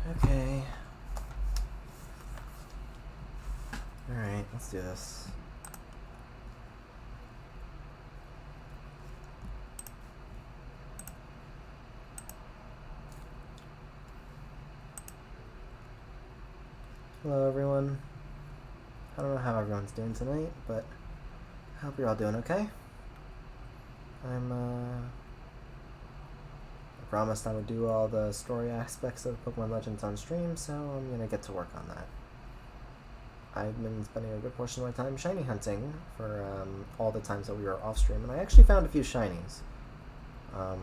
Okay. Alright, let's do this. Hello everyone. I don't know how everyone's doing tonight, but I hope you're all doing okay. I promised I would do all the story aspects of Pokemon Legends on stream, so I'm gonna get to work on that. I've been spending a good portion of my time shiny hunting for all the times that we were off stream, and I actually found a few shinies. I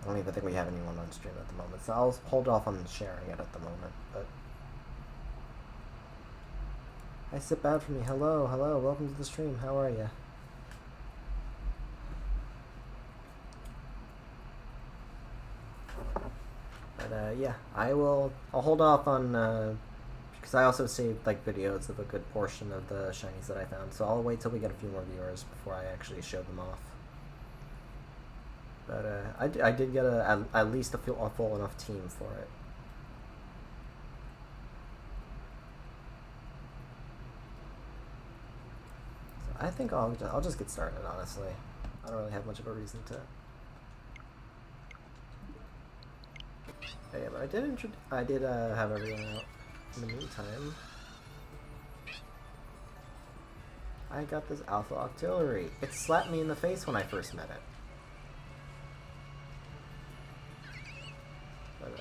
don't even think we have anyone on stream at the moment, so I'll hold off on sharing it at the moment. But hi, Sit Bad for me. Hello, welcome to the stream. How are you? But yeah, I'll hold off on because I also saved like videos of a good portion of the shinies that I found, so I'll wait till we get a few more viewers before I actually show them off. But I did get at least a full enough team for it. So I think I'll just get started, honestly. I don't really have much of a reason to. Yeah, but I did have everyone out in the meantime. I got this Alpha Octillery. It slapped me in the face when I first met it. But,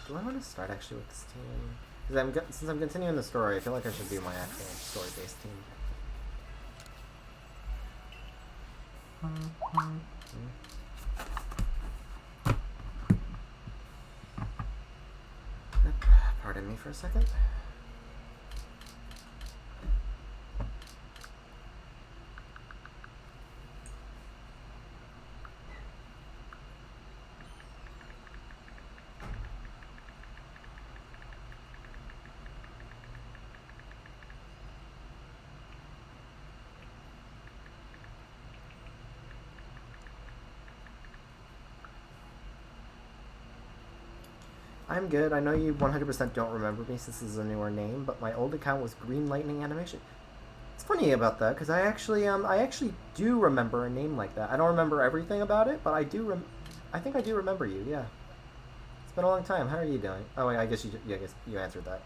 do I want to start actually with this team? Because since I'm continuing the story, I feel like I should do my actual story-based team. Pardon me for a second. I'm good. I know you 100% don't remember me since this is a newer name, but my old account was Green Lightning Animation. It's funny about that because I actually do remember a name like that. I don't remember everything about it, but I think I do remember you. Yeah. It's been a long time. How are you doing? Oh wait, I guess you answered that.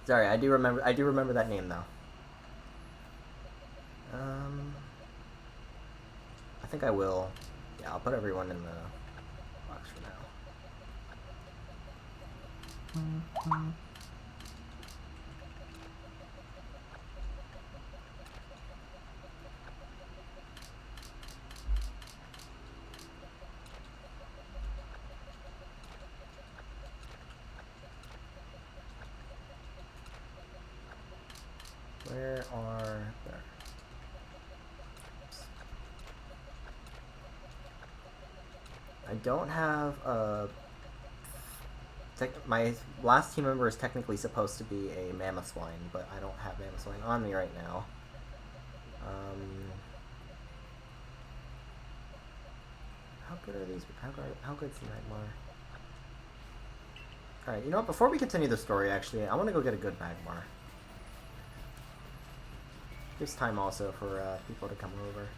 Sorry, I do remember that name though. I think I will. Yeah, I'll put everyone in the box for now. Where are there? I don't have a. My last team member is technically supposed to be a Mammothswine, but I don't have Mammothswine on me right now. How good are these? How good's the Magmar? Alright, you know what? Before we continue the story, actually, I want to go get a good Magmar. Gives time also for people to come over.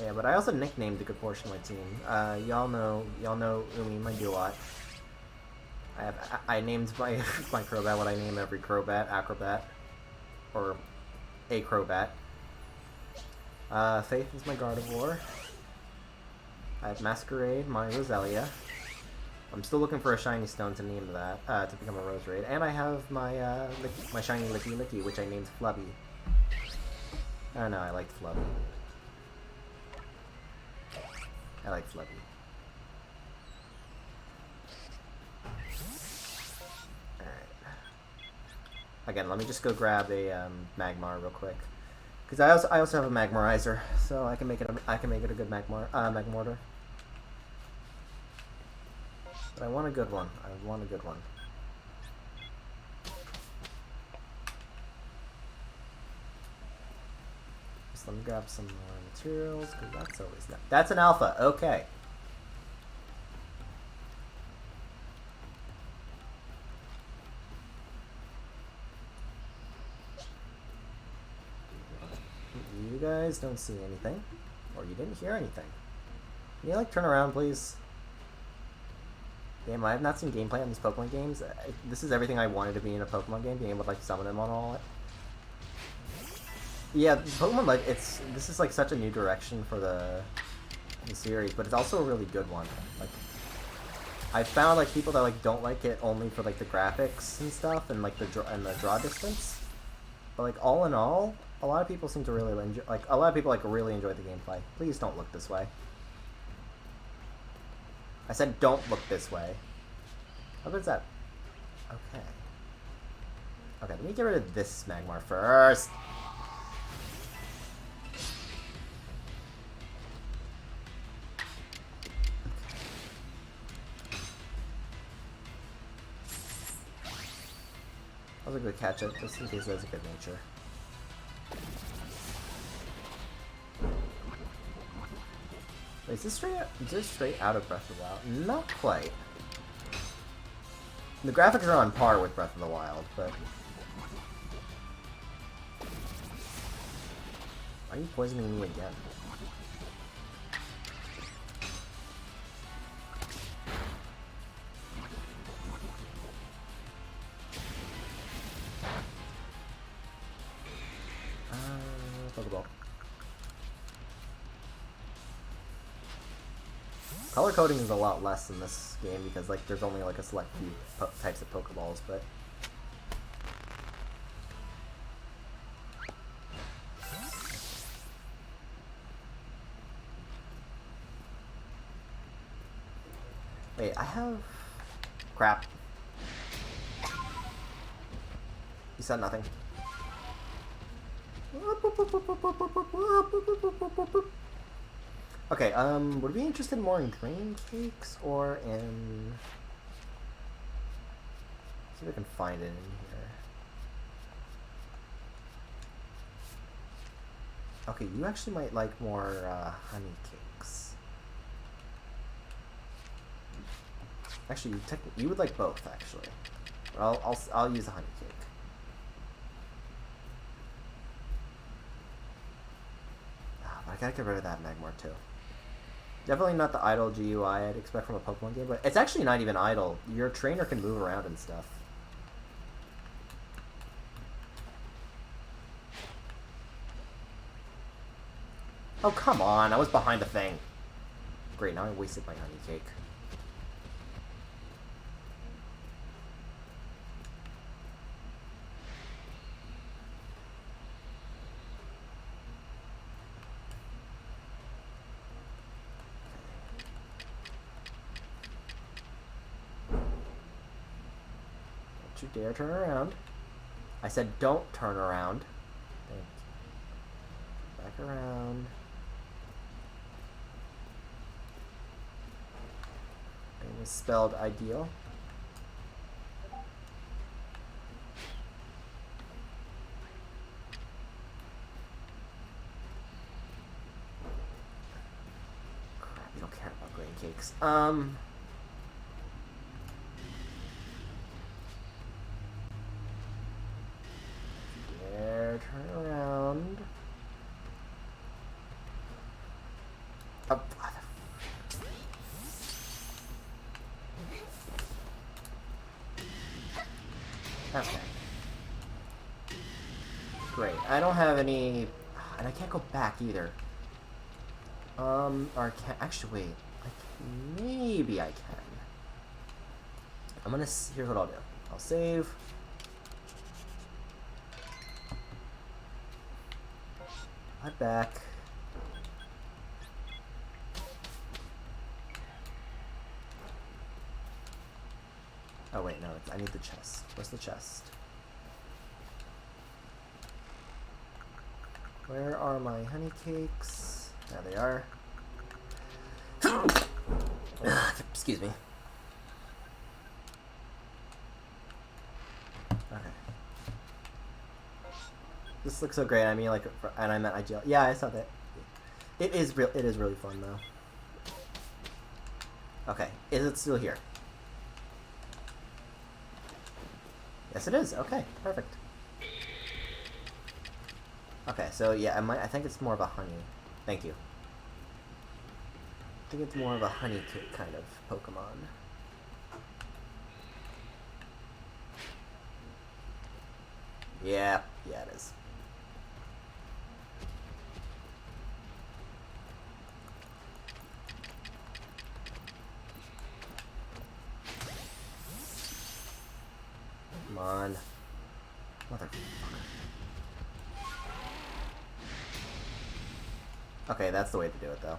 Yeah, but I also nicknamed a good portion of my team. Y'all know Umi, my Duat. I named my my Crobat what I name every Crobat, Acrobat, or Acrobat. Faith is my Gardevoir. I have Masquerade, my Roselia. I'm still looking for a shiny stone to name that, to become a Roserade. And I have my my shiny Licky, which I named Flubby. Oh no, I liked Flubby. I like Flubby. Alright. Again, let me just go grab a Magmar real quick. Because I also have a Magmarizer, so I can make it a good Magmortar. But I want a good one. I want a good one. So let me grab some more materials, because that's always nice. That's an alpha. Okay. You guys don't see anything, or you didn't hear anything. Can you, like, turn around, please? Damn, I have not seen gameplay on these Pokemon games. This is everything I wanted to be in a Pokemon game, being able to, like, summon them on all it. Yeah, Pokemon, like, this is, like, such a new direction for the series, but it's also a really good one. Like, I found, like, people that, like, don't like it only for, like, the graphics and stuff, and, like, the draw distance. But, like, all in all, a lot of people seem to really enjoy, like, a lot of people, like, really enjoy the gameplay. Please don't look this way. I said don't look this way. What is that? Okay. Okay, let me get rid of this Magmar first. That was a good catch up, just in case there's a good nature. Wait, is this straight out of Breath of the Wild? Not quite. The graphics are on par with Breath of the Wild, but... Why are you poisoning me again? Pokeball. Color coding is a lot less in this game because, like, there's only, like, a select few types of Pokeballs, but... Wait, I have... Crap. You said nothing. Okay, would we be interested more in grain cakes or in... Let's see if I can find it in here. Okay, you actually might like more, honey cakes. Actually, you would like both, actually. I'll use a honey cake. I gotta get rid of that Magmar too. Definitely not the idle GUI I'd expect from a Pokemon game, but it's actually not even idle. Your trainer can move around and stuff. Oh, come on. I was behind the thing. Great, now I wasted my honey cake. You dare turn around. I said don't turn around. Thank you. Back around. It was spelled ideal. Crap, you don't care about grain cakes. Turn around. Oh, okay. Great. I don't have any... And I can't go back either. Or I can't... Actually, wait. Maybe I can. I'm gonna... Here's what I'll do. I'll save... I'm back. Oh wait, no, I need the chest. Where's the chest? Where are my honey cakes? There they are. Excuse me. Okay. This looks so great. I mean, like, and I meant IGL. Yeah, I saw that. It is really fun though. Okay, is it still here? Yes, it is. Okay, perfect. Okay, so yeah, I think it's more of a honey. Thank you. I think it's more of a honey cake kind of Pokemon. Yeah, it is. Come on. Motherfucker. Okay, that's the way to do it, though.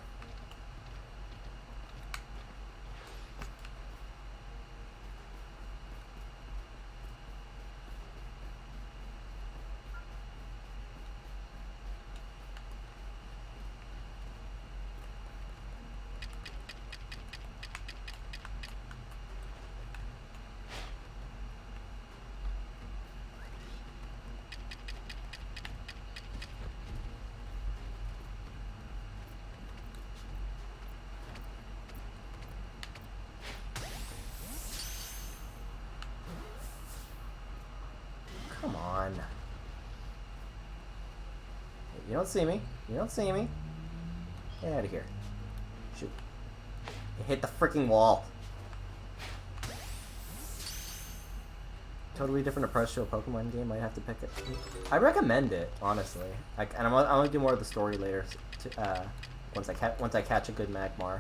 Come on. You don't see me. You don't see me. Get out of here. Shoot. You hit the freaking wall. Totally different approach to a Pokemon game. Might have to pick it. I recommend it, honestly. And I'm gonna do more of the story later. Once I catch a good Magmar.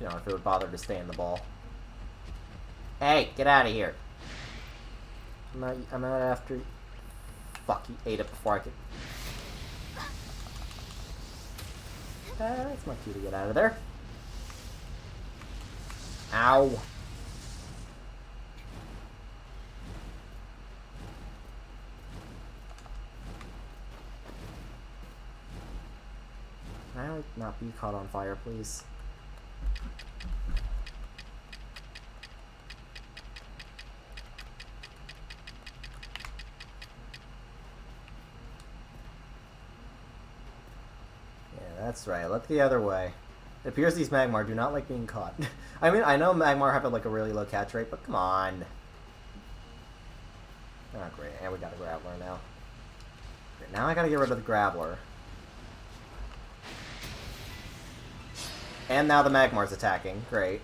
You know, if it would bother to stay in the ball. Hey, get out of here. I'm not after you. Fuck, he ate it before I could. That's my cue to get out of there. Ow. Can I, like, not be caught on fire, please? That's right, look the other way. It appears these Magmar do not like being caught. I mean, I know Magmar have like a really low catch rate, but come on. Oh, great. And we got a Graveler now. Great. Now I gotta get rid of the Graveler. And now the Magmar's attacking. Great.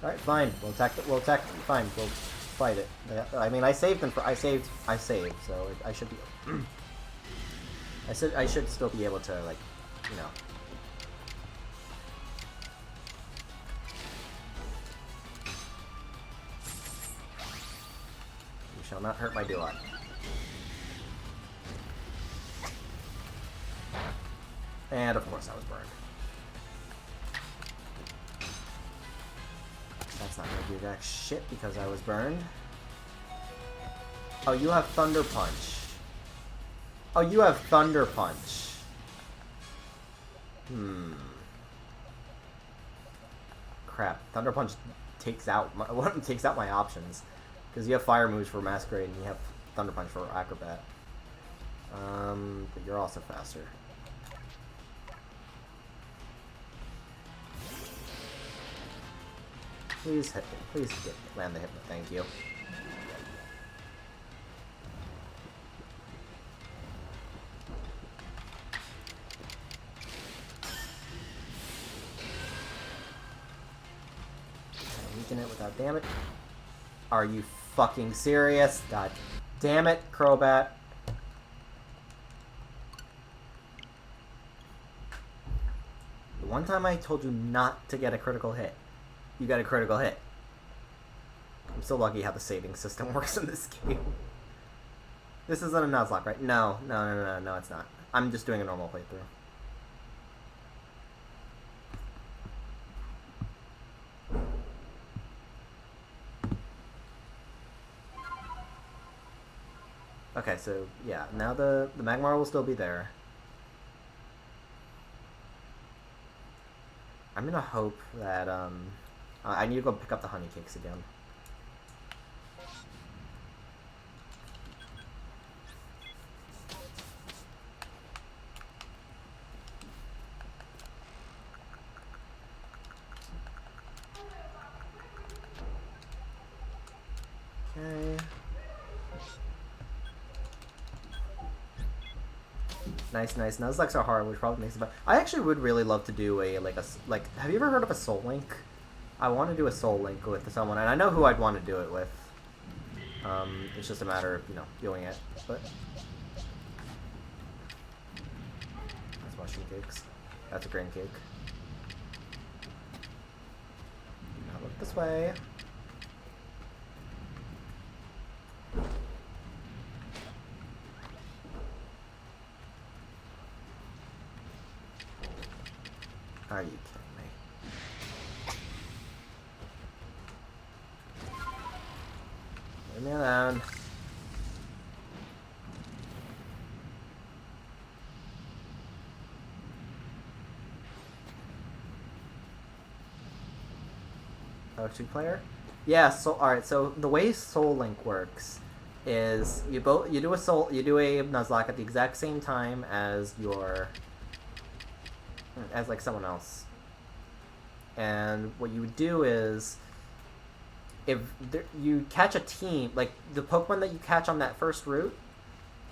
Alright, fine. We'll attack. Fine. We'll fight it. I mean, I saved them. I saved. So I should be. I should still be able to, like, you know. You shall not hurt my Duat. And of course, I was burned. That's not gonna do jack shit because I was burned. Oh, you have Thunder Punch. Oh, you have Thunder Punch. Crap. Thunder Punch takes out my options. Because you have Fire moves for Masquerade and you have Thunder Punch for Acrobat. But you're also faster. Please hit me. Please land the Hypno. Thank you. Weaken it without damage. Are you fucking serious? God damn it, Crobat. The one time I told you not to get a critical hit. You got a critical hit. I'm so lucky how the saving system works in this game. This isn't a Nuzlocke, right? No, it's not. I'm just doing a normal playthrough. Okay, so yeah, now the Magmar will still be there. I'm gonna hope that I need to go pick up the honey cakes again. Okay. Nice, nice. Nuzlex are hard, which probably makes it better. I actually would really love to do a like. Have you ever heard of a Soul Link? I want to do a Soul Link with someone, and I know who I'd want to do it with. It's just a matter of doing it. But that's mushroom cakes. That's a grain cake. Now look this way. Are you kidding me? Leave me alone. Oh, two-player? Yeah. So all right. So the way Soul Link works is you do a Nuzlocke at the exact same time as like someone else, and what you would do is if you catch a team, like the Pokemon that you catch on that first route,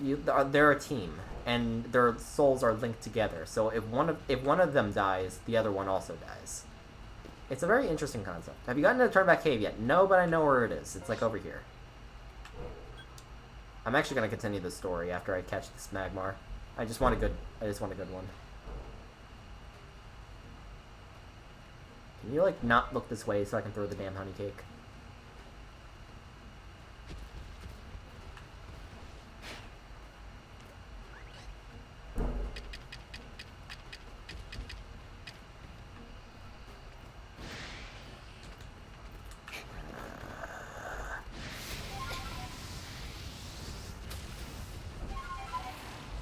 they're a team and their souls are linked together. So if one of them dies, the other one also dies. It's a very interesting concept. Have you gotten to the Turnback Cave yet? No, but I know where it is. It's like over here. I'm actually gonna continue the story after I catch this Magmar. I just want a good one. Can you like not look this way so I can throw the damn honey cake?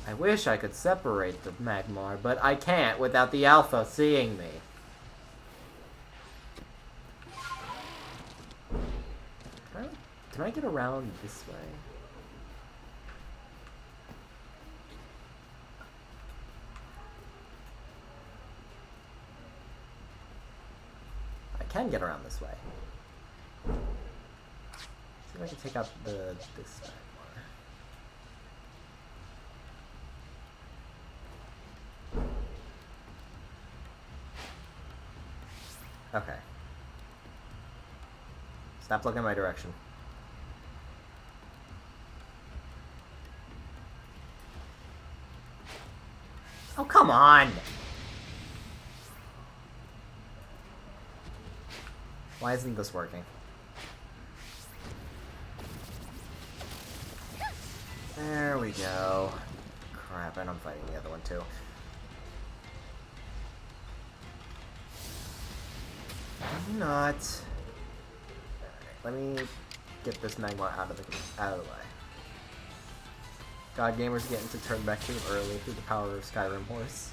I wish I could separate the Magmar, but I can't without the Alpha seeing me. Can I get around this way? I can get around this way. See if I can take out this Magmar. Okay. Stop looking in my direction. Oh, come on! Why isn't this working? There we go. Crap, and I'm fighting the other one too. Not. Let me get this Magmar out of the way. God gamers getting to turn back too early through the power of Skyrim Horse.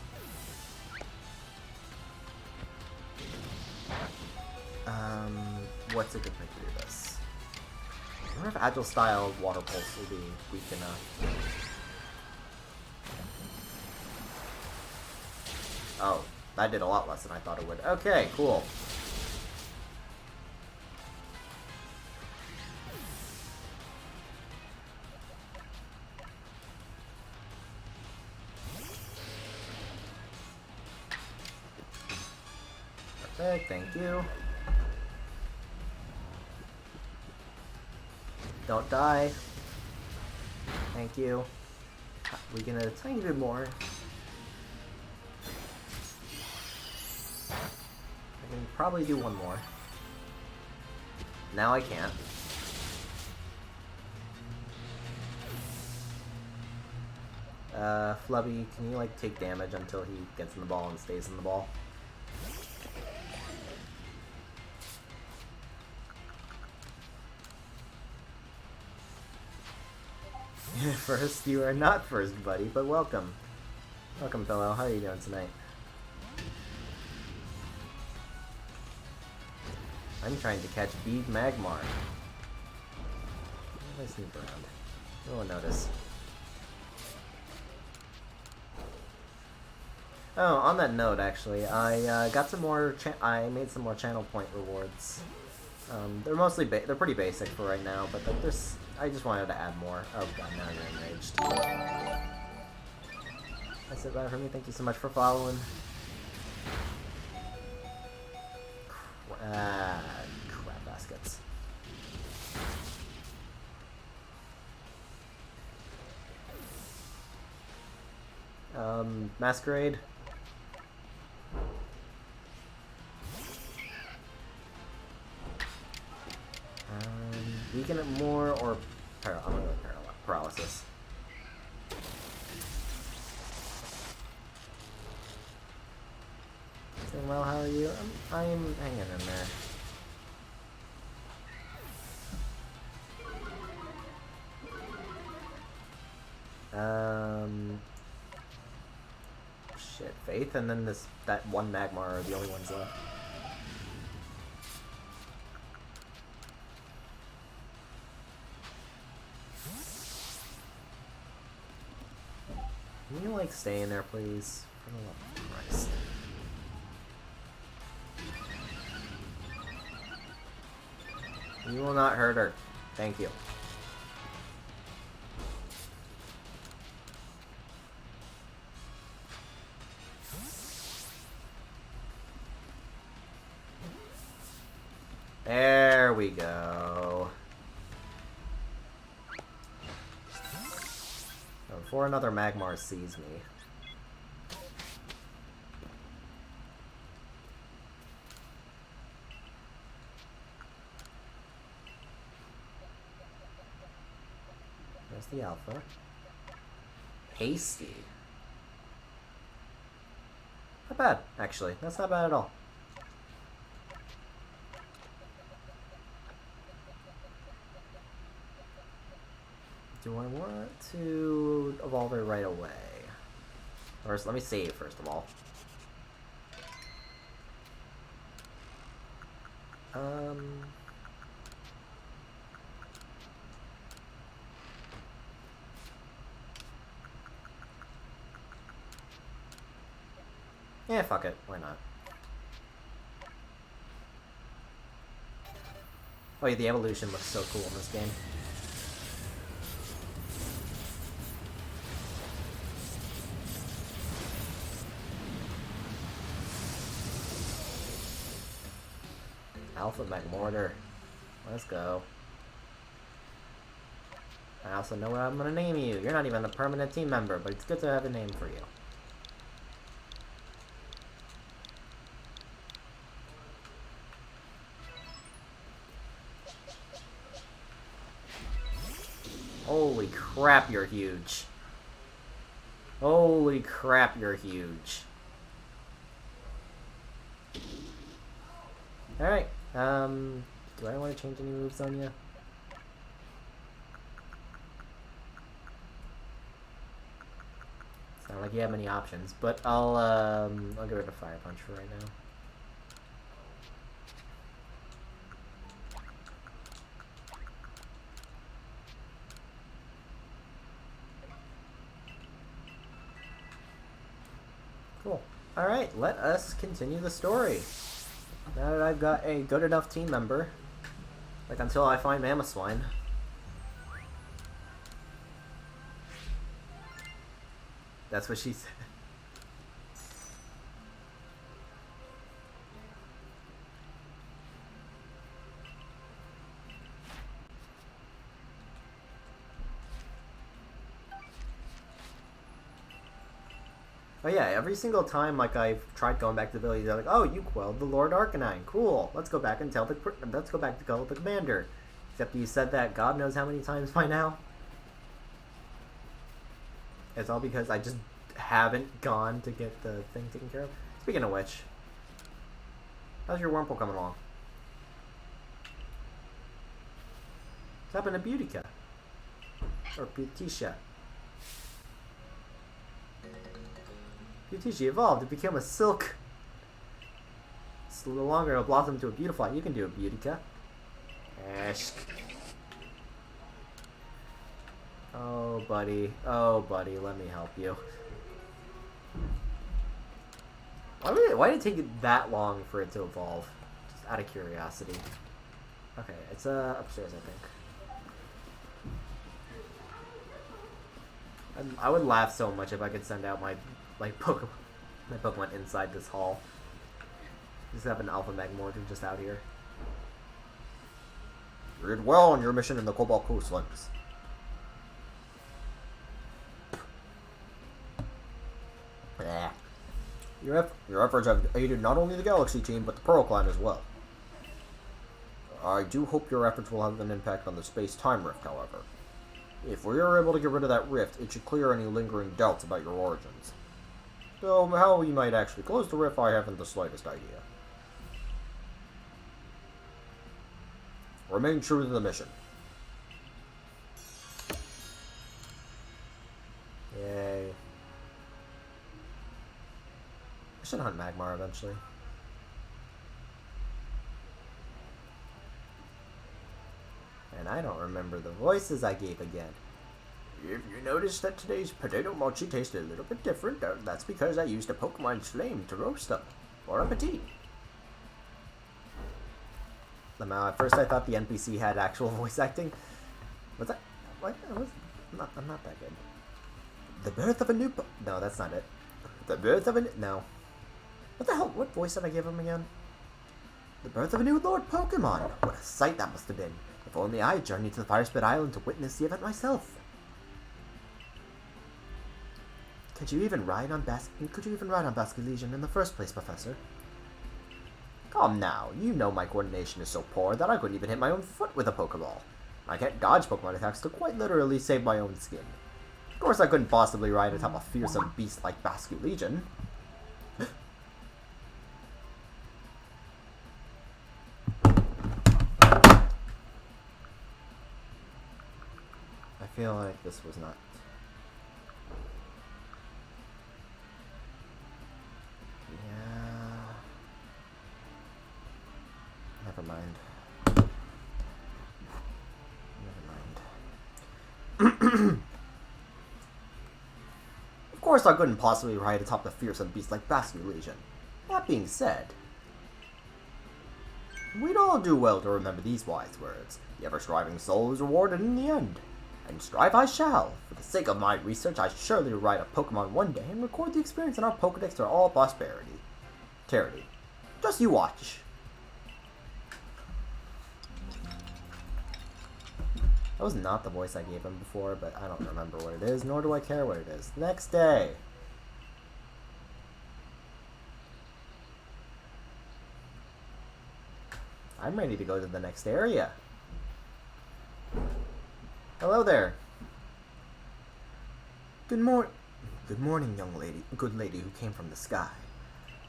What's a good way to do this? I wonder if Agile Style Water Pulse will be weak enough. Oh, that did a lot less than I thought it would. Okay, cool. Perfect, thank you. Don't die. Thank you. We can a tiny bit more. I can probably do one more. Now I can't. Flubby, can you like take damage until he gets in the ball and stays in the ball? first. You are not first, buddy, but welcome. Welcome, fellow. How are you doing tonight? I'm trying to catch Bead Magmar. I sneak around. No one notice. Oh, on that note, actually, I got some more. I made some more channel point rewards. They're mostly they're pretty basic for right now, but there's. I just wanted to add more. Oh god, now you're enraged. That's it bad for me. Thank you so much for following. Crap baskets. Masquerade. Weaken it more, or I'm gonna go paralysis. Doing well, how are you? I'm hanging in there. Shit, Faith, and then that one Magmar are the only ones left. Can you, like, stay in there, please? For the love of Christ. You will not hurt her. Thank you. There we go. Before another Magmar sees me. There's the Alpha. Hasty. Not bad, actually. That's not bad at all. Do I want to evolve it right away? Or let me save first of all. Yeah, fuck it. Why not? Oh yeah, the evolution looks so cool in this game. Alpha Magmortar. Let's go. I also know what I'm gonna name you. You're not even a permanent team member, but it's good to have a name for you. Holy crap, you're huge. Holy crap, you're huge. Alright, do I want to change any moves on you? It's not like you have many options, but I'll get rid of Fire Punch for right now. Cool. Alright, let us continue the story. Now that I've got a good enough team member, like until I find Mamoswine. That's what she said. Oh yeah, every single time like I've tried going back to the village, they're like, "Oh, you quelled the Lord Arcanine. Cool. Let's go back and tell the commander." Except you said that God knows how many times by now. It's all because I just haven't gone to get the thing taken care of. Speaking of which, how's your Wurmple coming along? What's happened to Beautyca? Or Putisha. Putisha evolved. It became a silk. It's a little longer. It'll blossom into a beautiful. You can do a Beautica. Ash. Oh, buddy. Oh, buddy. Let me help you. Why did it take it that long for it to evolve? Just out of curiosity. Okay, it's upstairs, I think. I would laugh so much if I could send out my Pokemon inside this hall. Just have an Alpha Magmortar just out here. You did well on your mission in the Cobalt Coastlands. Your efforts have aided not only the Galaxy team, but the Pearl Clan as well. I do hope your efforts will have an impact on the space-time rift, however. If we are able to get rid of that rift, it should clear any lingering doubts about your origins. Though how we might actually close the rift, I haven't the slightest idea. Remain true to the mission. Yay. I should hunt Magmar eventually. And I don't remember the voices I gave again. If you noticed that today's potato mochi tasted a little bit different, that's because I used a Pokemon's flame to roast them. Bon appetit. At first I thought the NPC had actual voice acting. Was that? What? I'm not that good. The birth of a new No, that's not it. The birth of a No. What the hell? What voice did I give him again? The birth of a new Lord Pokemon. What a sight that must have been. If only I had journeyed to the Firespit Island to witness the event myself. Could you even ride on Basculegion in the first place, Professor? Come now, you know my coordination is so poor that I couldn't even hit my own foot with a Pokeball. I can't dodge Pokemon attacks to quite literally save my own skin. Of course I couldn't possibly ride atop a fearsome beast like Basculegion. I feel like this was not... Yeah... Never mind. Of course I couldn't possibly ride atop a fearsome beast like Basculegion. That being said, we'd all do well to remember these wise words. The ever-striving soul is rewarded in the end. And strive I shall. For the sake of my research, I surely ride a Pokemon one day and record the experience in our Pokedex to all prosperity. Charity. Just you watch. That was not the voice I gave him before, but I don't remember what it is, nor do I care what it is. Next day. I'm ready to go to the next area. Hello there. Good morning, good lady who came from the sky.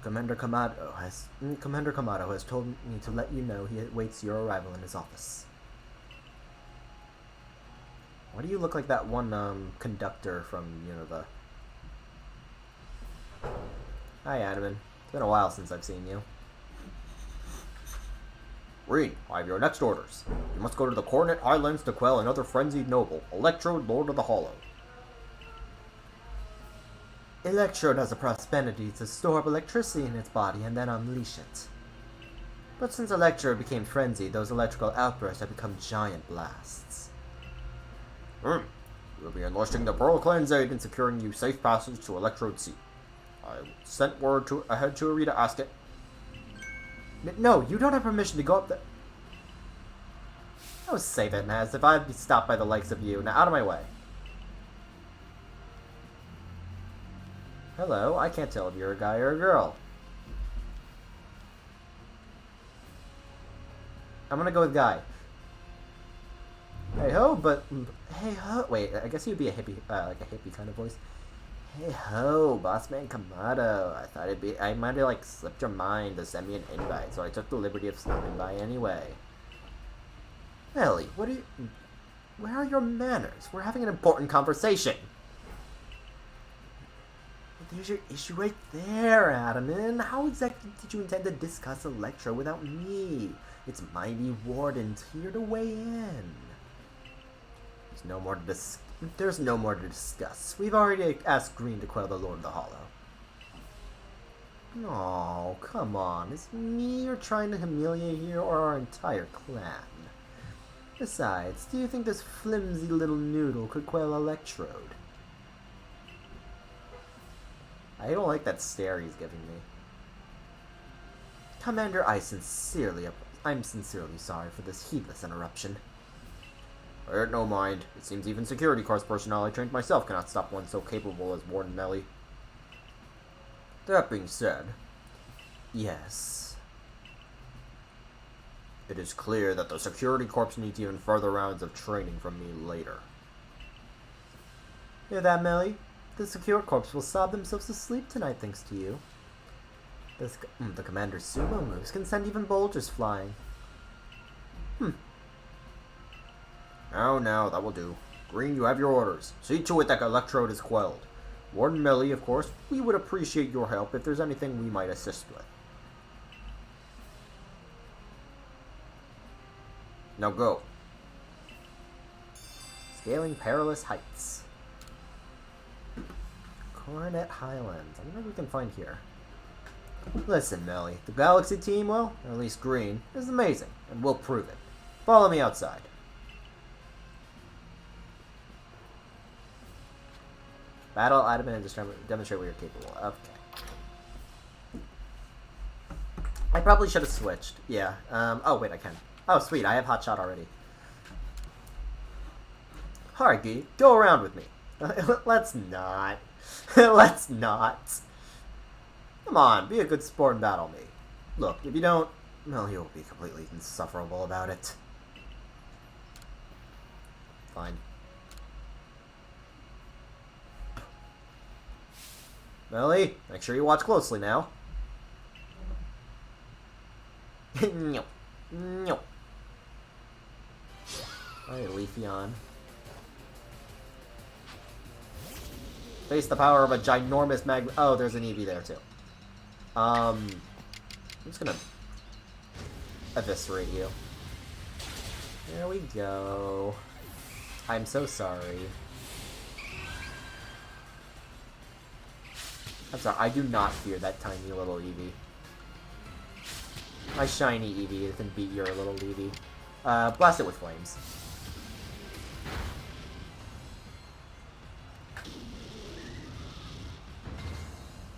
Commander Kamado has told me to let you know he awaits your arrival in his office. Why do you look like that one conductor from Unova? Hi, Adaman. It's been a while since I've seen you. Reed, I have your next orders. You must go to the Coronet Highlands to quell another frenzied noble, Electrode, Lord of the Hollow. Electrode has a propensity to store up electricity in its body and then unleash it. But since Electrode became frenzied, those electrical outbursts have become giant blasts. You will be enlisting the Pearl Clan's aid in securing you safe passage to Electrode Sea. I sent word ahead to Arita to ask it. No, you don't have permission to go up there. Oh, save it, Naz. If I'd be stopped by the likes of you. Now, out of my way. Hello, I can't tell if you're a guy or a girl. I'm gonna go with guy. Hey ho, but... Hey ho... Wait, I guess you'd be a hippie, like a hippie kind of voice. Hey ho, Bossman Kamado. I thought I might have like slipped your mind to send me an invite, so I took the liberty of stopping by anyway. Ellie, what are you... Where are your manners? We're having an important conversation. There's your issue right there, Adamin. How exactly did you intend to discuss Electro without me? It's mighty Warden's here to weigh in. There's no more to discuss. We've already asked Green to quell the Lord of the Hollow. Oh, come on. Is it me you're trying to humiliate here, or our entire clan? Besides, do you think this flimsy little noodle could quell Electrode? I don't like that stare he's giving me. Commander, I'm sincerely sorry for this heedless interruption. I ain't no mind. It seems even security corps personnel I trained myself cannot stop one so capable as Warden Melly. That being said, yes. It is clear that the security corps needs even further rounds of training from me later. Hear that, Melly? The secure corps will sob themselves to sleep tonight thanks to you. The commander's sumo moves can send even bolters flying. Now, that will do. Green, you have your orders. See to it that Electrode is quelled. Warden Melly, of course, we would appreciate your help if there's anything we might assist with. Now go. Scaling perilous heights. Coronet Highlands. I wonder what we can find here. Listen, Melly, the Galaxy team, well, or at least Green, is amazing, and we'll prove it. Follow me outside. Battle, Adamin, and demonstrate what you're capable of. Okay. I probably should have switched. Yeah. Oh, wait, I can. Oh, sweet, I have Hot Shot already. Hargy, go around with me. Let's not. Let's not. Come on, be a good sport and battle me. Look, if you don't, well, you'll be completely insufferable about it. Fine. Melly, make sure you watch closely now. No. No. Alright, Leafeon. Face the power of a ginormous mag. Oh, there's an Eevee there too. I'm just gonna eviscerate you. There we go. I'm so sorry. I'm sorry, I do not fear that tiny little Eevee. My shiny Eevee can beat your little Eevee. Blast it with flames.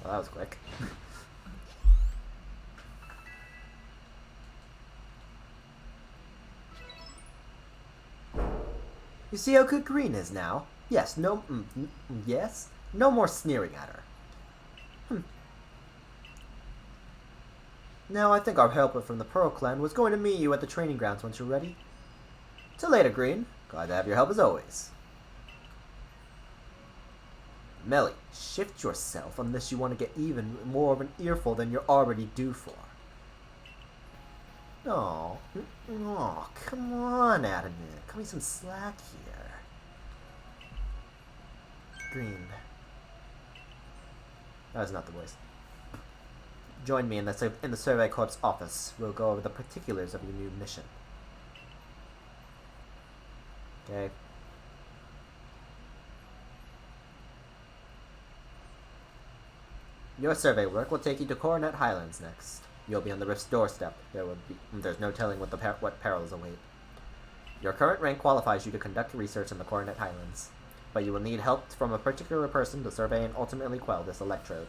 Well, that was quick. You see how good Green is now? Yes, no more sneering at her. Now, I think our helper from the Pearl Clan was going to meet you at the training grounds once you're ready. Till later, Green. Glad to have your help as always. Melly, shift yourself unless you want to get even more of an earful than you're already due for. Oh, come on, Adamin. Cut me some slack here. Green. That was not the voice. Join me in the Survey Corps office. We'll go over the particulars of your new mission. Okay. Your survey work will take you to Coronet Highlands next. You'll be on the Rift's doorstep. There's no telling what perils await. Your current rank qualifies you to conduct research in the Coronet Highlands, but you will need help from a particular person to survey and ultimately quell this Electrode.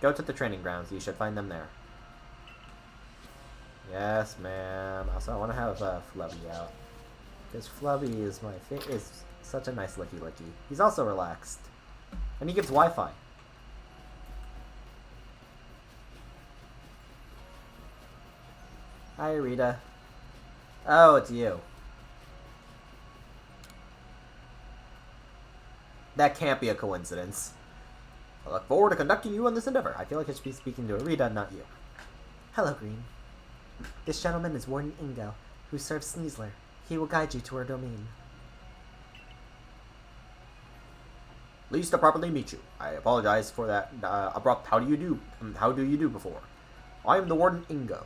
Go to the training grounds. You should find them there. Yes, ma'am. Also, I want to have Flubby out, because Flubby is is such a nice licky. He's also relaxed, and he gives Wi-Fi. Hi, Rita. Oh, it's you. That can't be a coincidence. I look forward to conducting you on this endeavor. I feel like I should be speaking to Rita, not you. Hello, Green. This gentleman is Warden Ingo, who serves Sneasler. He will guide you to our domain. Pleased to properly meet you. I apologize for that abrupt how do you do before. I am the Warden Ingo.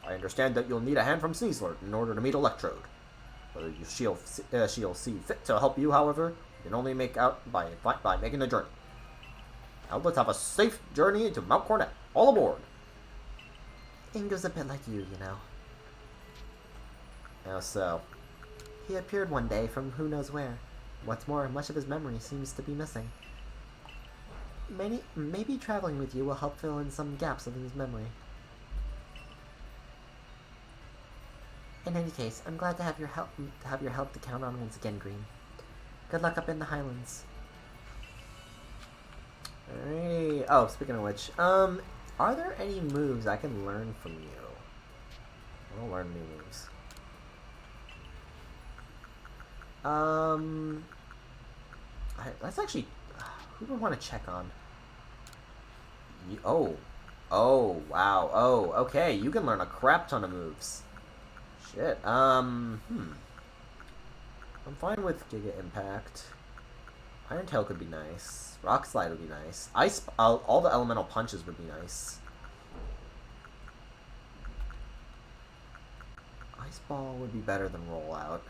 I understand that you'll need a hand from Sneasler in order to meet Electrode. Whether she'll see fit to help you, however, you can only make out by making the journey. Now let's have a safe journey to Mount Coronet. All aboard! Ingo's a bit like you know. How so? He appeared one day from who knows where. What's more, much of his memory seems to be missing. Maybe traveling with you will help fill in some gaps of his memory. In any case, I'm glad to have your help to count on once again, Green. Good luck up in the Highlands. Alright. Oh, speaking of which, are there any moves I can learn from you? I want to learn new moves. Let's actually. Who do I want to check on? Oh, wow. Oh, okay. You can learn a crap ton of moves. Shit. I'm fine with Giga Impact. Iron Tail could be nice. Rock Slide would be nice. All the elemental punches would be nice. Ice Ball would be better than Rollout.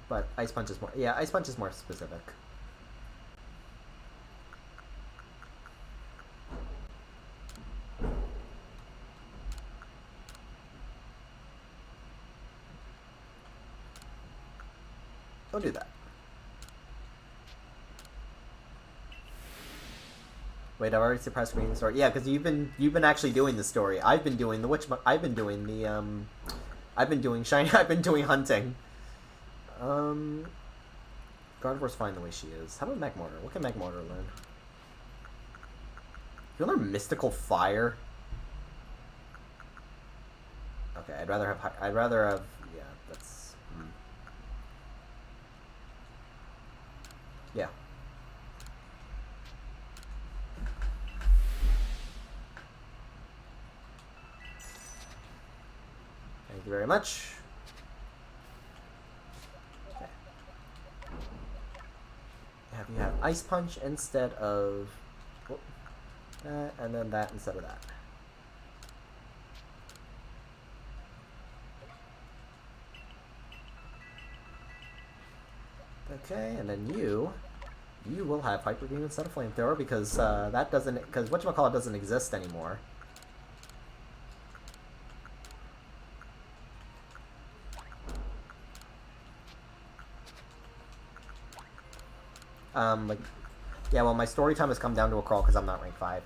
But Ice Punch is more... Yeah, Ice Punch is more specific. Don't do that. Wait, I've already suppressed reading the story. Yeah, because you've been actually doing the story. I've been doing the I've been doing shiny. I've been doing hunting. Gardevoir's fine the way she is. How about Magmortar? What can Magmortar learn? You learn Mystical Fire. Okay, I'd rather have. Yeah, that's. Yeah. Thank you very much. Okay. You have Ice Punch instead of that, and then that instead of that. Okay, and then you will have Hyper Beam instead of Flamethrower because that doesn't, because whatchamacallit doesn't exist anymore. Yeah, well, my story time has come down to a crawl because I'm not rank 5.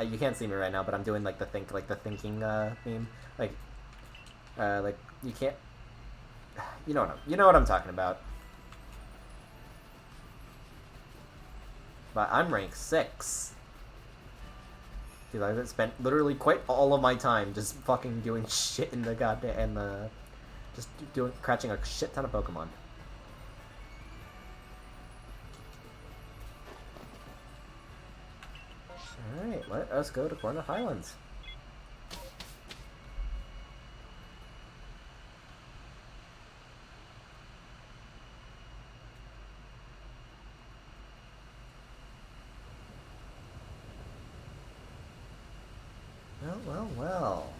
You can't see me right now, but I'm doing like the thinking meme. Like you can't. You know what I'm talking about. But I'm rank 6. Dude, I've spent literally quite all of my time just fucking doing shit in the goddamn just catching a shit ton of Pokemon. Alright, let us go to Coronet Highlands. Well.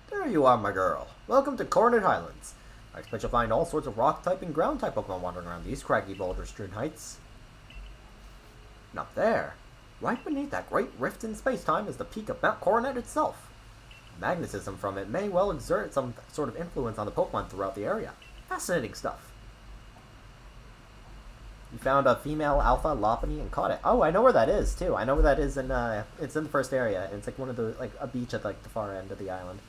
There you are, my girl. Welcome to Coronet Highlands. I expect you'll find all sorts of rock-type and ground-type Pokemon wandering around these craggy boulder-strewn heights. And up there, right beneath that great rift in space-time, is the peak of Mount Coronet itself. Magnetism from it may well exert some sort of influence on the Pokemon throughout the area. Fascinating stuff. You found a female alpha Lopunny and caught it. Oh, I know where that is too. I know where that is in it's in the first area. It's like one of the a beach at like the far end of the island.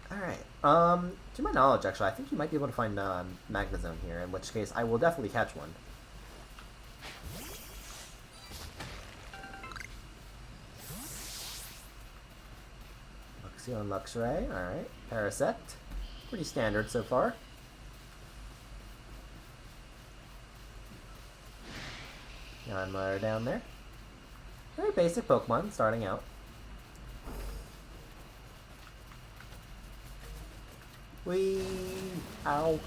Alright. To my knowledge actually, I think you might be able to find Magnezone here, in which case I will definitely catch one. Luxio and Luxray, alright. Parasect. Pretty standard so far. I'm down there. Very basic Pokemon starting out. Whee! Ow.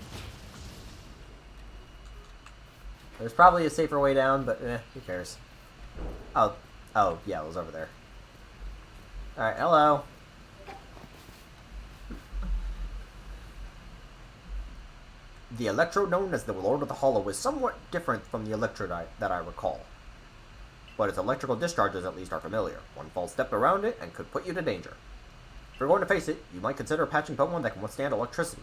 There's probably a safer way down, but who cares? Oh, yeah, it was over there. Alright, hello. The electrode known as the Lord of the Hollow is somewhat different from the electrode that I recall. But its electrical discharges at least are familiar. One false step around it and could put you to danger. If you're going to face it, you might consider patching Pokemon that can withstand electricity.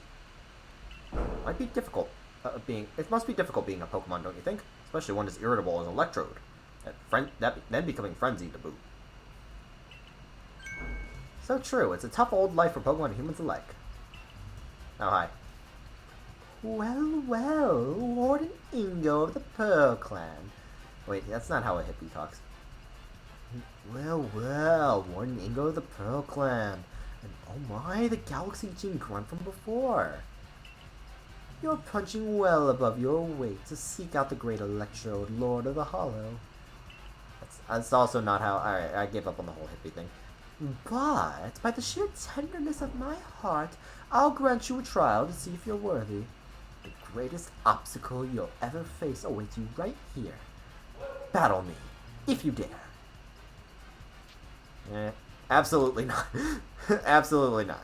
It must be difficult being a Pokemon, don't you think? Especially one as irritable as Electrode. Then becoming frenzied to boot. So true, it's a tough old life for Pokemon and humans alike. Oh, hi. Well, Warden Ingo of the Pearl Clan. Wait, that's not how a hippie talks. Well, Warden Ingo of the Pearl Clan. And oh my, the Galaxy Team grunt from before. You're punching well above your weight to seek out the great Electrode, Lord of the Hollow. That's also not how... Alright, I gave up on the whole hippie thing. But, by the sheer tenderness of my heart, I'll grant you a trial to see if you're worthy. The greatest obstacle you'll ever face awaits you right here. Battle me, if you dare. Absolutely not. Absolutely not.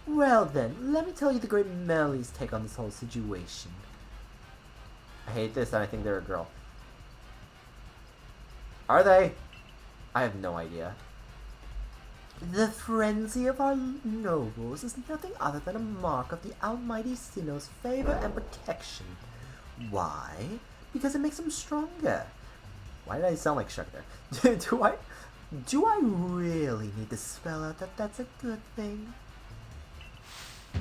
Well then, let me tell you the great Melly's take on this whole situation. I hate this and I think they're a girl. Are they? I have no idea. The frenzy of our nobles is nothing other than a mark of the Almighty Sinnoh's favor and protection. Why? Because it makes them stronger. Why did I sound like Shrek there? Do I really need to spell out that that's a good thing?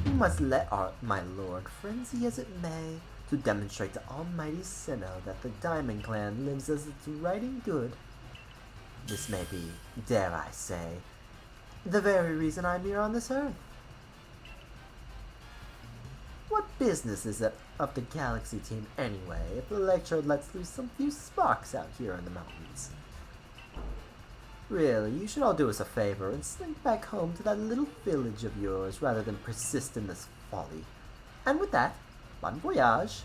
We must let my lord frenzy as it may, to demonstrate to Almighty Sinnoh that the Diamond Clan lives as its right and good. This may be, dare I say, the very reason I'm here on this earth. What business is it of the Galaxy Team anyway, if Electrode lets loose some few sparks out here in the mountains? Really, you should all do us a favor and slink back home to that little village of yours rather than persist in this folly. And with that, bon voyage.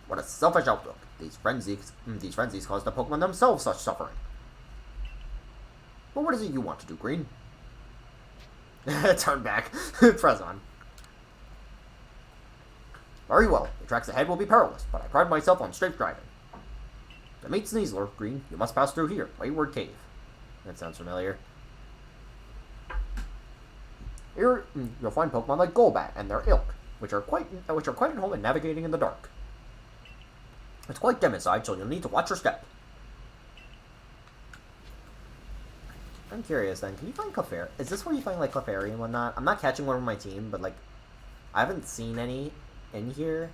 What a selfish outlook. These frenzies cause the Pokemon themselves such suffering. But what is it you want to do, Green? Turn back. Press on. Very well. The tracks ahead will be perilous, but I pride myself on straight driving. To meet Sneasler, Green, you must pass through here, Wayward Cave. That sounds familiar. Here, you'll find Pokemon like Golbat and their ilk, which are quite at home in navigating in the dark. It's quite dim inside, so you'll need to watch your step. I'm curious then, can you find Clefairy? Is this where you find like Clefairy and whatnot? I'm not catching one on my team, but like, I haven't seen any in here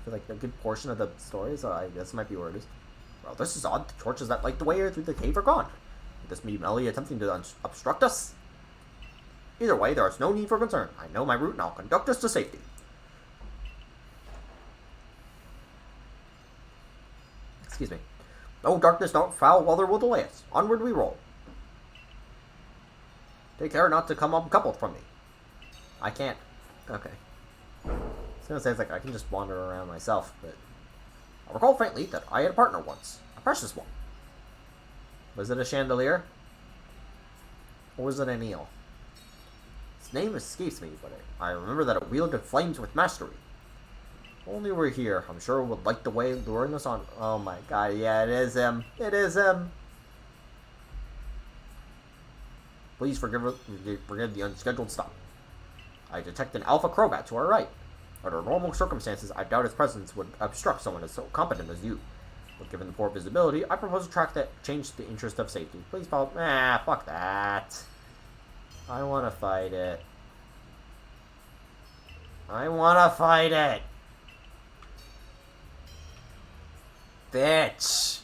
for like a good portion of the story, so I guess it might be where it is. Well, this is odd. The torches that light the way through the cave are gone. Could this be Melly attempting to obstruct us? Either way, there is no need for concern. I know my route and I'll conduct us to safety. Excuse me. No darkness, no foul weather will delay us. Onward we roll. Take care not to come uncoupled from me. I can't. Okay. I was gonna say, it's like, I can just wander around myself, but... I recall faintly that I had a partner once. A precious one. Was it a chandelier? Or was it an eel? Its name escapes me, but I remember that it wielded flames with mastery. Only we're here, I'm sure it would light the way, luring us on. Oh my god, yeah, it is him. It is him. Please forgive the unscheduled stop. I detect an Alpha Crobat to our right. Under normal circumstances, I doubt its presence would obstruct someone as so competent as you. But given the poor visibility, I propose a track that changed the interest of safety. Please follow. Fuck that. I want to fight it. I want to fight it. Bitch.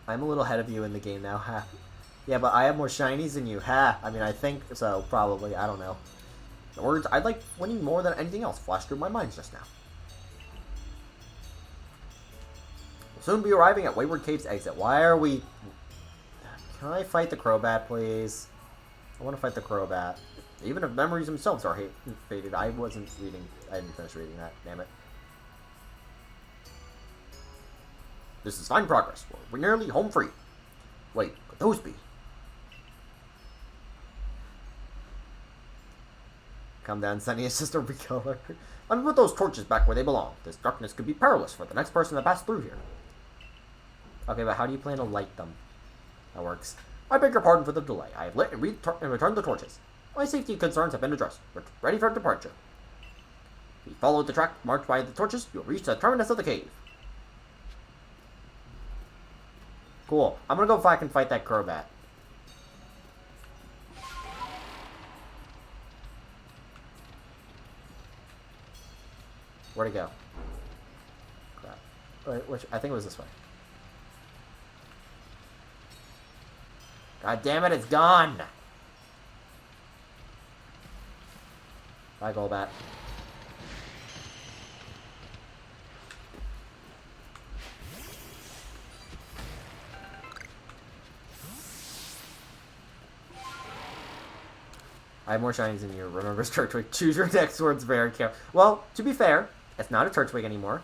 I'm a little ahead of you in the game now, huh? Yeah, but I have more shinies than you. Ha! I mean, I think so, probably. I don't know. The words I'd like winning more than anything else flashed through my mind just now. We'll soon be arriving at Wayward Cave's exit. Why are we... Can I fight the Crobat, please? I want to fight the Crobat. Even if memories themselves are faded. I wasn't reading... I didn't finish reading that. Damn it. This is fine progress. We're nearly home free. Wait, could those be? Calm down, Sunny. It's just a recolor. Let me put those torches back where they belong. This darkness could be perilous for the next person that passed through here. Okay, but how do you plan to light them? That works. I beg your pardon for the delay. I have lit and returned the torches. My safety concerns have been addressed. We're ready for departure. If you follow the track marked by the torches, you'll reach the terminus of the cave. Cool. I'm gonna go back and fight that Crobat. Where'd it go? Crap. Wait, which, I think it was this way. God damn it, it's gone! Bye, Golbat. I have more shinies than you. Remember, Turtwig. Choose your next words very carefully. Well, to be fair, it's not a Turtwig anymore.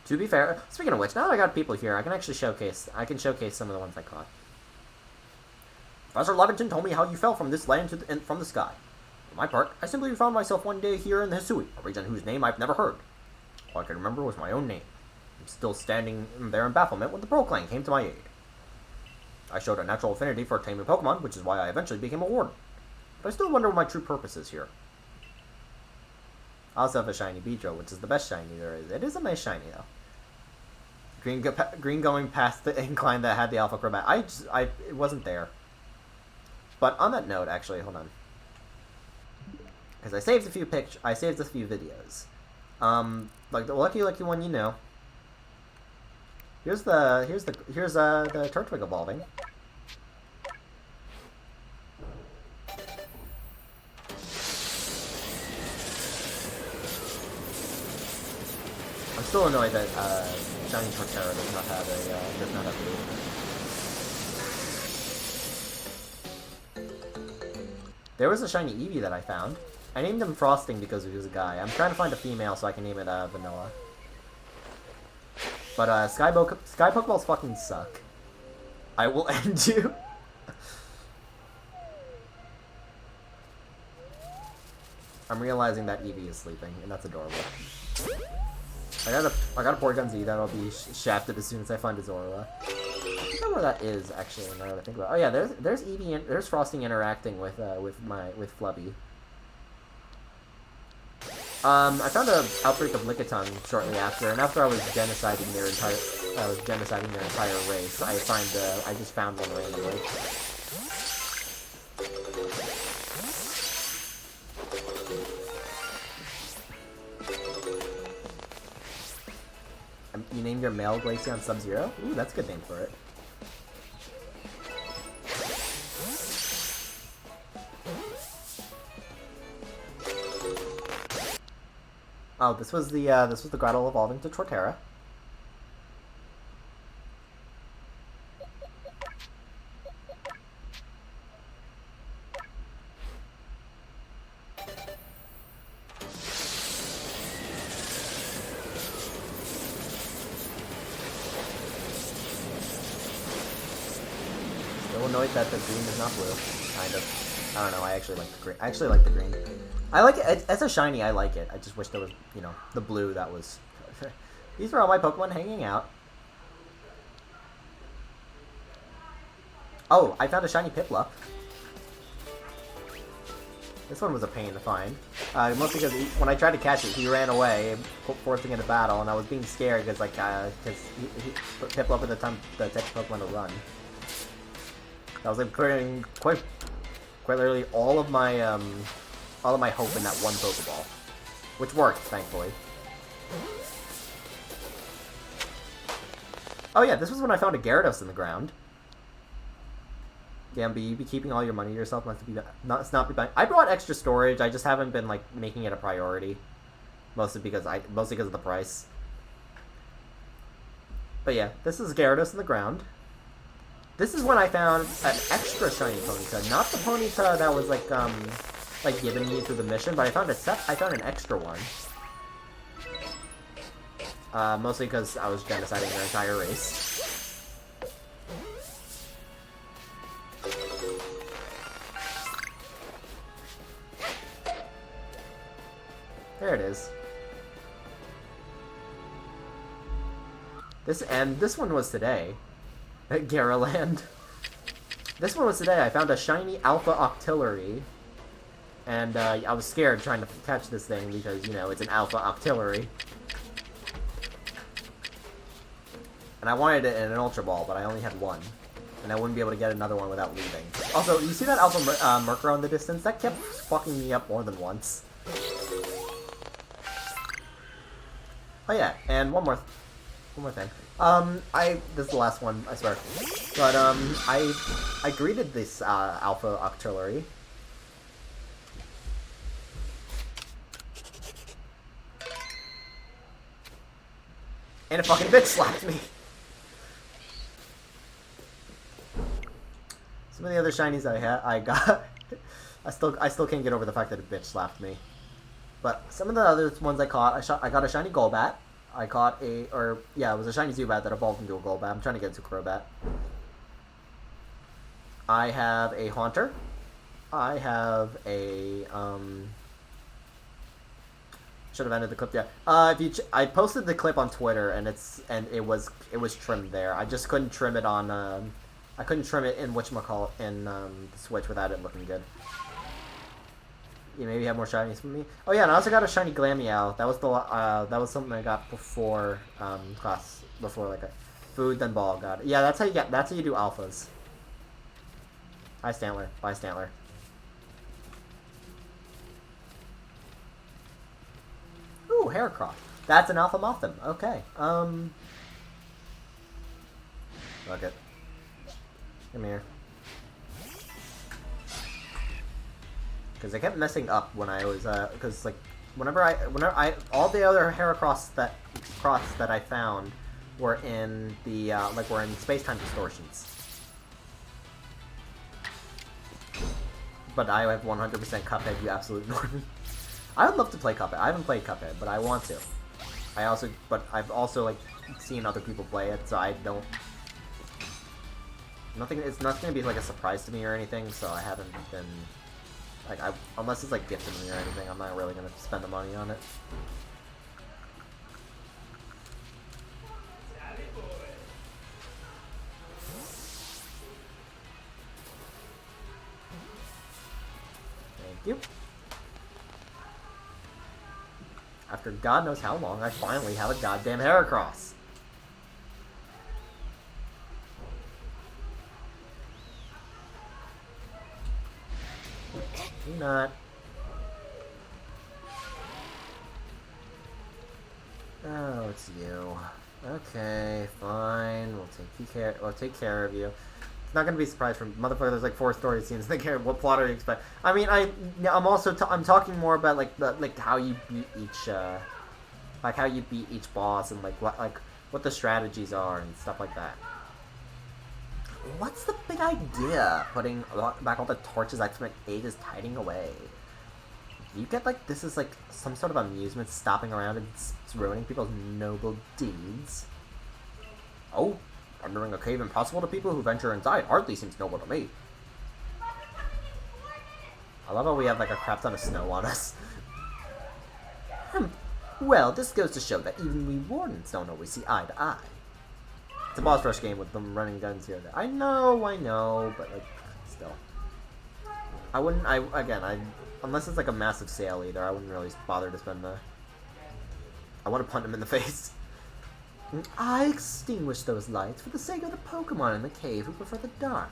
To be fair, speaking of which, now that I got people here, I can actually showcase. I can showcase some of the ones I caught. Professor Leviton told me how you fell from this land from the sky. For my part, I simply found myself one day here in the Hisui, a region whose name I've never heard. All I could remember was my own name. I'm still standing there in bafflement when the Pearl Clan came to my aid. I showed a natural affinity for taming Pokemon, which is why I eventually became a warden. But I still wonder what my true purpose is here. I also have a shiny Beedrill, which is the best shiny there is. It is a nice shiny, though. Green going past the incline that had the Alpha Crobat. It wasn't there. But on that note, actually, hold on. Because I saved a few videos. Like the lucky one, you know. Here's the Turtwig evolving. I'm still annoyed that Shiny Torterra does not have a blue. There was a shiny Eevee that I found. I named him Frosting because he was a guy. I'm trying to find a female so I can name it Vanilla. But Sky Pokeballs fucking suck. I will end you. I'm realizing that Eevee is sleeping, and that's adorable. I got a Porygon Z that'll be shafted as soon as I find a Zorua. I forget where that is actually. Now that I think about it. Oh yeah, there's Eevee. There's Frosting interacting with Flubby. I found an outbreak of Lickitung shortly after, and after I was genociding their entire race, I just found one randomly. You named your male Glaceon Sub-Zero? Ooh, that's a good name for it. Oh, this was the Grottle evolving to Torterra. Still annoyed that the green is not blue. Kind of. I don't know. I actually like the green. I actually like the green. I like it. As a shiny, I like it. I just wish there was, you know, the blue that was... These are all my Pokemon hanging out. Oh, I found a shiny Piplup. This one was a pain to find. Mostly because when I tried to catch it, he ran away, forcing into battle, and I was being scared because, like, Piplup at the time, the type of Pokemon to run. I was like putting quite literally all of my hope in that one Pokeball, which worked, thankfully. Oh yeah, this was when I found a Gyarados in the ground. Damn, but you be keeping all your money to yourself, not be buying. I brought extra storage. I just haven't been like making it a priority, mostly because of the price. But yeah, this is Gyarados in the ground. This is when I found an extra shiny Ponyta, not the Ponyta that was like given me through the mission, but I found an extra one. Mostly because I was genociding their entire race. There it is. This one was today. At Garaland. This one was today. I found a shiny Alpha Octillery. And I was scared trying to catch this thing because, you know, it's an Alpha Octillery. And I wanted it in an Ultra Ball, but I only had one. And I wouldn't be able to get another one without leaving. Also, you see that Alpha Murkrow in the distance? That kept fucking me up more than once. Oh yeah, and one more thing. This is the last one, I swear. But, I greeted this, Alpha Octillery. And it fucking bitch slapped me. Some of the other shinies I got, I still can't get over the fact that it bitch slapped me. But some of the other ones I caught, I got a shiny Golbat. I caught it was a shiny Zubat that evolved into a Golbat. I'm trying to get it to Crobat. I have a Haunter. I have a, should have ended the clip, yeah. I posted the clip on Twitter, and it was trimmed there. I just couldn't trim it on, I couldn't trim it in the Switch without it looking good. You maybe have more shinies from me. Oh yeah, and I also got a shiny Glameow. That was something I got before like a food then ball got it. Yeah, that's how you do alphas. Hi Stantler. Bye Stantler. Ooh, Heracross. That's an Alpha Mothim. Okay. Look it. Come here. Because I kept messing up when I was, because like, whenever all the other Heracross that I found were in the, were in space-time distortions. But I have 100% Cuphead, you absolute normie. I would love to play Cuphead. I haven't played Cuphead, but I want to. I've also, like, seen other people play it, so I don't... It's not going to be, like, a surprise to me or anything, so I haven't been... Like, unless it's, like, gifted me or anything, I'm not really going to spend the money on it. Thank you. After God knows how long, I finally have a goddamn Heracross. Do not. Oh, it's you. Okay, fine. We'll take care of you. It's not gonna be a surprise from motherfucker. There's like 4 story scenes. They care. What plot are you expect? I mean, I'm also I'm talking more about like how you beat each boss and what the strategies are and stuff like that. What's the big idea? Putting back all the torches I spent ages tidying away. You get like this is like some sort of amusement stopping around and ruining people's noble deeds. Oh, wandering a cave impossible to people who venture inside hardly seems noble to me. I love how we have like a crap ton of snow on us. Well, this goes to show that even we wardens don't always see eye to eye. It's a boss rush game with them running guns here and there. I know, but like, still. Unless it's like a massive sale either, I wouldn't really bother to spend the... I want to punch him in the face. I extinguish those lights for the sake of the Pokemon in the cave who prefer the dark.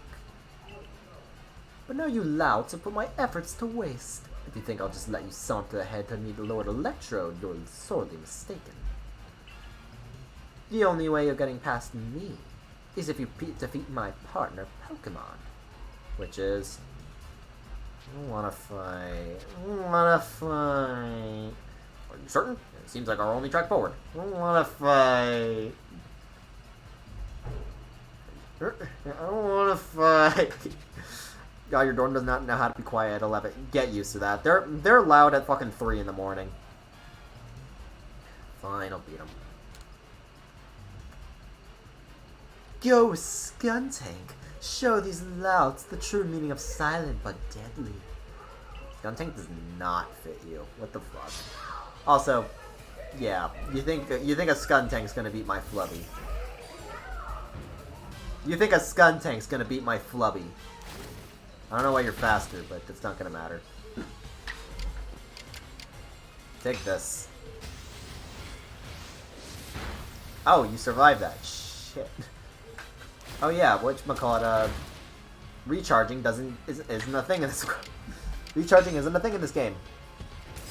But now you louts have put my efforts to waste. If you think I'll just let you saunter ahead to meet Lord Electrode, you're sorely mistaken. The only way of getting past me is if you defeat my partner Pokemon. which is... I don't wanna fight. I don't wanna fight. Are you certain? It seems like our only track forward. I don't wanna fight. I don't wanna fight. God, your dorm does not know how to be quiet at 11. Get used to that. They're loud at fucking 3 in the morning. Fine, I'll beat them. Go, Skuntank! Show these louts the true meaning of silent but deadly. Skuntank does not fit you. What the fuck? Also, yeah, you think a Skuntank's gonna beat my Flubby? You think a Skuntank's gonna beat my Flubby? I don't know why you're faster, but it's not gonna matter. Take this. Oh, you survived that. Shit. Oh yeah, whatchamacallit, recharging isn't a thing in this. Recharging isn't a thing in this game.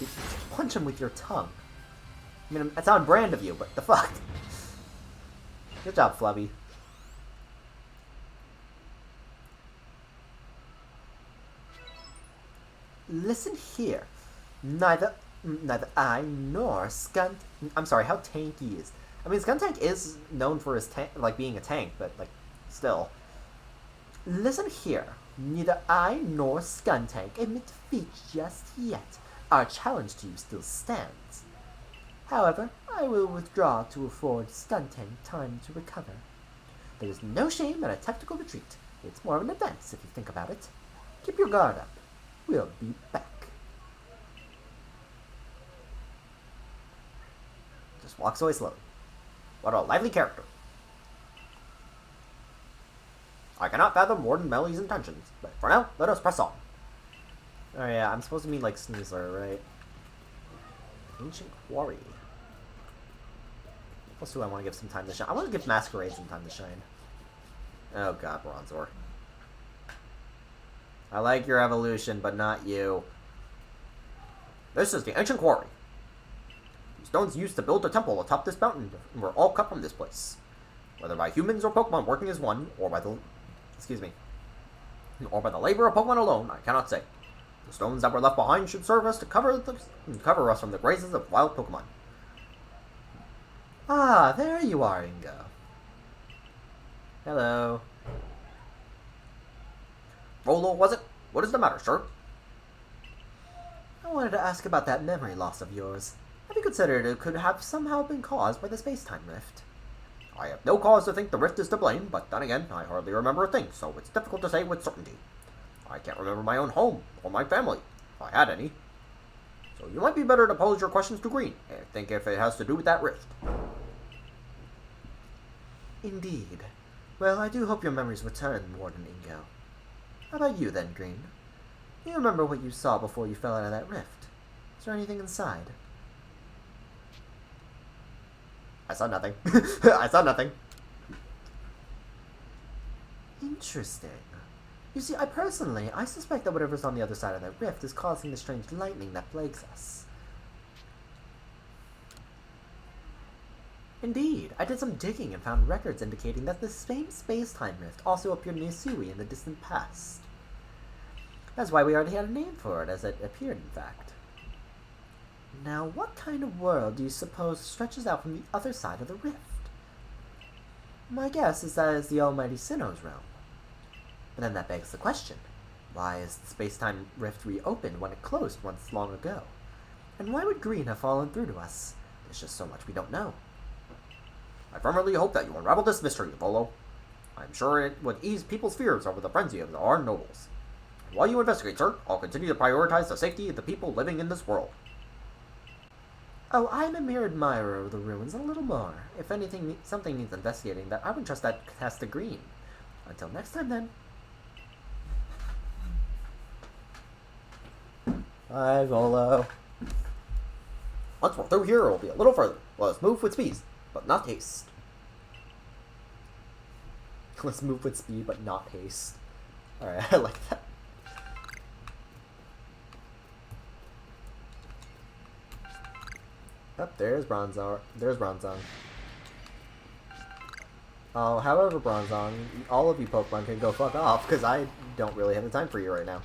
You punch him with your tongue. I mean, it's on brand of you, but the fuck. Good job, Flubby. Listen here. Neither I nor Skunt. I'm sorry, how tanky is. I mean, Skuntank is known for his being a tank, but still. Listen here. Neither I nor Skuntank admit defeat just yet. Our challenge to you still stands. However, I will withdraw to afford Skuntank time to recover. There is no shame in a tactical retreat. It's more of an advance if you think about it. Keep your guard up. We'll be back. Just walks away slowly. What a lively character. I cannot fathom Warden Melly's intentions, but for now, let us press on. Oh yeah, I'm supposed to meet Sneasler, right? Ancient Quarry. What else do I want to give some time to shine? I want to give Masquerade some time to shine. Oh god, Bronzor. I like your evolution, but not you. This is the Ancient Quarry. The stones used to build a temple atop this mountain were all cut from this place. Whether by humans or Pokemon working as one, or by the... or by the labor of Pokemon alone, I cannot say. The stones that were left behind should serve us to cover us from the grazes of wild Pokemon. Ah, there you are, Ingo. Hello. Rolo, was it? What is the matter, sir? I wanted to ask about that memory loss of yours. Have you considered it could have somehow been caused by the space-time rift? I have no cause to think the rift is to blame, but then again, I hardly remember a thing, so it's difficult to say with certainty. I can't remember my own home, or my family, if I had any. So you might be better to pose your questions to Green, I think if it has to do with that rift. Indeed. Well, I do hope your memories return, Warden Ingo. How about you then, Green? Do you remember what you saw before you fell out of that rift? Is there anything inside? I saw nothing. I saw nothing. Interesting. You see, I suspect that whatever's on the other side of that rift is causing the strange lightning that plagues us. Indeed, I did some digging and found records indicating that the same space-time rift also appeared near Sui in the distant past. That's why we already had a name for it, as it appeared, in fact. Now, what kind of world do you suppose stretches out from the other side of the rift? My guess is that it's the almighty Sinnoh's realm. But then that begs the question, why is the space-time rift reopened when it closed once long ago? And why would Green have fallen through to us? There's just so much we don't know. I firmly hope that you unravel this mystery, Volo. I'm sure it would ease people's fears over the frenzy of our nobles. And while you investigate, sir, I'll continue to prioritize the safety of the people living in this world. Oh, I'm a mere admirer of the ruins, a little more. If anything, something needs investigating, that I would trust that task to Green. Until next time, then. Bye, Volo. Once we're through here, we'll be a little further. Let us move with speed, but not haste. Let's move with speed, but not haste. Alright, I like that. Oh, there's Bronzor. There's Bronzong. Oh, however, Bronzong, all of you Pokemon can go fuck off, because I don't really have the time for you right now.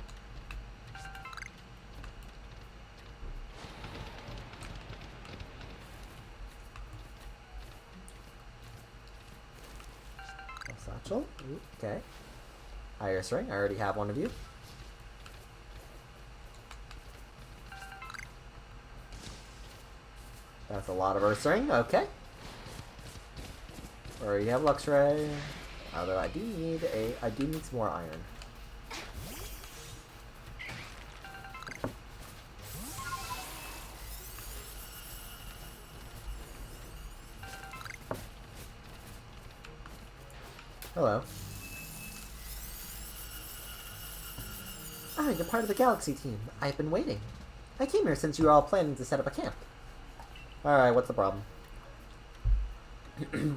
Satchel? Ooh, okay. Iris Ring, I already have one of you. That's a lot of Earth Ring, okay. Or you have Luxray. Although I do need some more iron. Hello. Ah, you're part of the Galaxy team. I've been waiting. I came here since you were all planning to set up a camp. Alright, what's the problem?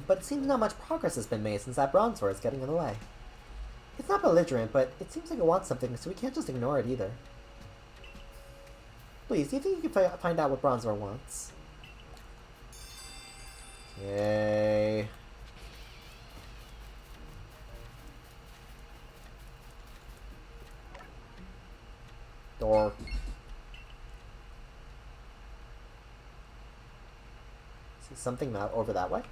But it seems not much progress has been made since that Bronzor is getting in the way. It's not belligerent, but it seems like it wants something, so we can't just ignore it either. Please, do you think you can find out what Bronzor wants? Okay. Door. See something over that way?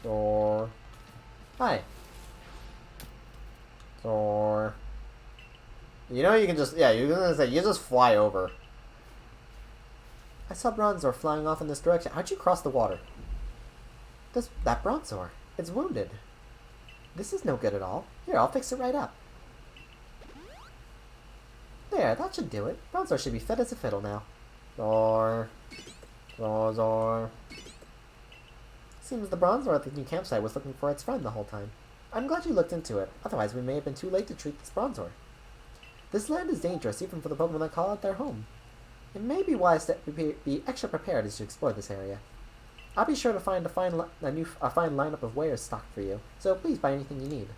Door. Hi. Door. You know you can just, yeah, you're gonna say, you just fly over. I saw Bronzor flying off in this direction. How'd you cross the water? That Bronzor. It's wounded. This is no good at all. Here, I'll fix it right up. There, that should do it. Bronzor should be fit as a fiddle now. Door. Door. Seems the Bronzor at the new campsite was looking for its friend the whole time. I'm glad you looked into it. Otherwise, we may have been too late to treat this Bronzor. This land is dangerous even for the Pokemon that call it their home. It may be wise to be extra prepared as you explore this area. I'll be sure to find a fine lineup of wares stocked for you, so please buy anything you need.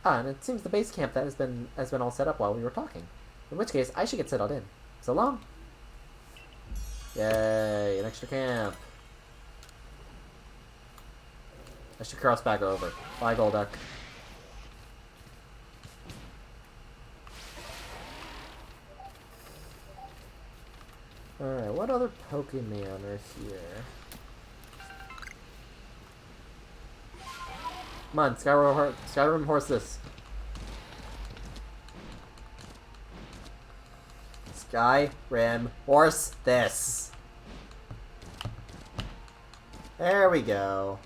Ah, and it seems the base camp that has been all set up while we were talking. In which case, I should get settled in. So long. Yay, an extra camp. I should cross back over. Bye, Golduck. Alright, what other Pokemon are here? Come on, Skyrim horse this. Skyrim horse this. There we go.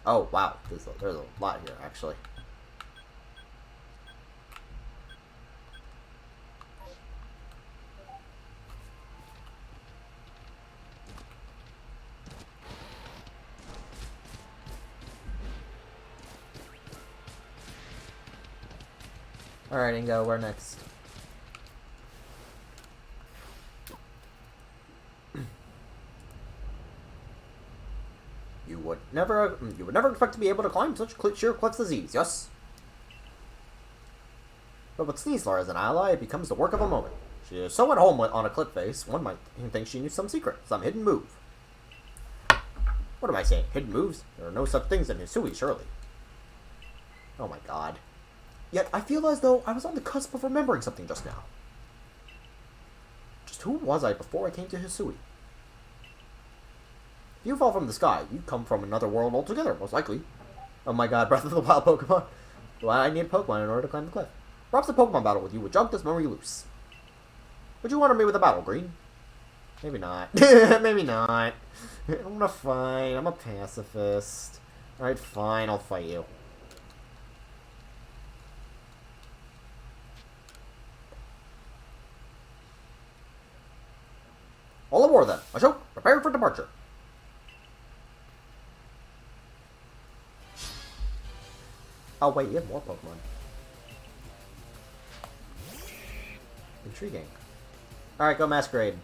Oh wow, there's a lot here actually. Alright, Ingo, where next? You would never expect to be able to climb such sheer cliffs as these, yes? But with Sneasler as an ally, it becomes the work of a moment. She is so at home on a cliff face, one might think she knew some secret, some hidden move. What am I saying? Hidden moves? There are no such things in Hisui, surely. Oh my god. Yet I feel as though I was on the cusp of remembering something just now. Just who was I before I came to Hisui? If you fall from the sky, you come from another world altogether, most likely. Oh my god, Breath of the Wild Pokemon. Well, I need a Pokemon in order to climb the cliff. Perhaps a Pokemon battle with you would jog this memory loose. Would you honor me with a battle, Green? Maybe not. Maybe not. I'm gonna fight. I'm a pacifist. Alright, fine, I'll fight you. All aboard then. Ashok, prepare for departure. Oh wait, you have more Pokemon. Intriguing. Alright, go Masquerade.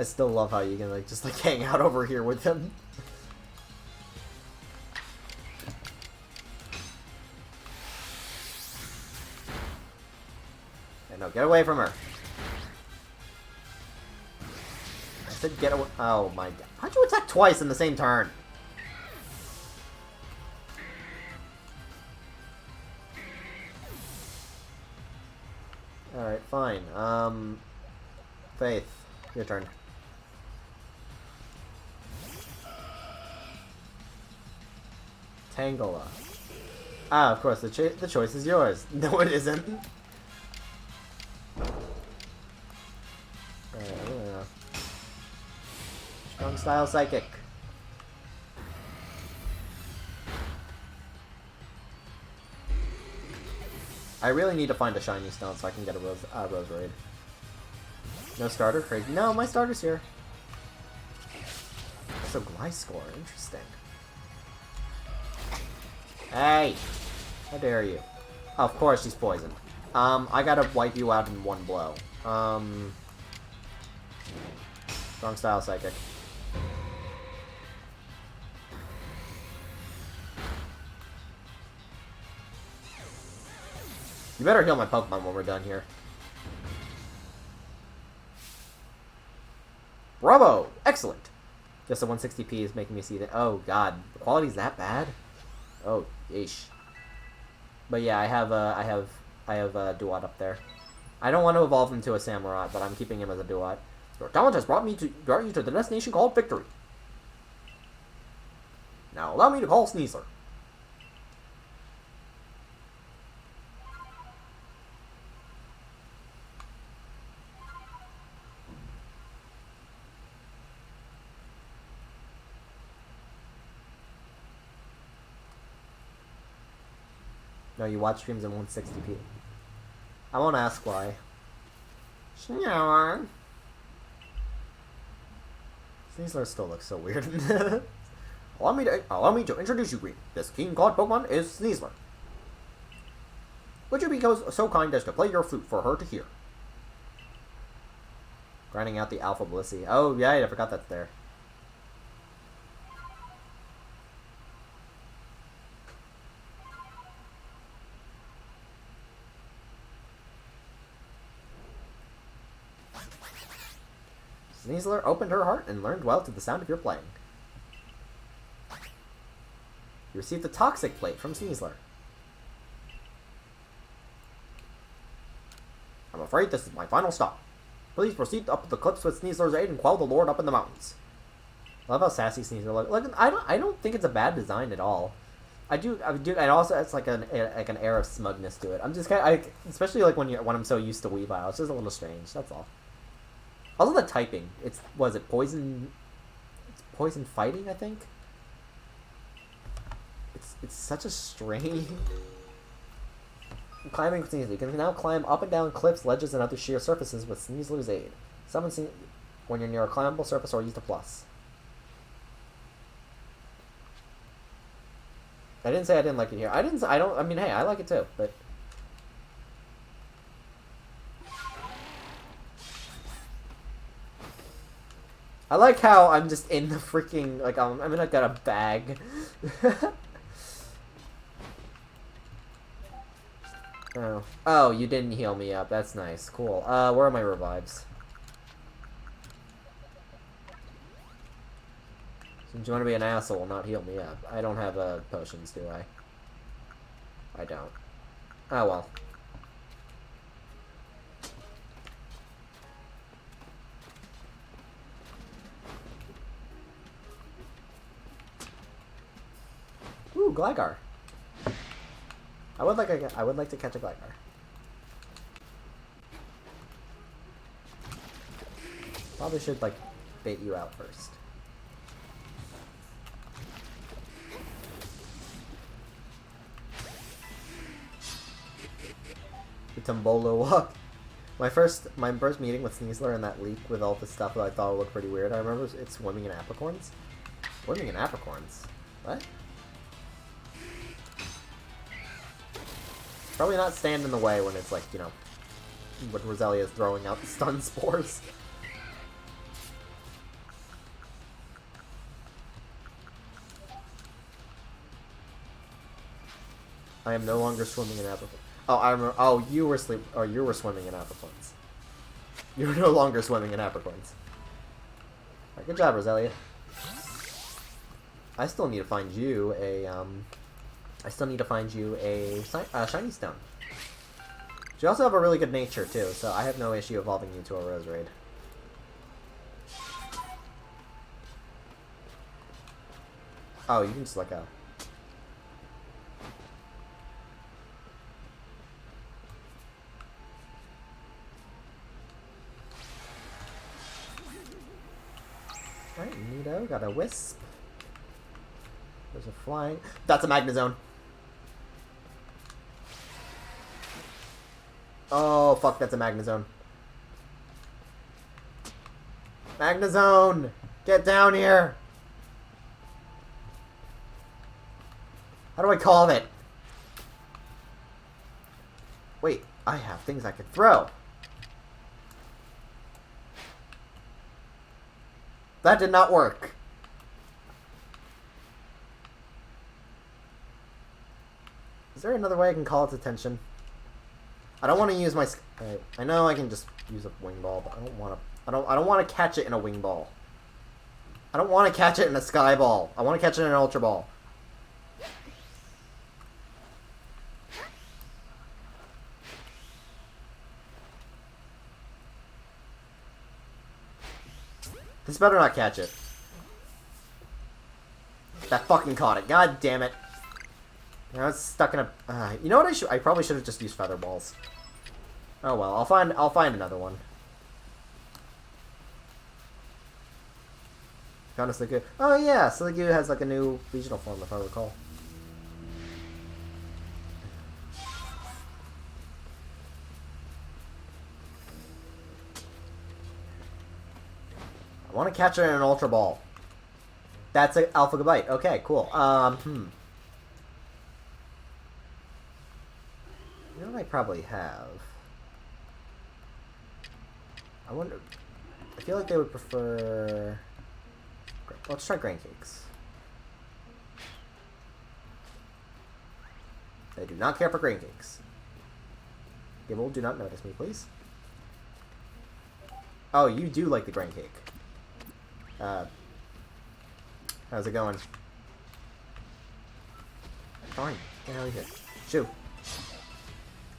I still love how you can like just like hang out over here with him. Okay, no, get away from her. I said get away. Oh my god. How'd you attack twice in the same turn? Alright, fine. Faith, your turn. Tangela. Ah, of course, the choice is yours. No, it isn't. Strong style psychic. I really need to find a shiny stone so I can get a Rose Raid. No starter? Crazy. No, my starter's here. So Gliscor, interesting. Hey! How dare you? Oh, of course she's poisoned. I gotta wipe you out in one blow. Strong style psychic. You better heal my Pokemon when we're done here. Bravo! Excellent! Just a 160p is making me see that. Oh god, the quality's that bad? Oh, yeesh. But yeah, I have a Duat up there. I don't want to evolve him to a Samurott, but I'm keeping him as a Duat. Your talent has brought you to the destination called Victory. Now allow me to call Sneasler. No, you watch streams in 160p. I won't ask why. Sneasler still looks so weird. Allow me to introduce you, Green. This King God Pokemon is Sneasler. Would you be so kind as to play your flute for her to hear? Grinding out the Alpha Blissey. Oh, yeah, I forgot that's there. Sneasler opened her heart and learned well to the sound of your playing. You received the Toxic Plate from Sneasler. I'm afraid this is my final stop. Please proceed up the cliffs with Sneasler's aid and quell the Lord up in the mountains. I love how sassy Sneasler looks. Like, I don't think it's a bad design at all. I do, and also it's like an air of smugness to it. I'm just kind of, especially like when I'm so used to Weavile, it's just a little strange. That's all. Also, the typing. Was it poison? It's poison fighting, I think. It's such a strange. Climbing with Sneasler. You can now climb up and down cliffs, ledges, and other sheer surfaces with Sneasler's aid. Summon when you're near a climbable surface or use the plus. I didn't say I didn't like it here. I mean, hey, I like it too, but. I like how I'm just in the freaking, like, I'm in like a bag. Oh, you didn't heal me up. That's nice. Cool. Where are my revives? Since you want to be an asshole, not heal me up. I don't have, potions, do I? I don't. Oh, well. Ooh, Gligar. I would like to catch a Gligar. Probably should like bait you out first. The Tombolo walk. My first meeting with Sneasler and that leak with all the stuff that I thought would look pretty weird. I remember it's swimming in apricorns. Swimming in apricorns? What? Probably not stand in the way when it's like, you know, when Roselia is throwing out the stun spores. I am no longer swimming in Apricorns. Oh, I remember. Oh, you were you were swimming in Apricorns. You're no longer swimming in Apricorns. Alright, good job, Roselia. I still need to find you a shiny stone. You also have a really good nature too, so I have no issue evolving you to a Roserade. Oh, you can just let go. Alright, Nido, got a Wisp. There's a flying. That's a Magnezone. Oh, fuck, that's a Magnezone. Magnezone! Get down here! How do I call it? Wait, I have things I can throw. That did not work. Is there another way I can call its attention? I don't want to use my. I know I can just use a wing ball, but I don't want to. I don't want to catch it in a wing ball. I don't want to catch it in a sky ball. I want to catch it in an ultra ball. This better not catch it. That fucking caught it. God damn it. Now it's stuck in a. You know what? I probably should have just used feather balls. Oh well. I'll find another one. Found a Sliggoo. Oh yeah, Sliggoo has like a new regional form, if I recall. I want to catch her in an Ultra Ball. That's an Alpha Gabite. Okay, cool. You know what I probably have? I wonder... I feel like they would prefer... Let's try Grain Cakes. They do not care for Grain Cakes. Gibble, do not notice me, please. Oh, you do like the Grain Cake. How's it going? Fine. Get out of here. Shoo.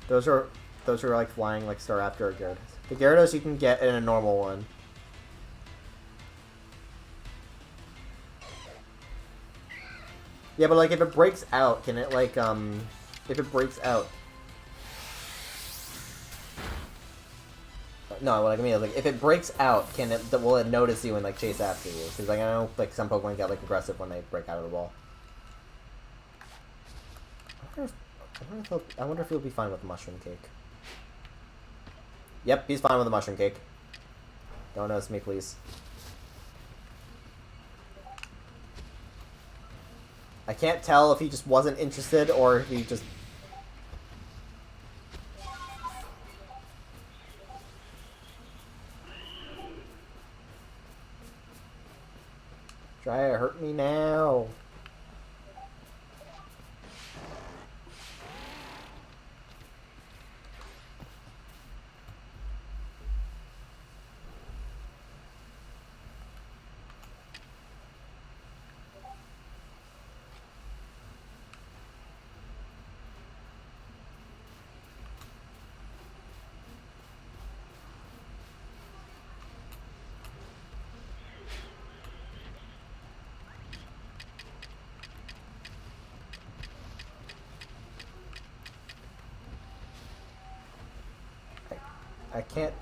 Those are like flying like Staraptor or Gyarados. The Gyarados you can get in a normal one. Yeah, but like if it breaks out, can it like if it breaks out? No, what I mean is like if it breaks out, will it notice you and like chase after you? Because like I know like some Pokemon get like aggressive when they break out of the ball. I wonder if he'll be fine with the Mushroom Cake. Yep, he's fine with the Mushroom Cake. Don't notice me, please. I can't tell if he just wasn't interested or if he just... Try to hurt me now. I can't...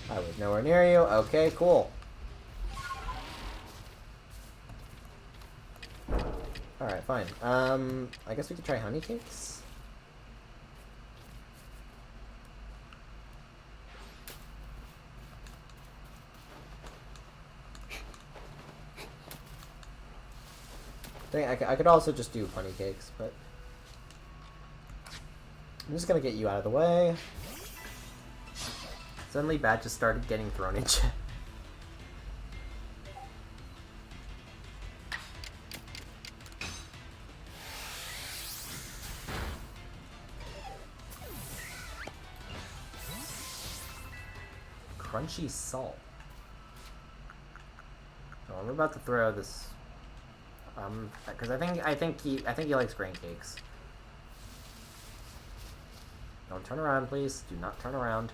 I was nowhere near you. Okay, cool. Alright, fine. I guess we could try honey cakes? I could also just do honey cakes, but... I'm just gonna get you out of the way. Suddenly Bat just started getting thrown in chat. Crunchy salt. Oh, I'm about to throw this. Because I think he likes grain cakes. Don't turn around, please. Do not turn around.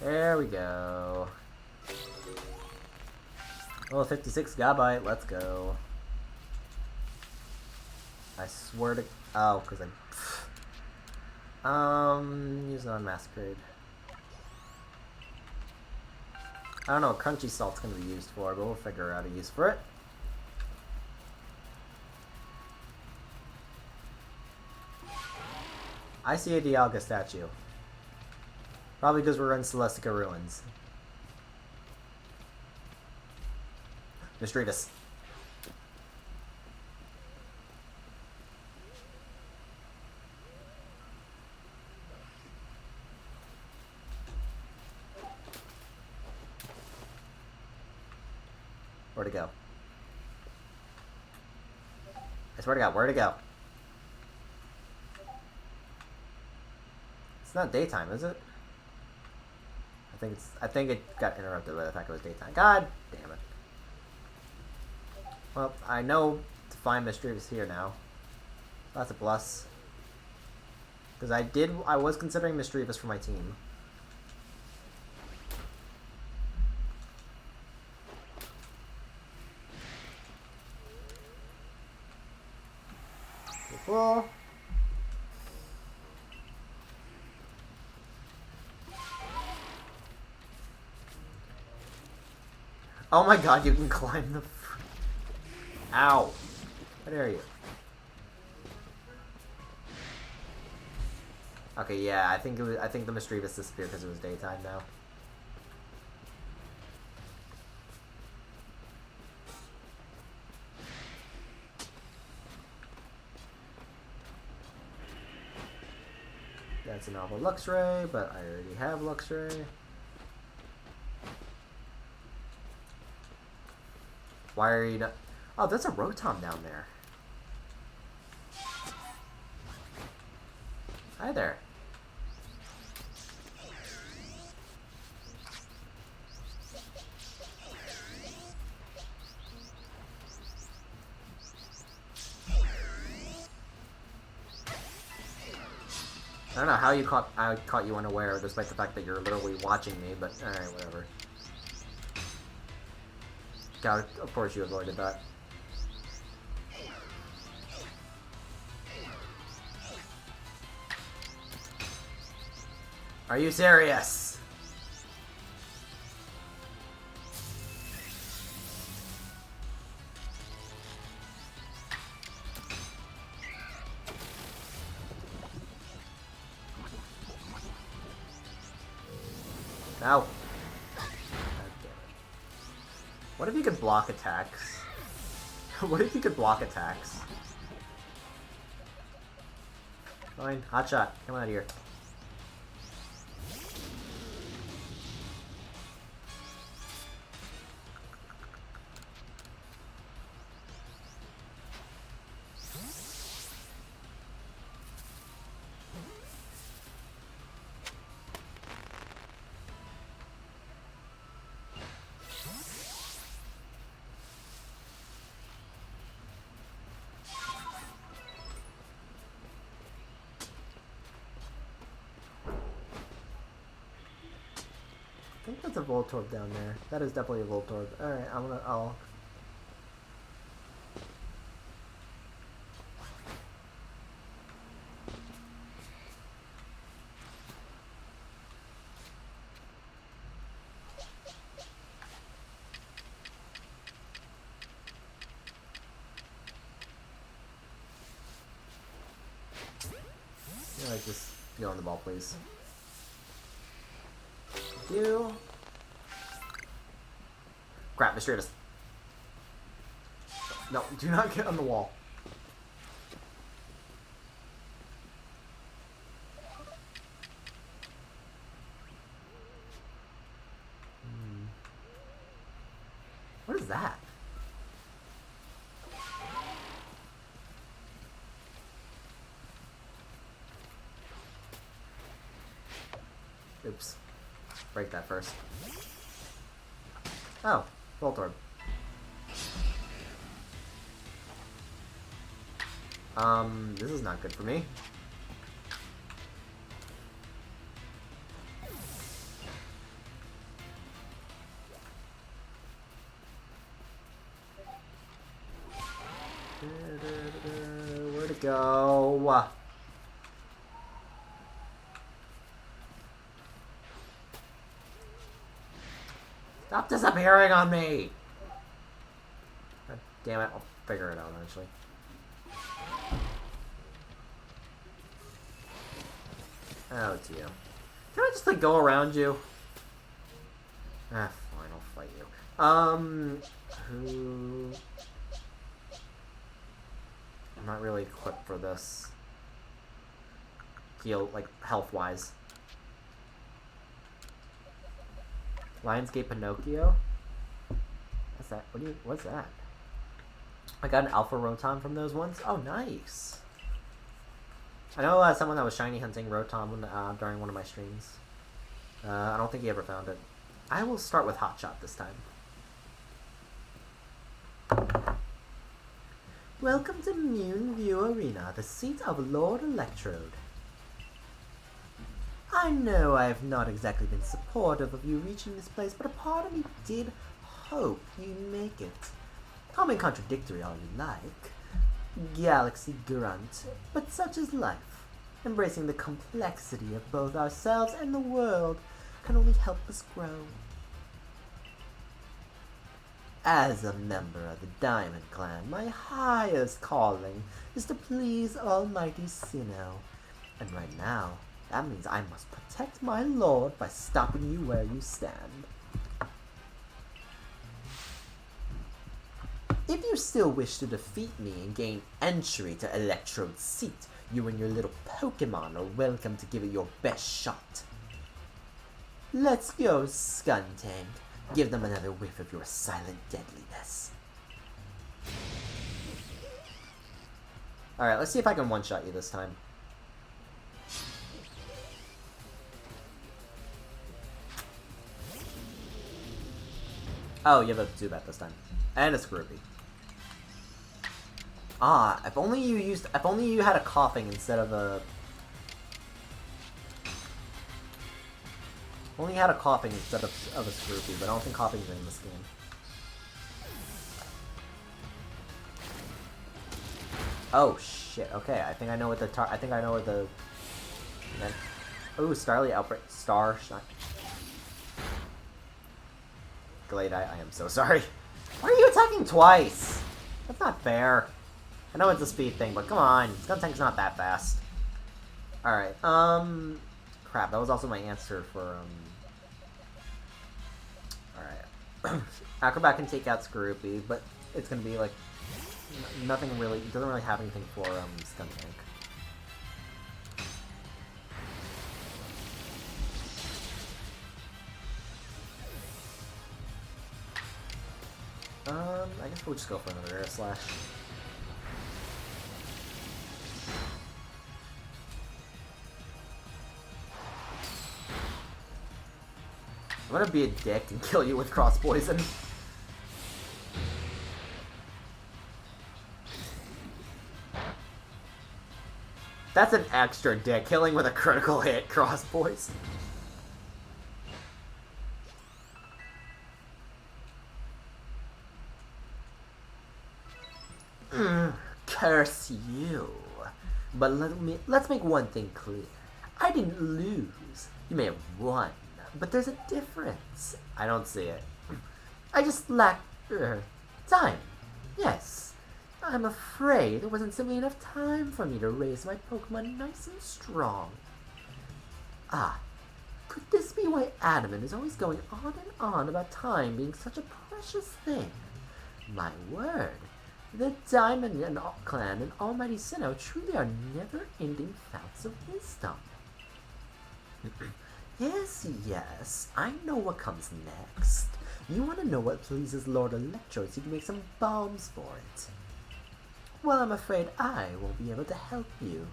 There we go. Oh, 56 gigabyte. Let's go. I swear to... Oh, because use it on Masquerade. I don't know what Crunchy Salt's going to be used for, but we'll figure out a use for it. I see a Dialga statue. Probably because we're in Celestica Ruins. Mistreatus. Where'd it go? I swear to God, where'd it go? It's not daytime, is it? I think it got interrupted by the fact it was daytime. God damn it. Well, I know to find Mistreatus here now. That's a plus. Because I was considering Mistreatus for my team. Cool. Oh my God, you can climb the... Ow. How dare you? Okay, yeah, I think the Mistreatus disappeared because it was daytime now. That's a novel Luxray, but I already have Luxray. Why are you not... Oh, there's a Rotom down there. Hi there. I don't know how I caught you unaware, despite the fact that you're literally watching me, but alright, whatever. God, of course you avoided that. Are you serious? Ow. God damn it. What if you could block attacks? What if you could block attacks? Fine, hotshot, come out of here. I think that's a Voltorb down there. That is definitely a Voltorb. Alright, I'll... Just go on the ball, please. You. Crap, Mistreatus. No, do not get on the wall. What is that? Oops. Break that first. Oh, Voltorb. This is not good for me. Where'd it go? Stop disappearing on me! God damn it, I'll figure it out eventually. Oh, it's you. Can I just, like, go around you? Ah, fine, I'll fight you. Who... I'm not really equipped for this. Heal, like, health-wise. Lionsgate Pinocchio? What's that? What's that? I got an Alpha Rotom from those ones? Oh, nice! I know someone that was shiny hunting Rotom during one of my streams. I don't think he ever found it. I will start with Hot Shot this time. Welcome to Moonview Arena, the seat of Lord Electrode. I know I have not exactly been supportive of you reaching this place, but a part of me did hope you'd make it. Call me contradictory all you like. Galaxy grunt, but such is life. Embracing the complexity of both ourselves and the world can only help us grow. As a member of the Diamond Clan, my highest calling is to please Almighty Sinnoh. And right now, that means I must protect my lord by stopping you where you stand. If you still wish to defeat me and gain entry to Electrode's seat, you and your little Pokemon are welcome to give it your best shot. Let's go, Skuntank. Give them another whiff of your silent deadliness. Alright, let's see if I can one-shot you this time. Oh, you have a Zubat this time. And a Scrooby. Ah, if only you had a coughing instead of a... Only had a coughing instead of a Scrooby, but I don't think coughing's in this game. Oh shit! Okay, I think I know what the Oh, Starly Outbreak, Glade, I am so sorry. Why are you attacking twice? That's not fair. I know it's a speed thing, but come on, Skuntank's not that fast. Alright, crap, that was also my answer for, Alright. Acrobat can take out Scroopy, but it's gonna be, like, nothing really, it doesn't really have anything for, Skuntank. I guess we'll just go for another Air Slash. I'm gonna be a dick and kill you with Cross Poison. That's an extra dick, killing with a critical hit, Cross Poison. Curse you. But let's make one thing clear. I didn't lose. You may have won, but there's a difference. I don't see it. I just lack time. Yes. I'm afraid there wasn't simply enough time for me to raise my Pokemon nice and strong. Ah, could this be why Adamant is always going on and on about time being such a precious thing? My word, the Diamond Clan and Almighty Sinnoh truly are never-ending founts of wisdom. Yes, I know what comes next. You want to know what pleases Lord Electro so you can make some bombs for it. Well, I'm afraid I won't be able to help you.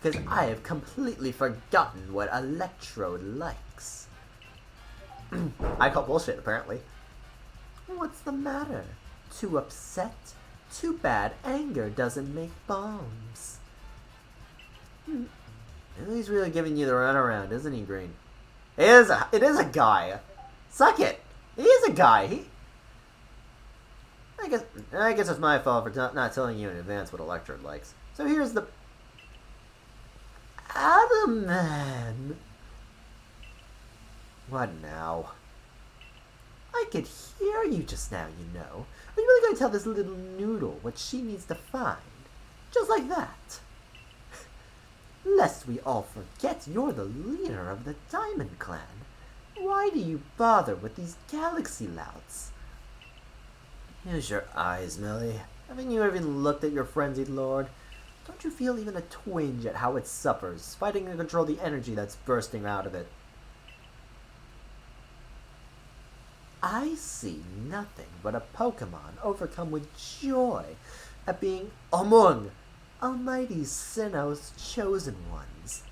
Because I have completely forgotten what Electrode likes. I call bullshit, apparently. What's the matter? Too upset? Too bad anger doesn't make bombs. He's really giving you the runaround, isn't he, Green? It is a guy. Suck it. He is a guy. I guess it's my fault for not telling you in advance what Electrode likes. So here's the... Adam! What now? I could hear you just now, you know. Are you really going to tell this little noodle what she needs to find? Just like that. Lest we all forget you're the leader of the Diamond Clan. Why do you bother with these galaxy louts? Use your eyes, Millie. Haven't you even looked at your frenzied lord? Don't you feel even a twinge at how it suffers, fighting to control the energy that's bursting out of it? I see nothing but a Pokemon overcome with joy at being among Almighty Sinnoh's chosen ones.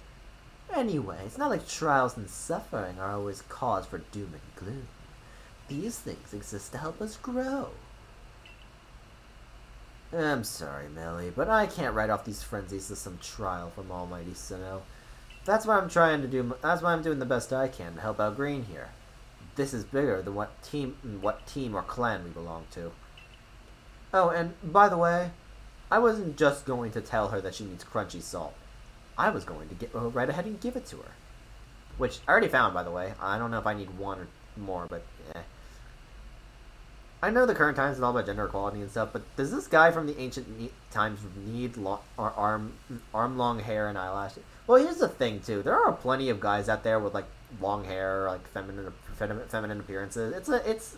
Anyway, it's not like trials and suffering are always cause for doom and gloom. These things exist to help us grow. I'm sorry, Millie, but I can't write off these frenzies as some trial from Almighty Sinnoh. That's what I'm trying to do. That's why I'm doing the best I can to help out Green here. This is bigger than what team or clan we belong to. Oh, and by the way, I wasn't just going to tell her that she needs crunchy salt. I was going to get right ahead and give it to her. Which I already found, by the way. I don't know if I need one or more, but eh. I know the current times is all about gender equality and stuff, but does this guy from the ancient times need arm-long hair and eyelashes? Well, here's the thing, too. There are plenty of guys out there with, like, long hair, like, feminine appearances.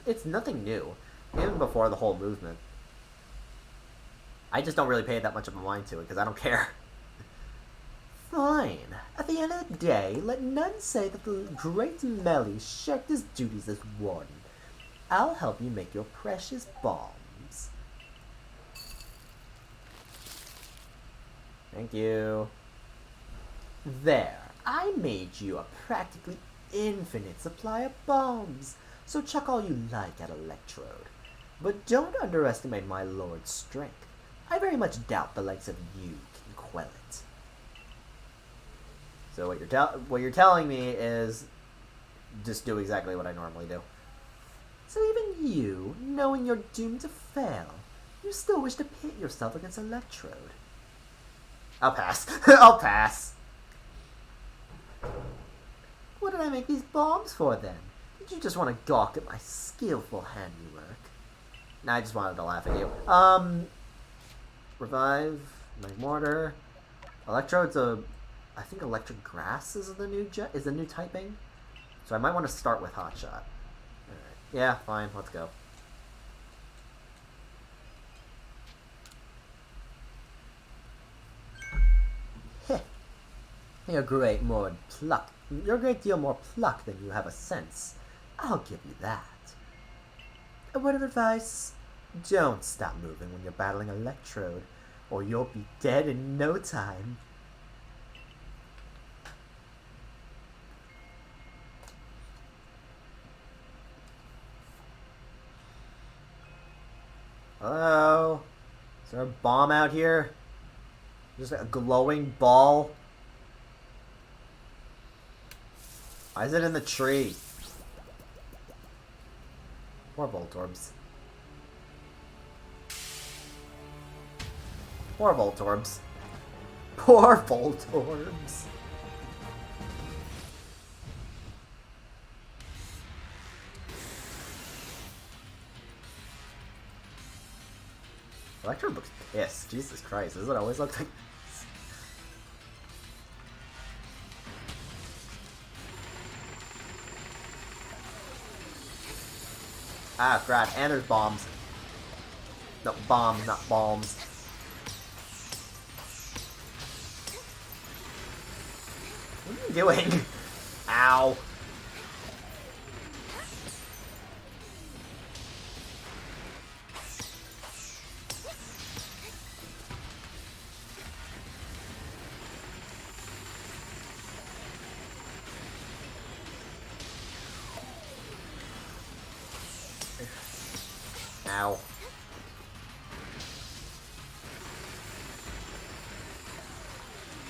It's nothing new, even before the whole movement. I just don't really pay that much of a mind to it, because I don't care. Fine. At the end of the day, let none say that the great Melly shirked his duties as warden. I'll help you make your precious bombs. Thank you. There. I made you a practically infinite supply of bombs. So chuck all you like at Electrode. But don't underestimate my lord's strength. I very much doubt the likes of you can quell it. So what you're telling me is just do exactly what I normally do. So even you, knowing you're doomed to fail, you still wish to pit yourself against Electrode. I'll pass. I'll pass. What did I make these bombs for then? Did you just want to gawk at my skillful handiwork? Nah, I just wanted to laugh at you. Revive, Magmortar, Electrode's I think Electric Grass is the new typing. So I might want to start with Hot Shot. Alright. Yeah, fine, let's go. Heh. You're a great deal more pluck than you have a sense. I'll give you that. A word of advice: don't stop moving when you're battling Electrode, or you'll be dead in no time. Hello? Is there a bomb out here? Just a glowing ball? Why is it in the tree? Poor Voltorbs. Poor Voltorbs. Poor Voltorbs. Electro looks pissed. Jesus Christ, does it always look like... Ah, crap, and there's bombs. No, bombs, not bombs. What are you doing? Ow. Ow.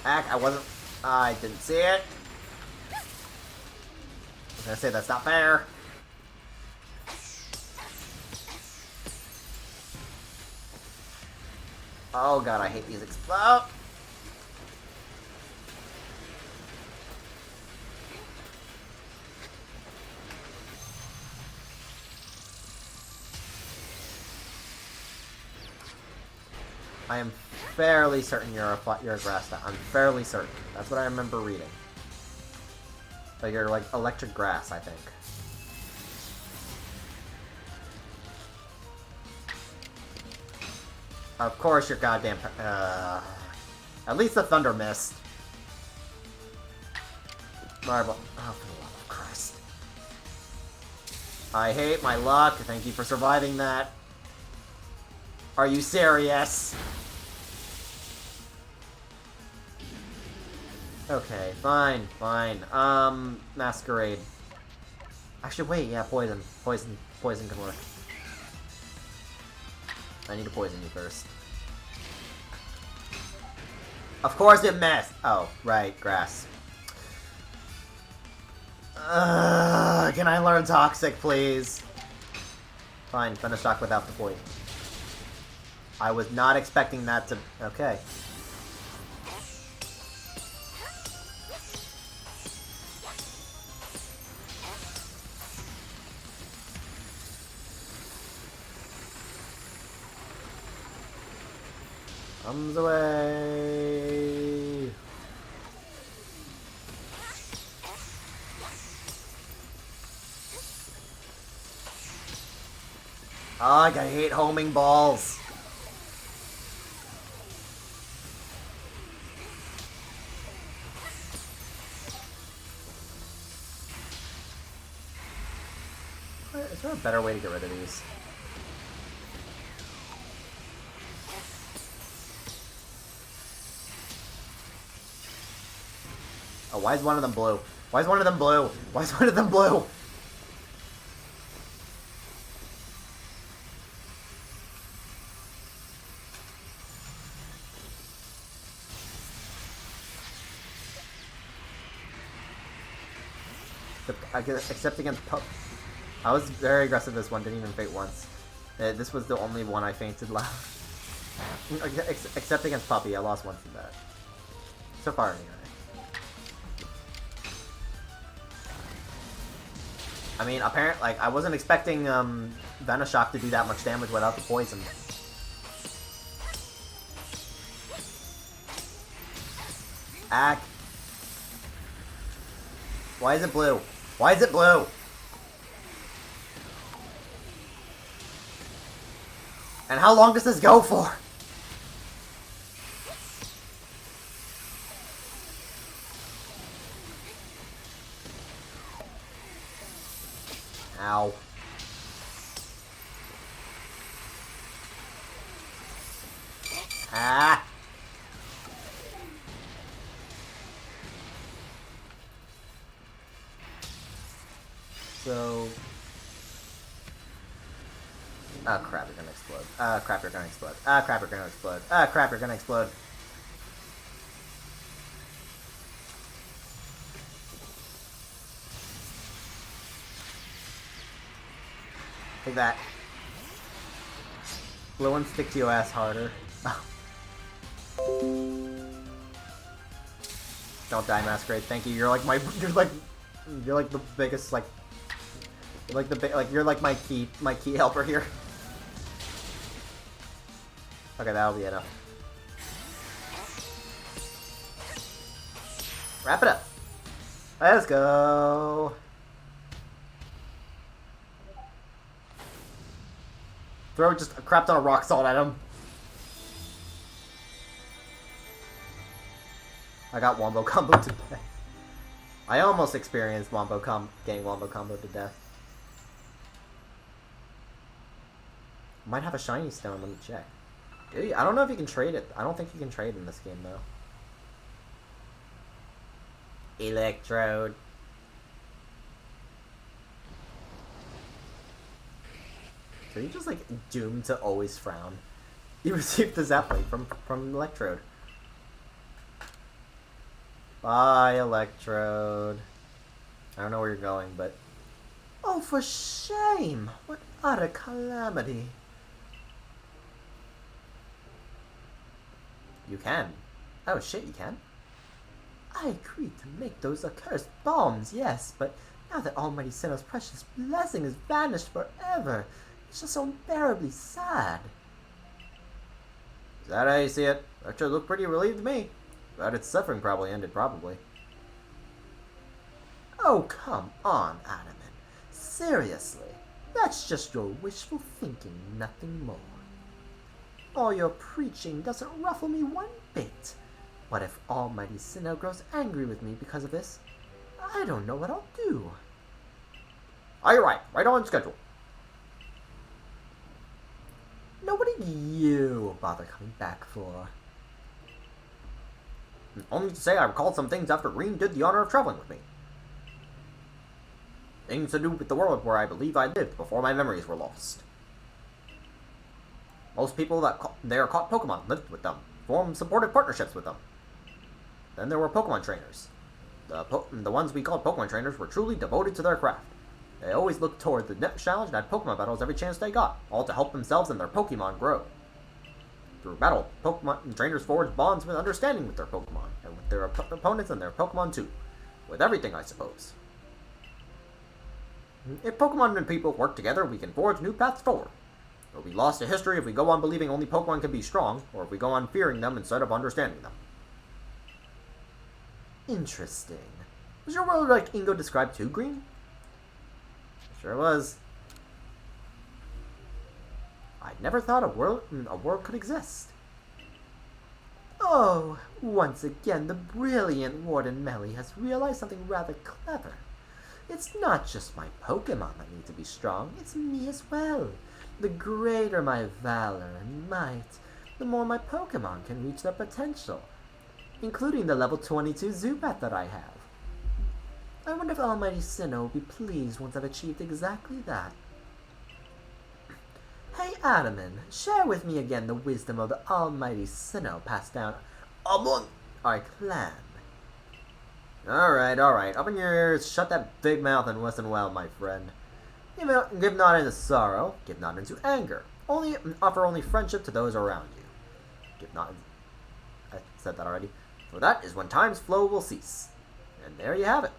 Heck, I didn't see it. I was gonna say that's not fair. Oh god, I hate these explode. I am fairly certain you're a grass type. I'm fairly certain. That's what I remember reading. Like you're like electric grass, I think. Of course, you're goddamn. At least the thunder missed. Marble. Oh, for the love of Christ! I hate my luck. Thank you for surviving that. Are you serious? Okay, fine. Masquerade. Actually, wait, yeah, poison can work. I need to poison you first. Of course it missed! Oh, right, grass. Can I learn Toxic, please? Fine, finish shock without the poison. I was not expecting that to... Okay. Comes away. Ugh, I hate homing balls. Is there a better way to get rid of these? Oh, why is one of them blue? Why is one of them blue? Why is one of them blue? Except against Pup. I was very aggressive this one, didn't even faint once. This was the only one I fainted last. Except against Puppy, I lost once in that. So far, anyway. I mean, apparently, like, I wasn't expecting Venoshock to do that much damage without the poison. Ack. Why is it blue? Why is it blue? And how long does this go for? Ow. Ah. So... Oh crap, you're gonna explode. Ah crap, you're gonna explode. Ah crap, you're gonna explode. Ah crap, you're gonna explode. Take that. Blue ones stick to your ass harder. Don't die, Masquerade. Thank you. You're like my. You're like the biggest like. You're like my key helper here. Okay, that'll be enough. Wrap it up. Let's go. Throw just a crap ton of rock salt at him. I got wombo combo to death. I almost experienced getting wombo combo to death. Might have a shiny stone, let me check. Do you? I don't know if you can trade it. I don't think you can trade in this game though. Electrode. So you're just like doomed to always frown. You received the Zeppelin from Electrode. Bye, Electrode. I don't know where you're going, but... Oh, for shame! What utter calamity. You can. Oh shit, you can? I agreed to make those accursed bombs, yes, but now that Almighty Sinnoh's precious blessing has vanished forever, it's just so unbearably sad. Is that how you see it? Electrode looked pretty relieved to me. But its suffering probably ended, probably. Oh, come on, Adaman. Seriously, that's just your wishful thinking, nothing more. All your preaching doesn't ruffle me one bit. What if Almighty Sinnoh grows angry with me because of this? I don't know what I'll do. Oh, you're right. Right on schedule. Now, what did you bother coming back for? Only to say I recalled some things after Green did the honor of traveling with me. Things to do with the world where I believe I lived before my memories were lost. Most people that there caught Pokemon lived with them, formed supportive partnerships with them. Then there were Pokemon trainers. The ones we called Pokemon trainers were truly devoted to their craft. They always looked toward the next challenge and had Pokemon battles every chance they got, all to help themselves and their Pokemon grow. Through battle, Pokemon trainers forged bonds with understanding with their Pokemon, and with their opponents and their Pokemon too. With everything, I suppose. If Pokemon and people work together, we can forge new paths forward. We'll be lost to history if we go on believing only Pokemon can be strong, or if we go on fearing them instead of understanding them. Interesting. Was your world like Ingo described too, Green? Sure was. I'd never thought a world could exist. Oh, once again, the brilliant Warden Melly has realized something rather clever. It's not just my Pokemon that need to be strong, it's me as well. The greater my valor and might, the more my Pokemon can reach their potential, including the level 22 Zubat that I have. I wonder if Almighty Sinnoh will be pleased once I've achieved exactly that. Hey, Adaman, share with me again the wisdom of the Almighty Sinnoh passed down among our clan. Alright. Open your ears, shut that big mouth, and listen well, my friend. Give not into sorrow, give not into anger. Offer only friendship to those around you. Give not... I said that already. For that is when time's flow will cease. And there you have it.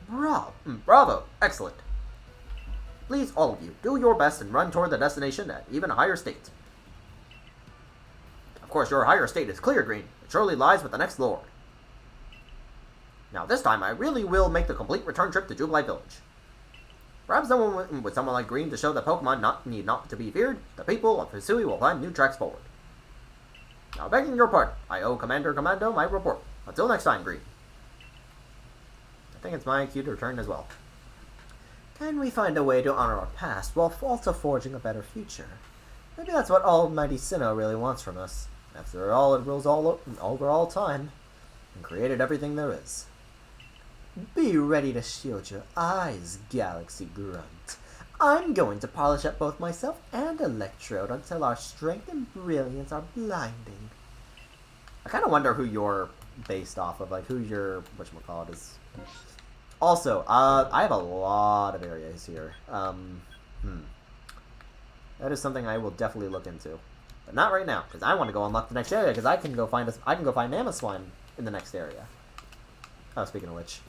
Bravo! Excellent. Please, all of you, do your best and run toward the destination at even a higher state. Of course, your higher state is clear, Green. It surely lies with the next Lord. Now, this time, I really will make the complete return trip to Jubilee Village. Perhaps with someone like Green to show that Pokemon need not to be feared, the people of Hisui will find new tracks forward. Now, begging your pardon, I owe Commander Commando my report. Until next time, Green. I think it's my cue to return as well. Can we find a way to honor our past while also forging a better future? Maybe that's what Almighty Sinnoh really wants from us. After all, it rules over all time, and created everything there is. Be ready to shield your eyes, Galaxy Grunt. I'm going to polish up both myself and Electrode until our strength and brilliance are blinding. I kind of wonder who you're based off of, like who your whatchamacallit is. Also, I have a lot of areas here. That is something I will definitely look into, but not right now because I want to go unlock the next area because I can go find Mamoswine in the next area. Oh, speaking of which.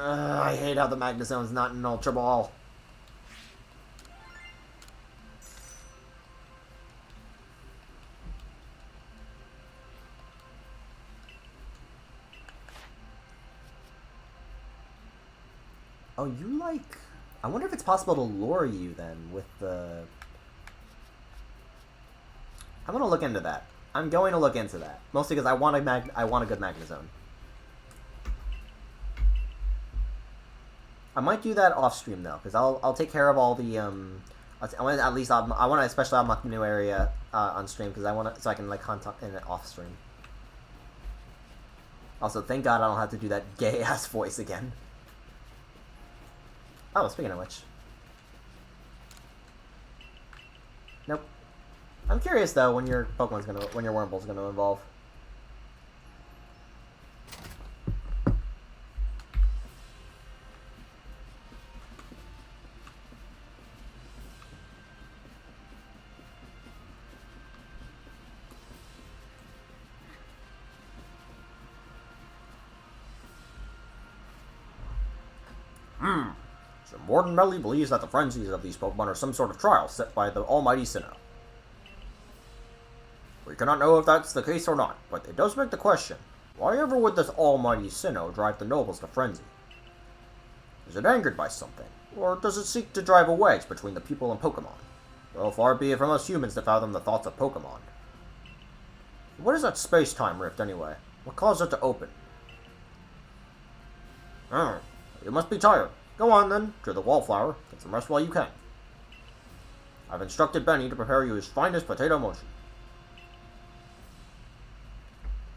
I hate how the Magnezone's not an Ultra Ball. Oh, you like... I wonder if it's possible to lure you, then, with the... I'm gonna look into that. I'm going to look into that. Mostly because I want a good Magnezone. I might do that off stream though, because I'll take care of all the I want to at least I want to especially unlock the new area on stream because I want to so I can like hunt in it off stream. Also, thank God I don't have to do that gay ass voice again. Oh, speaking of which, nope. I'm curious though when your Wurmble's gonna evolve. So Morden Melly believes that the frenzies of these Pokemon are some sort of trial set by the almighty Sinnoh. We cannot know if that's the case or not, but it does beg the question, why ever would this almighty Sinnoh drive the nobles to frenzy? Is it angered by something, or does it seek to drive a wedge between the people and Pokemon? Well, far be it from us humans to fathom the thoughts of Pokemon. What is that space-time rift, anyway? What caused it to open? You must be tired. Go on, then, to the Wallflower. Get some rest while you can. I've instructed Benny to prepare you his finest potato mochi.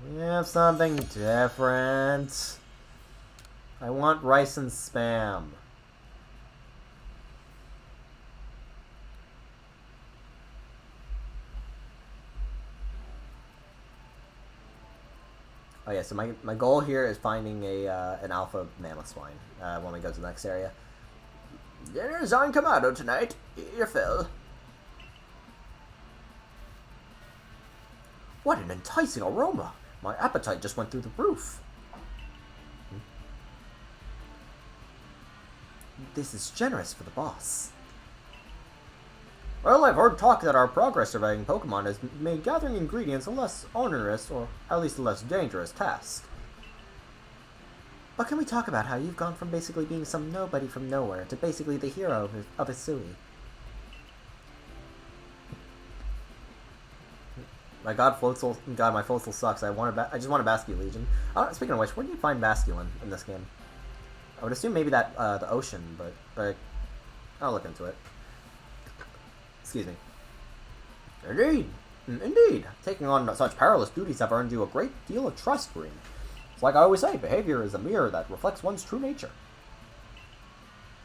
We have something different. I want rice and spam. Oh yeah, so my goal here is finding an alpha mammoth swine when we go to the next area. Dinner's on Kamado tonight. Your fill. What an enticing aroma! My appetite just went through the roof. This is generous for the boss. Well, I've heard talk that our progress surveying Pokemon has made gathering ingredients a less onerous, or at least a less dangerous task. But can we talk about how you've gone from basically being some nobody from nowhere to basically the hero of Hisui? My God, my Floatzel sucks. I just want a Basculin Legion. Speaking of which, where do you find Basculin in this game? I would assume maybe that the ocean, but I'll look into it. Excuse me. Indeed. Taking on such perilous duties have earned you a great deal of trust, Green. It's like I always say, behavior is a mirror that reflects one's true nature.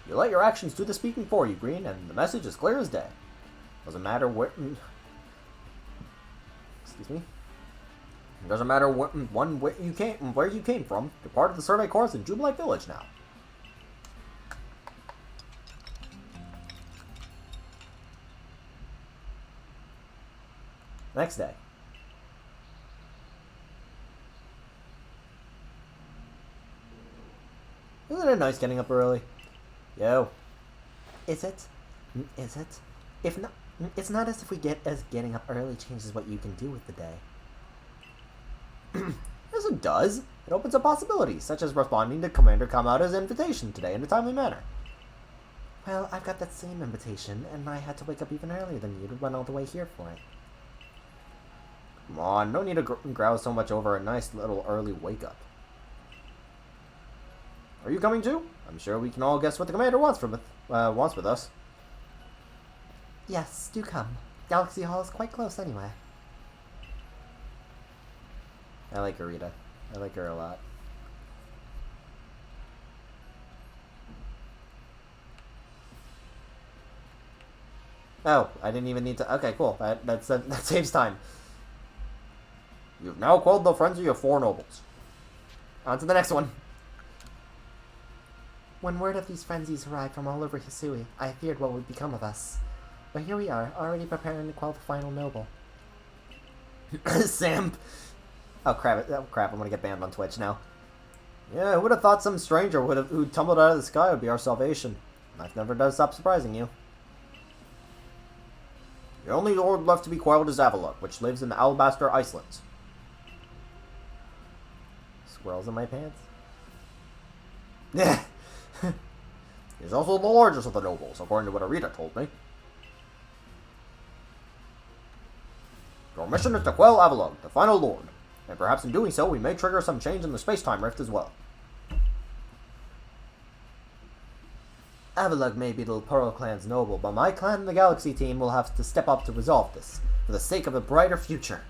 You let your actions do the speaking for you, Green, and the message is clear as day. Doesn't matter where... Excuse me. It doesn't matter where you came from. You're part of the survey course in Jubilite Village now. Next day. Isn't it nice getting up early? Yo. Is it? Is it? If not, it's not as if getting up early changes what you can do with the day. Yes, it does. It opens up possibilities, such as responding to Commander Kamado's invitation today in a timely manner. Well, I've got that same invitation, and I had to wake up even earlier than you to run all the way here for it. Come on, no need to growl so much over a nice little early wake-up. Are you coming too? I'm sure we can all guess what the commander wants with us. Yes, do come. Galaxy Hall is quite close anyway. I like Rita. I like her a lot. Oh, I didn't even need to... Okay, cool. That saves time. You've now quelled the frenzy of 4 nobles. On to the next one. When word of these frenzies arrived from all over Hisui, I feared what would become of us. But here we are, already preparing to quell the final noble. Sam! Oh crap, I'm gonna get banned on Twitch now. Yeah, who would have thought some stranger who tumbled out of the sky would be our salvation? Life never does stop surprising you. The only lord left to be quelled is Avalok, which lives in the Alabaster Icelands. Squirrels in my pants? Yeah. He's also the largest of the nobles, according to what Arita told me. Your mission is to quell Avalok, the final lord, and perhaps in doing so we may trigger some change in the space-time rift as well. Avalok may be the Pearl Clan's noble, but my clan and the Galaxy team will have to step up to resolve this, for the sake of a brighter future.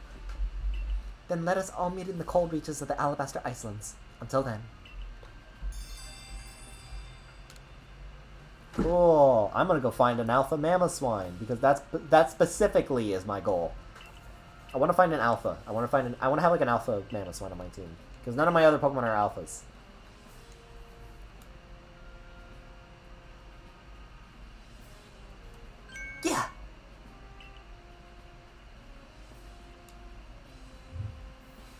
Then let us all meet in the cold reaches of the Alabaster Icelands. Until then. Cool. I'm gonna go find an alpha mammoth swine, because that specifically is my goal. I want to find an alpha. I want to have like an alpha mammoth swine on my team, because none of my other Pokemon are alphas. Yeah.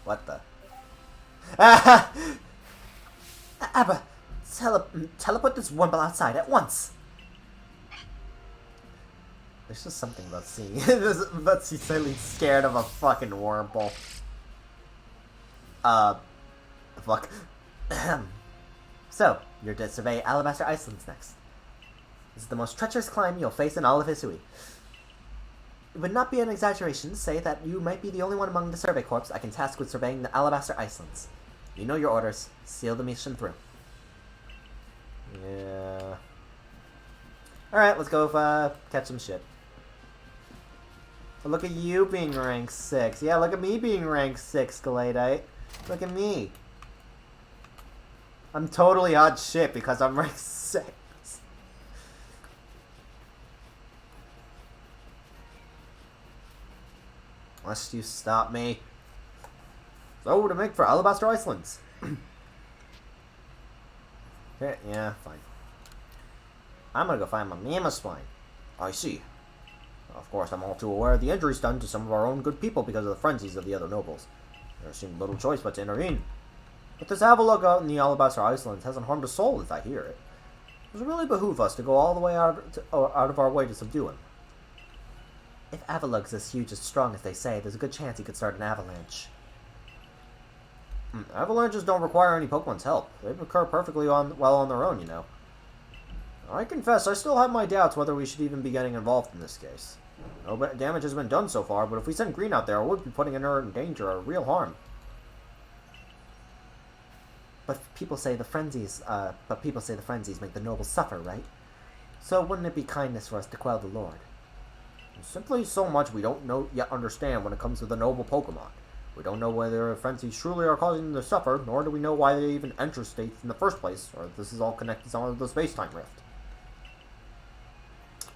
What the? Abba, teleport this Wurmple outside at once. There's just something about seeing about slightly scared of a fucking Wurmple. Fuck. So, you're to survey Alabaster Icelands next. This is the most treacherous climb you'll face in all of Hisui. It would not be an exaggeration to say that you might be the only one among the survey corps I can task with surveying the Alabaster Icelands. You know your orders. Seal the mission through. Yeah. Alright, let's go catch some shit. But look at you being rank 6. Yeah, look at me being rank 6, Galadite. Look at me. I'm totally hot shit because I'm rank 6. Must you stop me? So, to make for Alabaster Icelands. Yeah, fine. I'm gonna go find my mammoth swine. I see. Of course, I'm all too aware of the injuries done to some of our own good people because of the frenzies of the other nobles. There seemed little choice but to intervene. But this Avalok out in the Alabaster Icelands hasn't harmed a soul as I hear it. Does it really behoove us to go all the way out of our way to subdue him? If Avalok's as huge and strong as they say, there's a good chance he could start an avalanche. Avalanches don't require any Pokemon's help. They occur perfectly well on their own, you know. I confess, I still have my doubts whether we should even be getting involved in this case. No damage has been done so far, but if we send Green out there, we would be putting her in danger or real harm. But people say the frenzies make the nobles suffer, right? So wouldn't it be kindness for us to quell the Lord? Simply so much we don't yet understand when it comes to the noble Pokemon. We don't know whether frenzies truly are causing them to suffer, nor do we know why they even enter states in the first place, or if this is all connected to some of the space-time rift.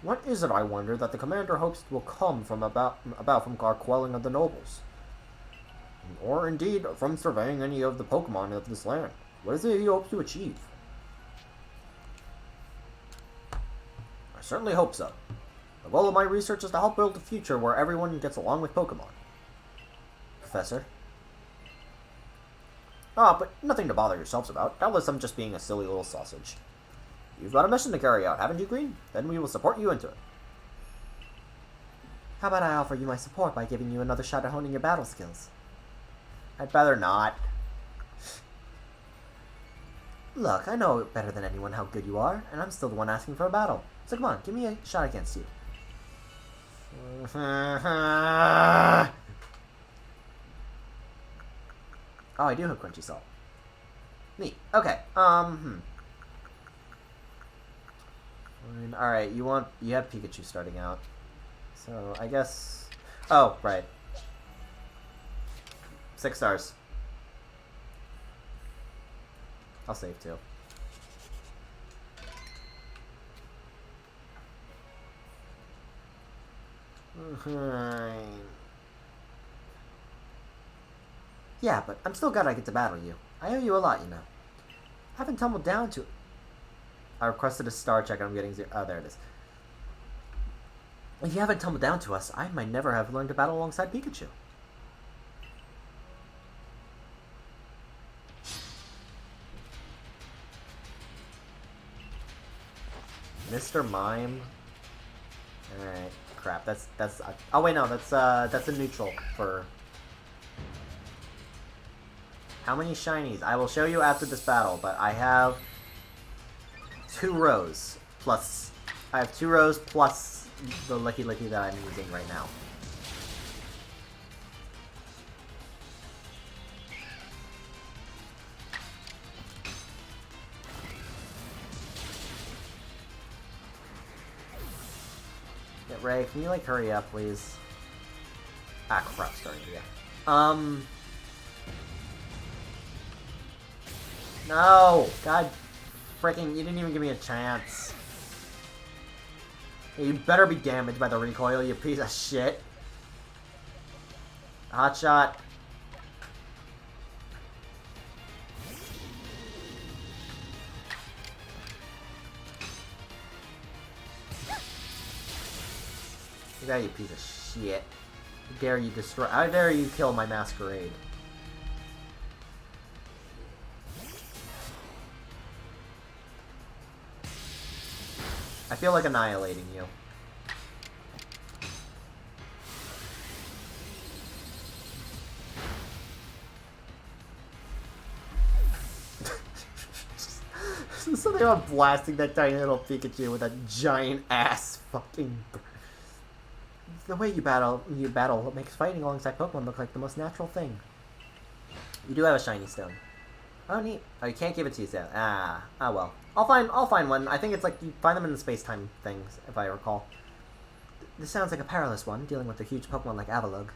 What is it, I wonder, that the commander hopes will come from our quelling of the nobles? Or indeed, from surveying any of the Pokemon of this land? What is it he hopes to achieve? I certainly hope so. The goal of my research is to help build a future where everyone gets along with Pokemon. Professor? But nothing to bother yourselves about. Doubtless I'm just being a silly little sausage. You've got a mission to carry out, haven't you, Green? Then we will support you into it. How about I offer you my support by giving you another shot at honing your battle skills? I'd rather not. Look, I know better than anyone how good you are, and I'm still the one asking for a battle. So come on, give me a shot against you. Oh, I do have crunchy salt. Neat. Okay. Alright, you have Pikachu starting out. So, I guess... Oh, right. 6 stars. I'll save too. Yeah, but I'm still glad I get to battle you. I owe you a lot, you know. Haven't tumbled down to... I requested a star check and I'm getting 0. Oh, there it is. If you haven't tumbled down to us, I might never have learned to battle alongside Pikachu. Mr. Mime. Alright, crap. That's. Oh wait, no. That's a neutral for. How many shinies? I will show you after this battle, but I have 2 rows plus. I have 2 rows plus the Licky Licky that I'm using right now. Yeah, Ray, can you like hurry up, please? Ah, crap, starting to get. No! God freaking, you didn't even give me a chance. You better be damaged by the recoil, you piece of shit. Hot shot. Look at that, you piece of shit. How dare you destroy- how dare you kill my masquerade. I feel like annihilating you. Something about blasting that tiny little Pikachu with a giant ass fucking... The way you battle makes fighting alongside Pokemon look like the most natural thing. You do have a shiny stone. Oh, neat. Oh, you can't give it to you, Sam. Ah, well. I'll find one. I think it's like you find them in the space-time things, if I recall. This sounds like a perilous one, dealing with a huge Pokemon like Avalugg.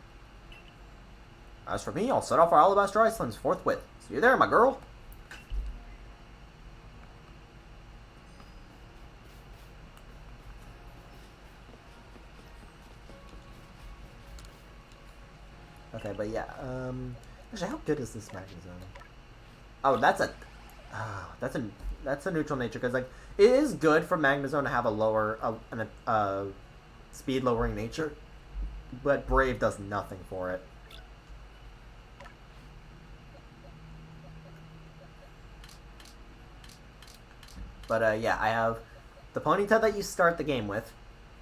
As for me, I'll set off for Alabaster Icelands forthwith. See you there, my girl. Okay, but yeah, actually, how good is this Magnezone? Oh, that's a neutral nature, because, like, it is good for Magnezone to have a lower, speed lowering nature, but Brave does nothing for it. But, yeah, I have the Ponyta that you start the game with.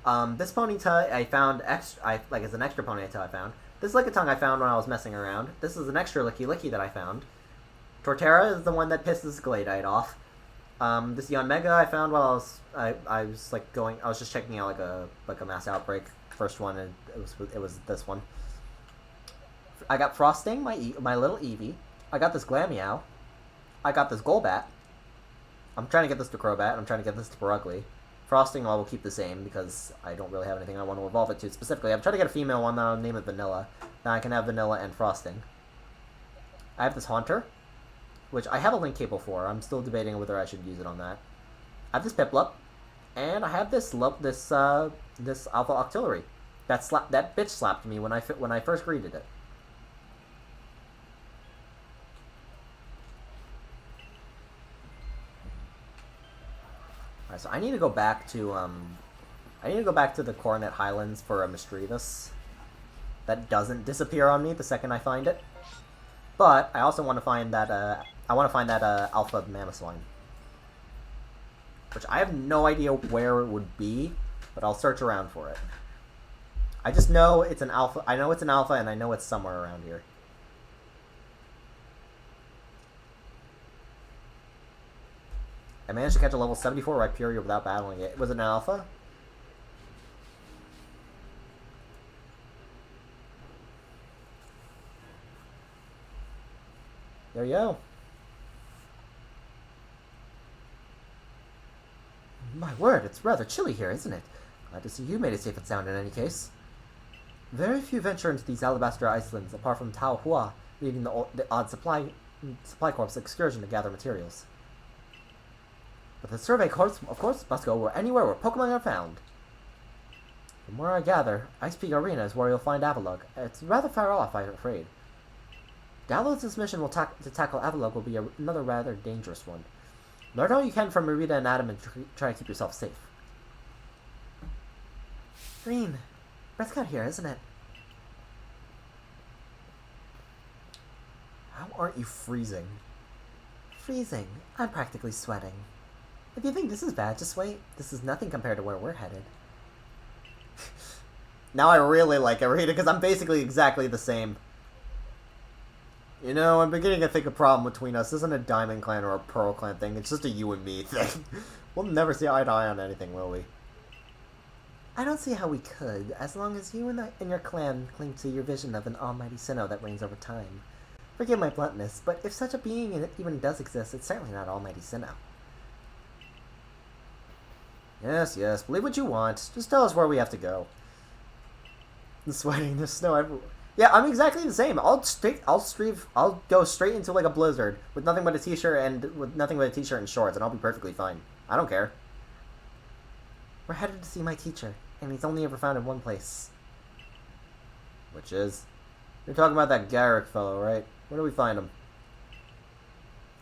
This Ponyta I found as an extra Ponyta I found. This Lickitung I found when I was messing around. This is an extra Licky Licky that I found. Torterra is the one that pisses Gladite off. This Yanmega I found while I was just checking out like a mass outbreak first one, and it was this one. I got Frosting, my little Eevee. I got this Glameow. I got this Golbat. I'm trying to get this to Crobat. I'm trying to get this to Barugly. Frosting I will keep the same because I don't really have anything I want to evolve it to specifically. I'm trying to get a female one, then I'll name it Vanilla. Now I can have Vanilla and Frosting. I have this Haunter, which I have a link cable for. I'm still debating whether I should use it on that. I have this Piplup, and I have this Alpha Octillery. That bitch slapped me when I first greeted it. Alright, so I need to go back to the Coronet Highlands for a Misdreavus. That doesn't disappear on me the second I find it. But I also want to find that Alpha Mamoswine, which I have no idea where it would be, but I'll search around for it. I just know it's an Alpha. I know it's an Alpha, and I know it's somewhere around here. I managed to catch a level 74 Rhyperior without battling it. Was it an Alpha? There you go. My word, it's rather chilly here, isn't it? Glad to see you made it safe and sound in any case. Very few venture into these Alabaster Icelands, apart from Tao Hua, leading the odd supply corps excursion to gather materials. But the survey corps, of course, must go anywhere where Pokemon are found. From where I gather, Ice Peak Arena is where you'll find Avalugg. It's rather far off, I'm afraid. Download's mission to tackle Avalugg will be another rather dangerous one. Learn all you can from Marita and Adam and try to keep yourself safe. Green, breath cut here, isn't it? How aren't you freezing? Freezing. I'm practically sweating. If you think this is bad, just wait. This is nothing compared to where we're headed. Now I really like it, Rita, because I'm basically exactly the same. You know, I'm beginning to think a problem between us isn't a Diamond Clan or a Pearl Clan thing, it's just a you and me thing. We'll never see eye to eye on anything, will we? I don't see how we could, as long as you and your clan cling to your vision of an almighty Sinnoh that reigns over time. Forgive my bluntness, but if such a being even does exist, it's certainly not almighty Sinnoh. Yes, yes, believe what you want. Just tell us where we have to go. I'm sweating, there's snow everywhere. Yeah, I'm exactly the same. I'll go straight into like a blizzard with nothing but a t-shirt and shorts, and I'll be perfectly fine. I don't care. We're headed to see my teacher, and he's only ever found in one place. Which is? You're talking about that Garrick fellow, right? Where do we find him?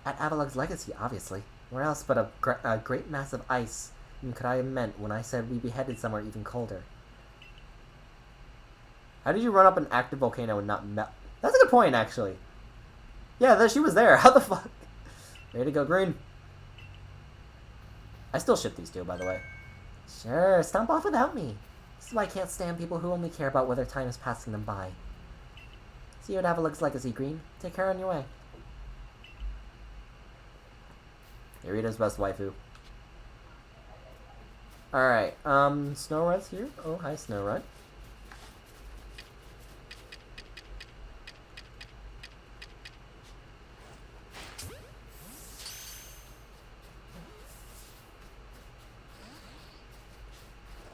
At Avalug's Legacy, obviously. Where else but a great mass of ice could I have meant when I said we'd be headed somewhere even colder? How did you run up an active volcano and not melt? That's a good point, actually. Yeah, she was there. How the fuck? Ready to go, Green? I still ship these two, by the way. Sure, stomp off without me. This is why I can't stand people who only care about whether time is passing them by. See you at Avalug's Legacy, Green. Take care on your way. Irita's best waifu. Alright, Snowrun's here. Oh, hi, Snowrun.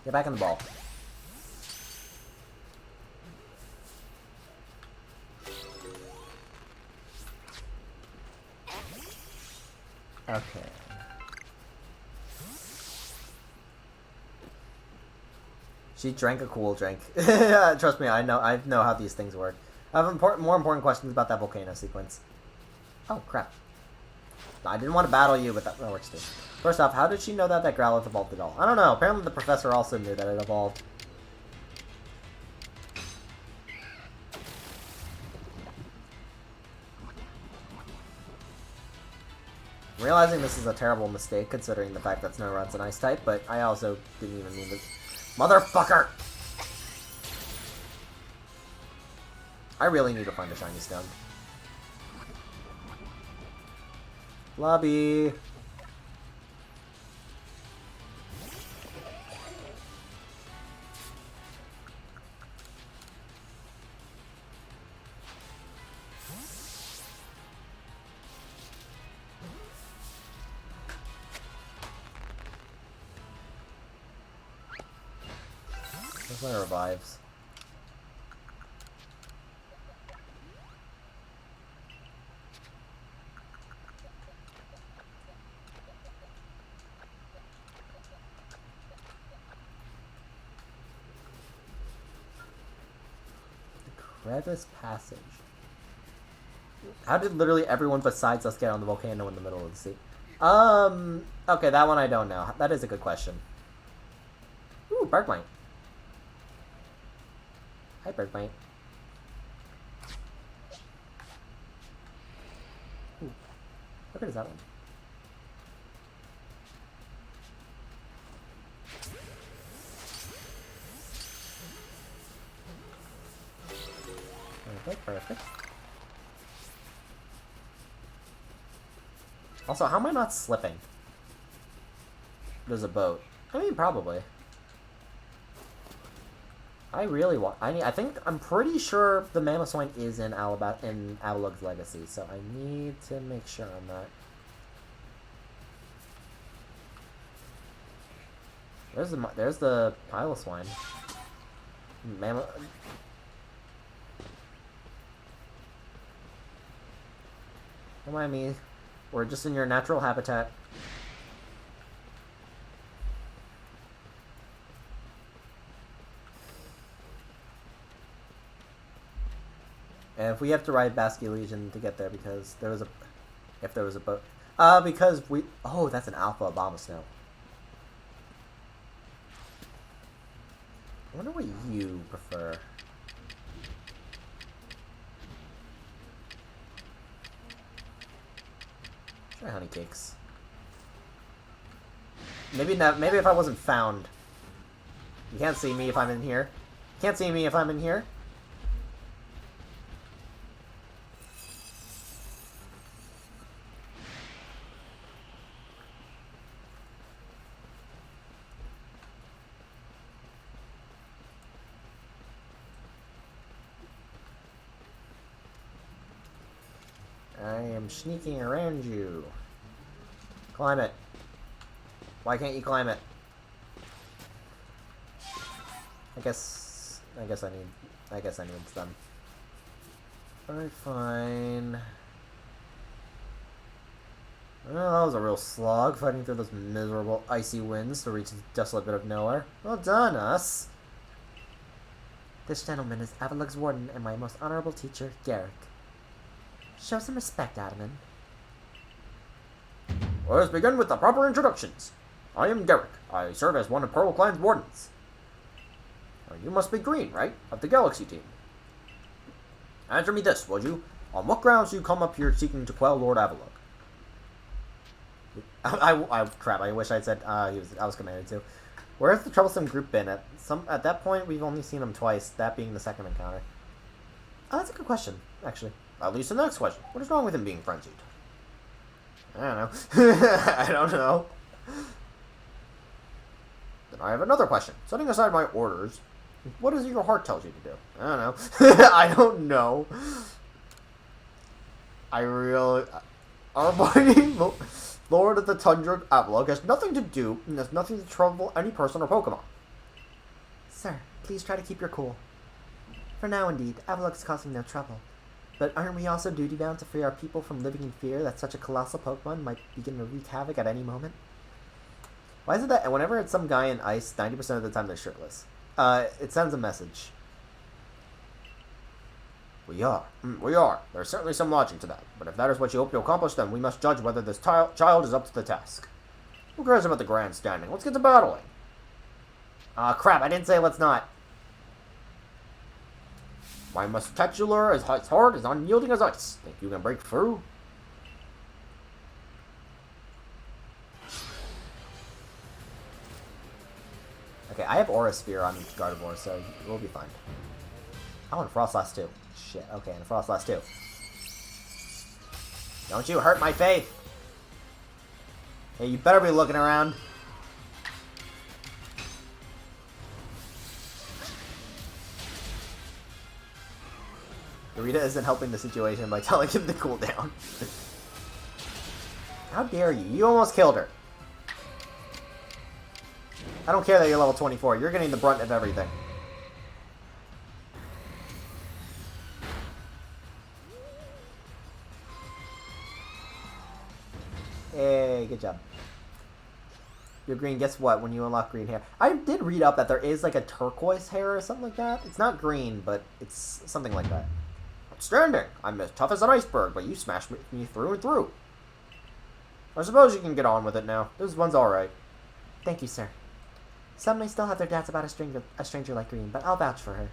Get back in the ball. Okay. She drank a cool drink. Trust me, I know how these things work. I have more important questions about that volcano sequence. Oh, crap. I didn't want to battle you, but that works too. First off, how did she know that Growlithe evolved at all? I don't know. Apparently the professor also knew that it evolved. I'm realizing this is a terrible mistake, considering the fact that Snowrun's an ice type, but I also didn't even mean to... Motherfucker! I really need to find a shiny stone. Lobby! Where's my revives? Crevice Passage. How did literally everyone besides us get on the volcano in the middle of the sea? Okay, that one I don't know. That is a good question. Ooh, Bergmite. Hi, Bergmite. Ooh, how good is that one? Perfect, perfect. Also, how am I not slipping? There's a boat. I mean, probably. I really want... I'm pretty sure the Mamoswine is in Avalug's Legacy, so I need to make sure on that. There's the Piloswine. Don't mind me. We're just in your natural habitat. And if we have to ride Basque Legion to get there, because there was a... If there was a boat... because we... Oh, that's an Alpha Abomasnow. I wonder what you prefer. Try honey cakes. Maybe not. Maybe if I wasn't found. You can't see me if I'm in here. Can't see me if I'm in here. I am sneaking around you. Climb it. Why can't you climb it? I guess I need them. Alright, fine. Well, that was a real slog, fighting through those miserable icy winds to reach this desolate bit of nowhere. Well done, us! This gentleman is Avalug's warden and my most honorable teacher, Garrick. Show some respect, Adaman. Let us begin with the proper introductions. I am Garrick. I serve as one of Pearl Clan's wardens. Now, you must be Green, right? Of the Galaxy team. Answer me this, would you? On what grounds do you come up here seeking to quell Lord Avalug? Crap, I wish I'd said I was commanded to. Where has the troublesome group been? At that point, we've only seen them twice, that being the second encounter. Oh, that's a good question, actually. At least the next question. What is wrong with him being frenzied? I don't know. I don't know. Then I have another question. Setting aside my orders, what is it your heart tells you to do? I don't know. I don't know. I really... Our mighty Lord of the Tundra Avalug has nothing to do and has nothing to trouble any person or Pokemon. Sir, please try to keep your cool. For now, indeed, Avalug is causing no trouble. But aren't we also duty-bound to free our people from living in fear that such a colossal Pokemon might begin to wreak havoc at any moment? Why is it that whenever it's some guy in ice, 90% of the time they're shirtless? It sends a message. We are. There's certainly some logic to that. But if that is what you hope to accomplish, then we must judge whether this child is up to the task. Who cares about the grandstanding? Let's get to battling. Crap, I didn't say let's not. My muscular is hard, as unyielding as ice. Think you can break through? Okay, I have Aura Sphere on Gardevoir, so we'll be fine. Oh, and Frostlass too. Shit, okay, and Frostlass too. Don't you hurt my faith! Hey, you better be looking around. Rita isn't helping the situation by telling him to cool down. How dare you? You almost killed her. I don't care that you're level 24. You're getting the brunt of everything. Hey, good job. You're green. Guess what? When you unlock green hair. I did read up that there is like a turquoise hair or something like that. It's not green, but it's something like that. Outstanding! I'm as tough as an iceberg, but you smashed me through and through. I suppose you can get on with it now. This one's alright. Thank you, sir. Some may still have their doubts about a stranger like Green, but I'll vouch for her.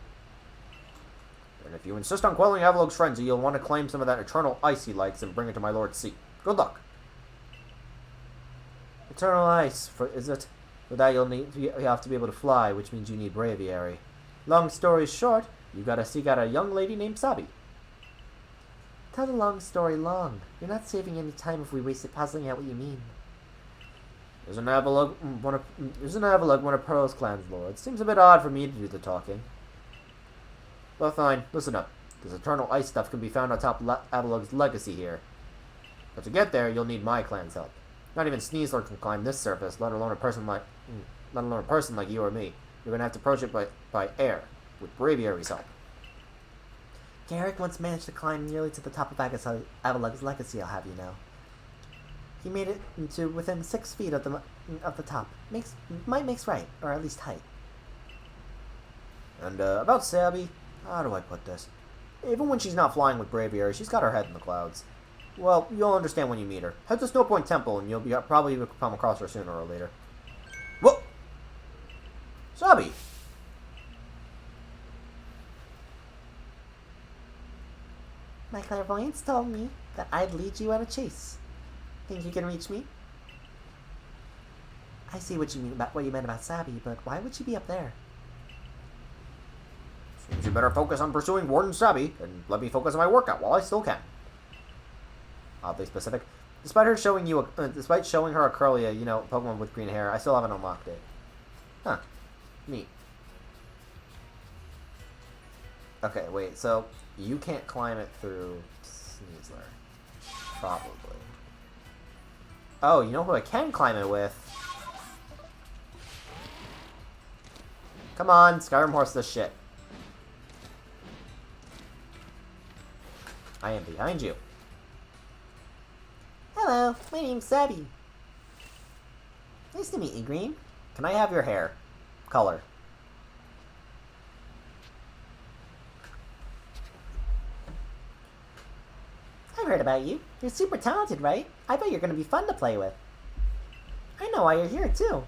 And if you insist on quelling Avalug's frenzy, you'll want to claim some of that eternal ice he likes and bring it to my lord's seat. Good luck. Eternal ice, is it? For that you have to be able to fly, which means you need braviary. Long story short, you gotta seek out a young lady named Sabi. Tell the long story long. You're not saving any time if we waste it puzzling out what you mean. Isn't Avalug one of Pearl's clan's lords? Seems a bit odd for me to do the talking. Well, fine. Listen up. This eternal ice stuff can be found on top of Avalug's legacy here. But to get there, you'll need my clan's help. Not even Sneasler can climb this surface, let alone a person like you or me. You're gonna have to approach it by air, with Braviary's help. Garrick once managed to climb nearly to the top of Avalug's legacy, I'll have you know. He made it into within 6 feet of the top. Might makes right, or at least height. And about Sabi, how do I put this? Even when she's not flying with Braviary, she's got her head in the clouds. Well, you'll understand when you meet her. Head to Snowpoint Temple, and you'll probably come across her sooner or later. Whoa! Sabi! My clairvoyance told me that I'd lead you on a chase. Think you can reach me? I see what you meant about Sabby, but why would she be up there? Seems you better focus on pursuing Warden Sabby, and let me focus on my workout while I still can. Oddly specific. Despite showing her a Curlia, Pokemon with green hair, I still haven't unlocked it. Huh. Neat. Okay, wait, so you can't climb it through Sneasler. Probably. Oh, you know who I can climb it with? Come on, Skyrim Horse this shit. I am behind you. Hello, my name's Sabby. Nice to meet you, Green. Can I have your hair? Color. I've heard about you. You're super talented, right? I bet you're going to be fun to play with. I know why you're here, too.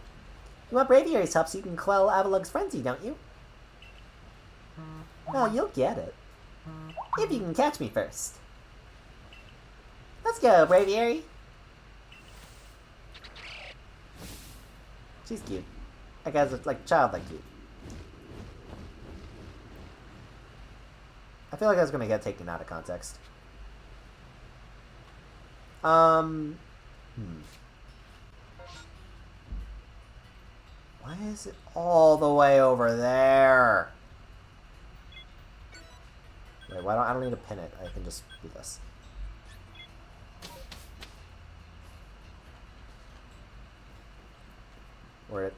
You want Braviary's help so you can quell Avalug's frenzy, don't you? Well, you'll get it. If you can catch me first. Let's go, Braviary. She's cute. I guess it's like childlike cute. I feel like I was gonna get taken out of context. Why is it all the way over there? Wait, I don't need to pin it. I can just do this. Where it?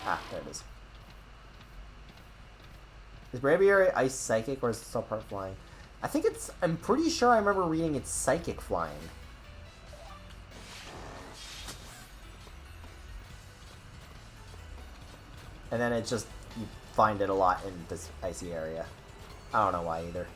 Ah, there it is. Is Braviary Ice Psychic or is it still part flying? I'm pretty sure I remember reading it's Psychic flying. And then it's just, you find it a lot in this icy area. I don't know why either.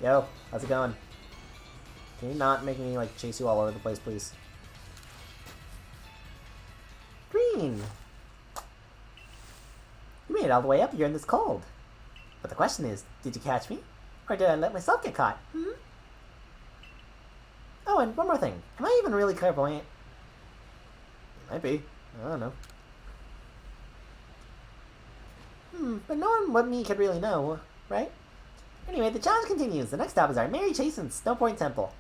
Yo, how's it going? Can you not make me, like, chase you all over the place, please? Green! You made it all the way up here in this cold. But the question is, did you catch me? Or did I let myself get caught? Oh, and one more thing. Am I even really clairvoyant? Might be. I don't know. But no one but me could really know, right? Anyway, the challenge continues. The next stop is our Mary Chase and Snow Point Temple.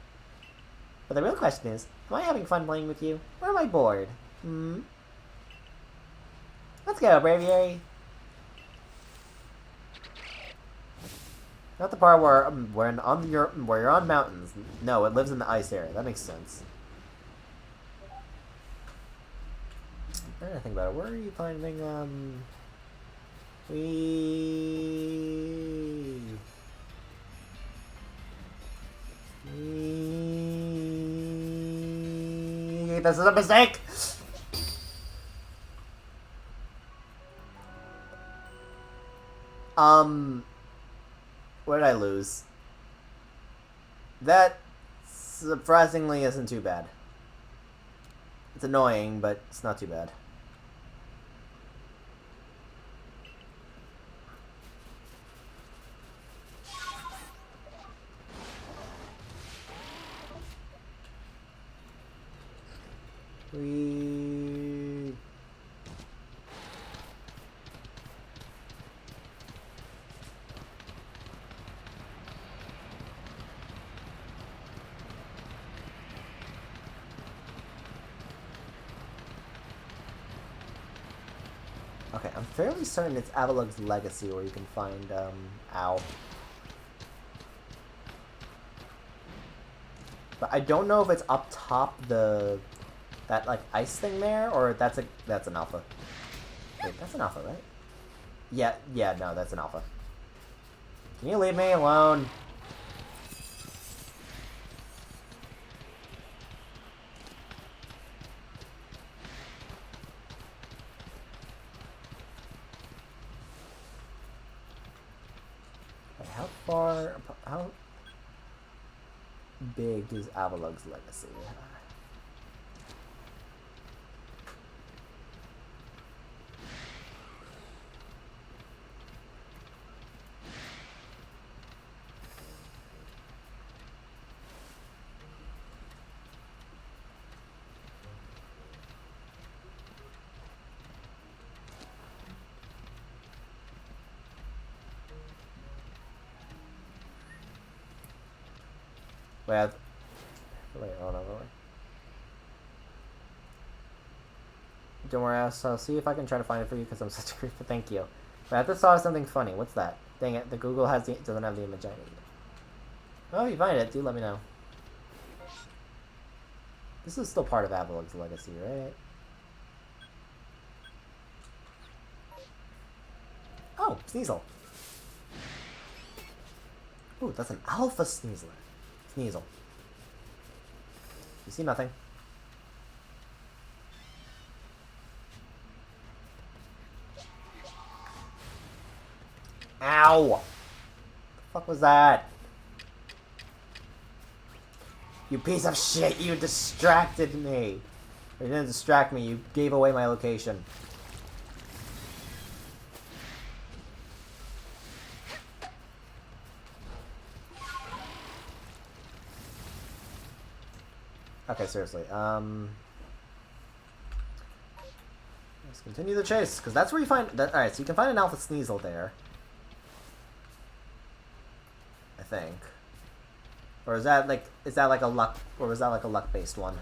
But the real question is, am I having fun playing with you? Or am I bored? Let's go, Braviary. Not the part where you're on mountains. No, it lives in the ice area. That makes sense. I'm trying to think about it. Where are you finding This is a mistake! Where did I lose? That surprisingly isn't too bad. It's annoying, but it's not too bad. Okay, I'm fairly certain it's Avalug's Legacy where you can find, Ow. But I don't know if it's up top that, like, ice thing there, or that's an alpha. Wait, that's an alpha, right? Yeah, no, that's an alpha. Can you leave me alone? How big is Avalug's Legacy? Wait, hold on. Don't worry, I'll see if I can try to find it for you because I'm such a creep. Thank you. But I just saw something funny. What's that? Dang it, the Google doesn't have the image I need. Oh, if you find it, do let me know. This is still part of Avalug's legacy, right? Oh, Sneasel. Ooh, that's an Alpha Sneasel. You see nothing. Ow! What the fuck was that? You piece of shit, you distracted me. You didn't distract me, you gave away my location. Okay, seriously. Let's continue the chase, because that's where you find... Alright, so you can find an Alpha Sneasel there. I think. Or is that like a luck, or was that like a luck-based one?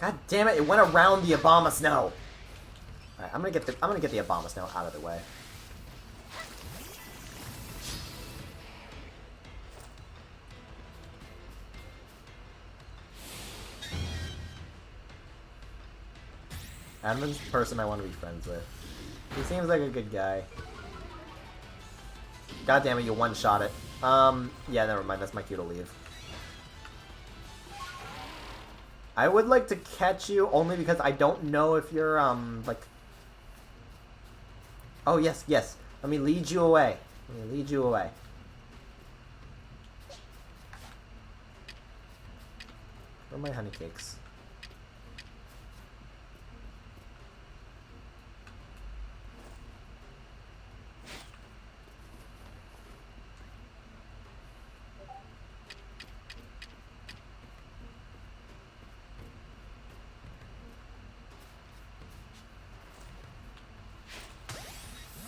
God damn it! It went around the Abomasnow. All right, I'm gonna get the Abomasnow out of the way. Admin's the person I want to be friends with. He seems like a good guy. God damn it! You one-shot it. Yeah, never mind. That's my cue to leave. I would like to catch you only because I don't know if you're, like... Oh, yes. Let me lead you away. Where are my honey cakes?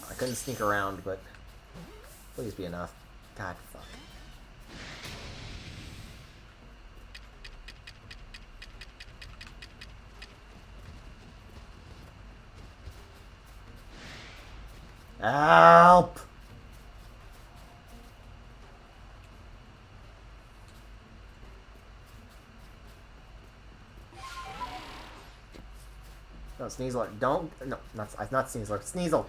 I couldn't sneak around, but please be enough. God, fuck. Help! No, Sneasel, don't... No, not Sneasel. Sneasel,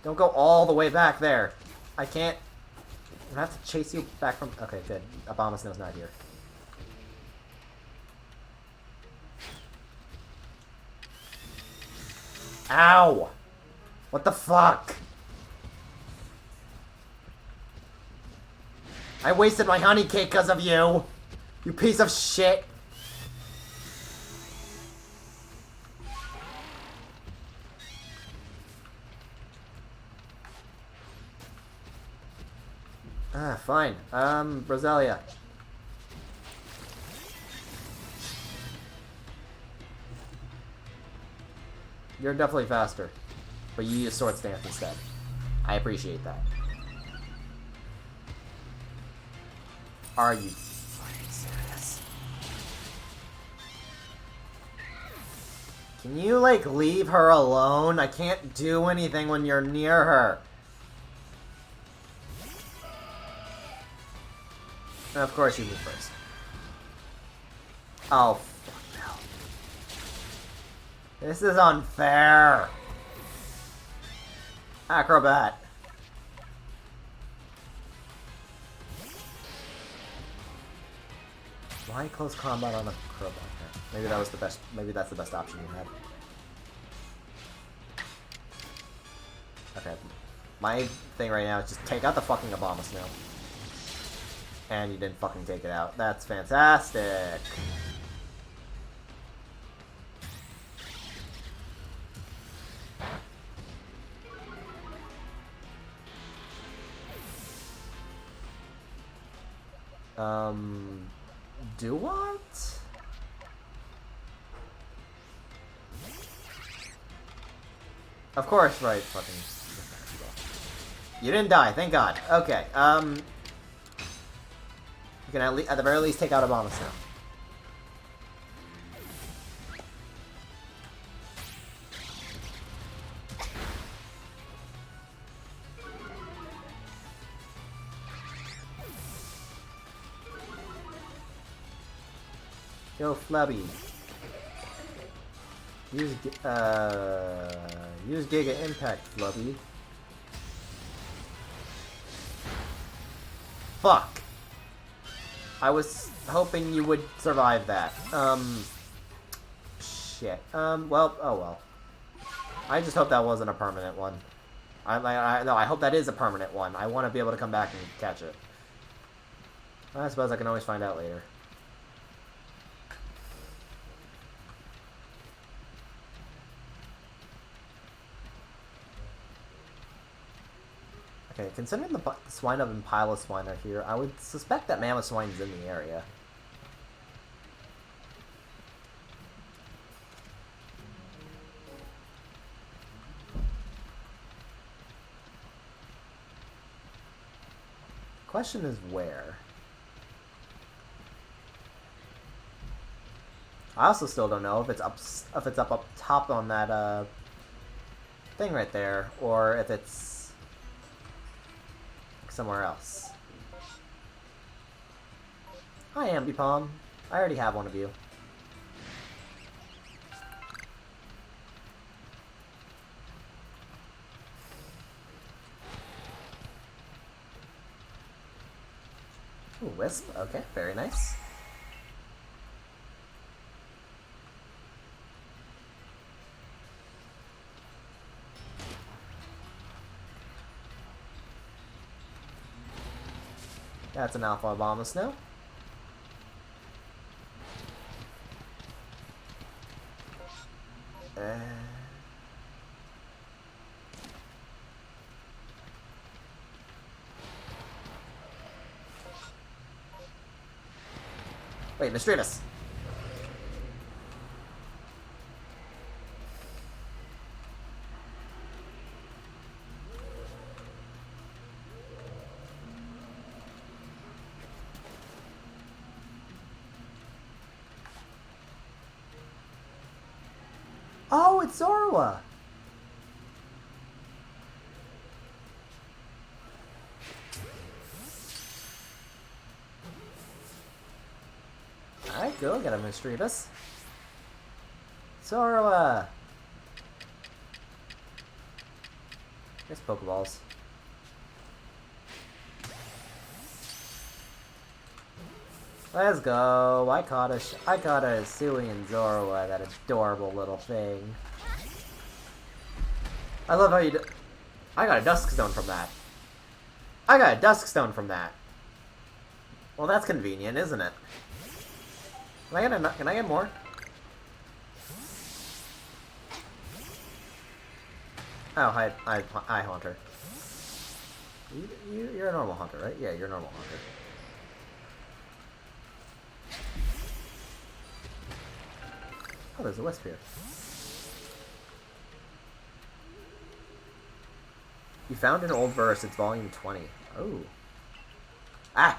don't go all the way back there. I can't... I'm gonna have to chase you back from... Okay, good. Abomasnow's not here. Ow! What the fuck? I wasted my honey cake because of you! You piece of shit! Ah, fine. Roselia. You're definitely faster. But you use Sword Stance instead. I appreciate that. Are you fucking serious? Can you, like, leave her alone? I can't do anything when you're near her. And of course you move first. Oh, fuck no. This is unfair. Acrobat. Why close combat on a crowbar? Okay. Maybe that was the best. Maybe that's the best option you had. Okay. My thing right now is just take out the fucking Abomasnow. And you didn't fucking take it out. That's fantastic. Do what? Of course, right, fucking... You didn't die, thank God. Okay, you can at the very least take out Abomasnow. Go Flubby. Use Giga Impact, Flubby. Fuck! I was hoping you would survive that. Shit. Well, oh well. I just hope that wasn't a permanent one. No, I hope that is a permanent one. I want to be able to come back and catch it. I suppose I can always find out later. Okay, considering the swine of Impala swine are here, I would suspect that Mammoth swine's in the area. Question is where? I also still don't know if it's up top on that thing right there, or if it's somewhere else. Hi, Ambipom. I already have one of you. Ooh, Wisp. Okay, very nice. That's an Alpha Abomasnow. Wait, Mistreatus! Oh, it's Zorua! Alright, go get him, Mistreatus. Zorua! Here's Pokeballs. Let's go. I caught a Hisuian Zorua, that adorable little thing. I love how you I got a Dusk Stone from that. I got a Dusk Stone from that. Well, that's convenient, isn't it? Can I get more? Oh, hi, Haunter. You're a normal Haunter, right? Yeah, you're a normal Haunter. Oh, there's a Wisp here. You found an old verse. It's volume 20. Oh. Ah!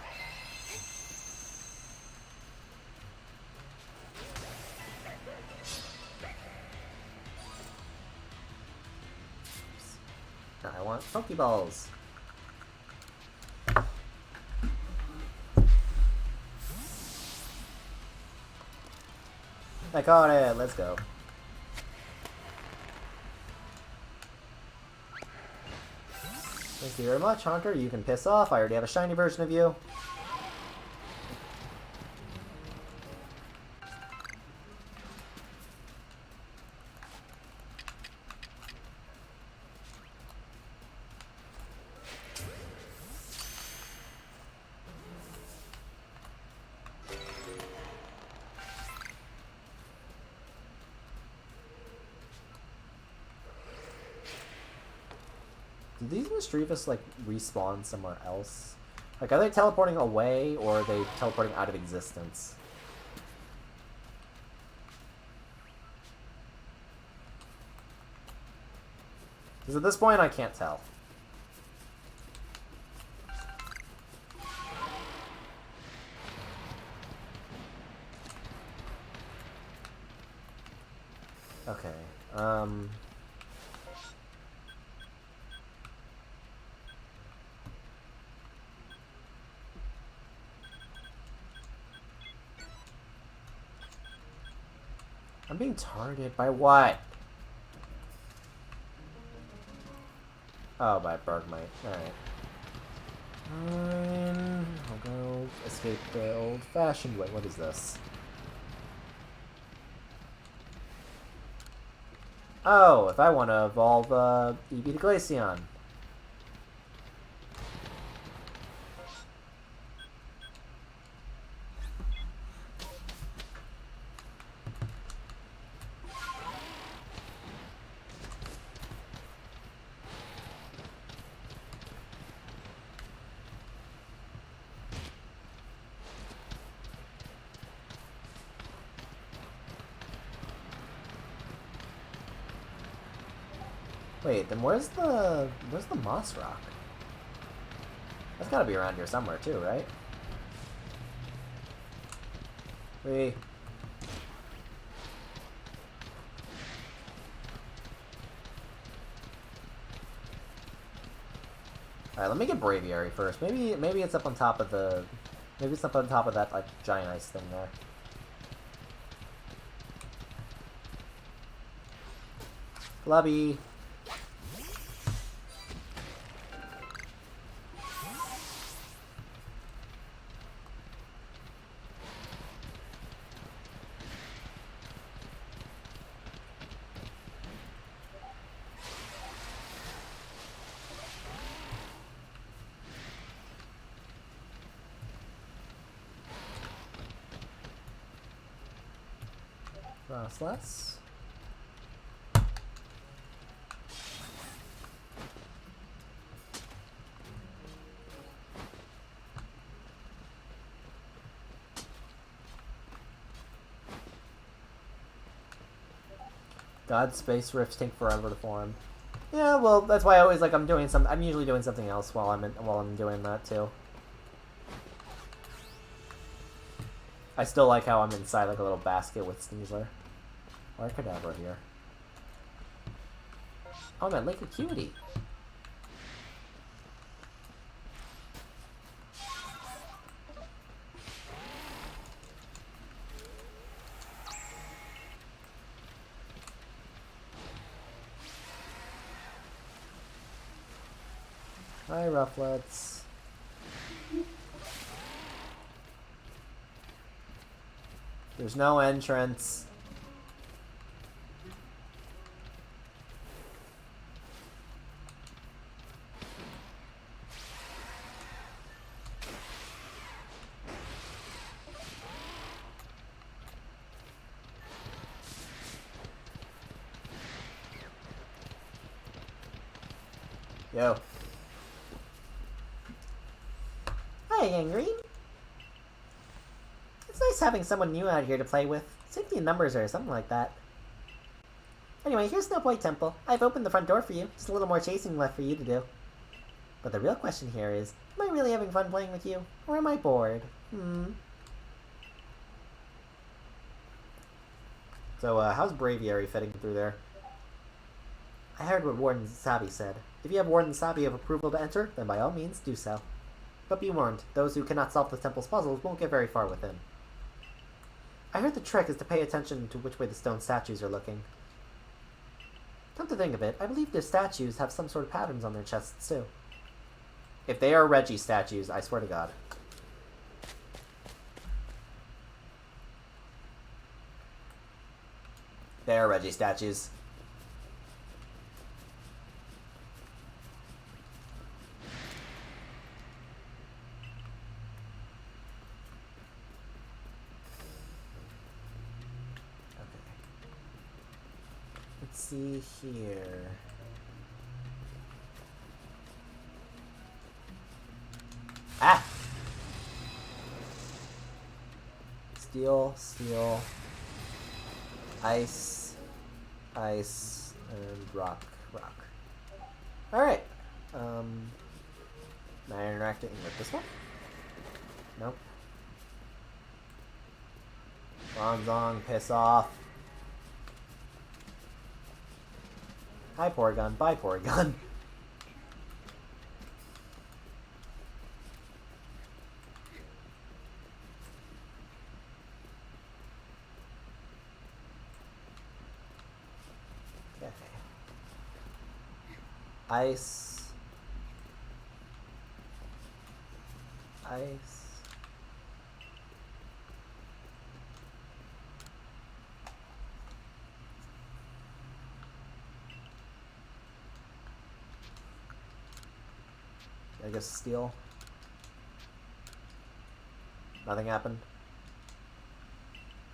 I want Pokeballs. I caught it. Let's go. Thank you very much, Hunter. You can piss off. I already have a shiny version of you. Do these Mischievous, like, respawn somewhere else? Like, are they teleporting away, or are they teleporting out of existence? Because at this point, I can't tell. Okay, I'm being targeted by what? Oh, by Bergmite. Alright. I'll go escape the old-fashioned way. What is this? Oh, if I want to evolve Eevee to Glaceon. Wait, then where's the Moss Rock? That's gotta be around here somewhere too, right? Wait. Alright, let me get Braviary first. Maybe it's up on top of the... Maybe it's up on top of that, like, giant ice thing there. Flubby! Frostless. God, space rifts take forever to form. Yeah, well, that's why I always I'm doing some. I'm usually doing something else while I'm doing that too. I still like how I'm inside like a little basket with Sneasler. Or Kadabra here. Oh man, Lake Acuity. Hi, Rufflets. There's no entrance. Yo. Hi, Gangrene. It's nice having someone new out here to play with. Safety in numbers or something like that. Anyway, here's Snowpoint Temple. I've opened the front door for you. Just a little more chasing left for you to do. But the real question here is, am I really having fun playing with you? Or am I bored? So, how's Braviary fitting through there? I heard what Warden Sabi said. If you have Warden Sabi of approval to enter, then by all means, do so. But be warned, those who cannot solve the temple's puzzles won't get very far with him. I heard the trick is to pay attention to which way the stone statues are looking. Come to think of it, I believe their statues have some sort of patterns on their chests, too. If they are Reggie statues, I swear to God. They are Reggie statues. Let's see here. Ah! Steel, steel, ice, ice, and rock, rock. Alright. Am I interacting with this one? Nope. Bronzong, piss off. Hi, Porygon. Bye, Porygon. Okay. Ice. Ice. I guess steel. Nothing happened.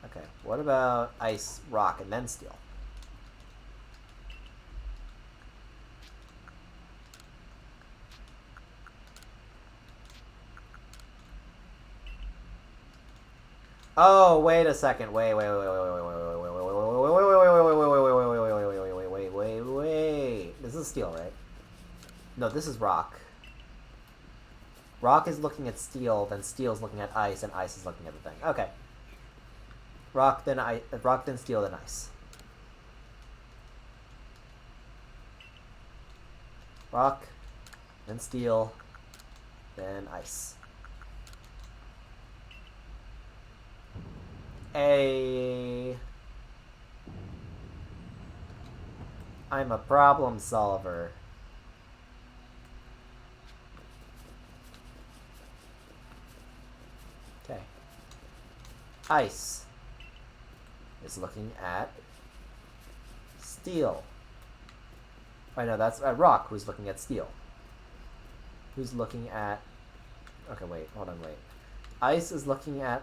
Okay, what about ice, rock, and then steel? Oh, wait a second. Wait. This is steel, right? No, this is rock. Rock is looking at steel, then steel is looking at ice, and ice is looking at the thing. Okay. Rock, then steel, then ice. Rock, then steel, then ice. I'm a problem solver. Okay. Ice is looking at steel. Oh no, that's rock who's looking at steel. Who's looking at... Okay, wait. Hold on, wait. Ice is looking at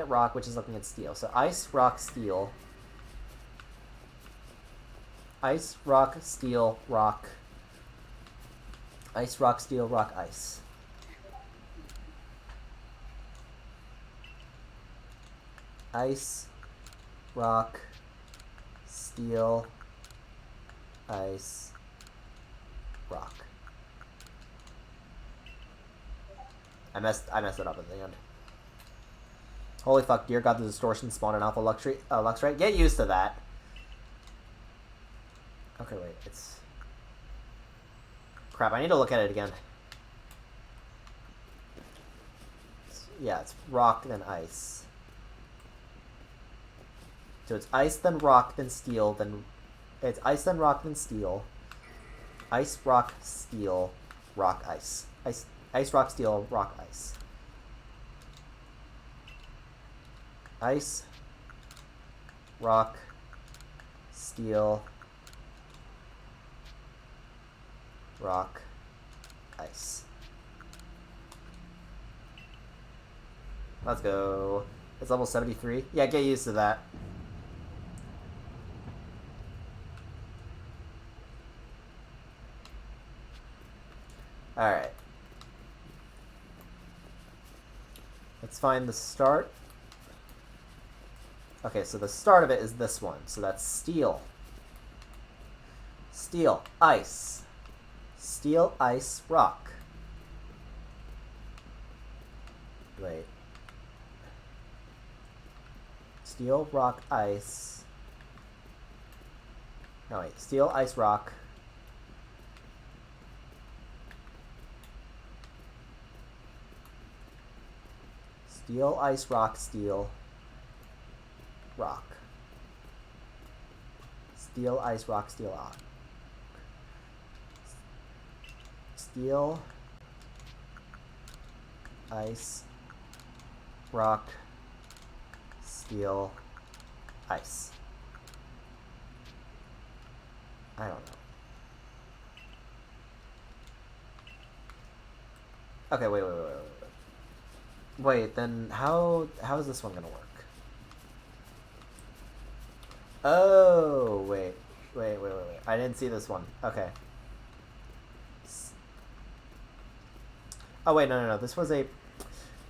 rock, which is looking at steel. So ice, rock, steel. Ice, rock, steel, rock. Ice, rock, steel, rock, ice. Ice, rock, steel, ice, rock. I messed it up at the end. Holy fuck, dear god, the distortion spawned an alpha Luxray. Get used to that. Okay, wait, it's... Crap, I need to look at it again. It's rock, then ice. So it's ice, then rock, then steel, then... It's ice, then rock, then steel. Ice, rock, steel, rock, ice. Ice, rock, steel, rock, ice. Ice, rock, steel, rock, ice. Let's go. It's level 73. Yeah, get used to that. Alright. Let's find the start. Okay, so the start of it is this one. So that's steel. Steel, ice. Steel, ice, rock. Wait. Steel, rock, ice. No, wait. Steel, ice, rock. Steel, ice, rock, steel, rock. Steel, ice, rock, steel, rock. Steel, ice, rock, steel, ice. I don't know. Okay, wait. Wait, then how is this one gonna work? Oh, wait. I didn't see this one. Okay. Oh wait, no. This was a.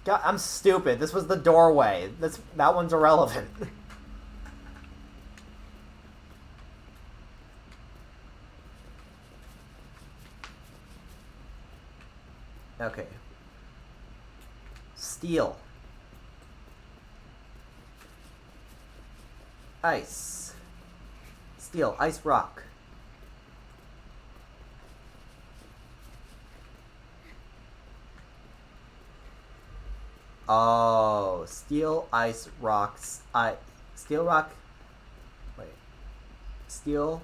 God, I'm stupid. This was the doorway. That one's irrelevant. Okay. Steel. Ice. Steel. Ice rock. Oh, steel, ice, rocks, steel, rock. Wait, steel,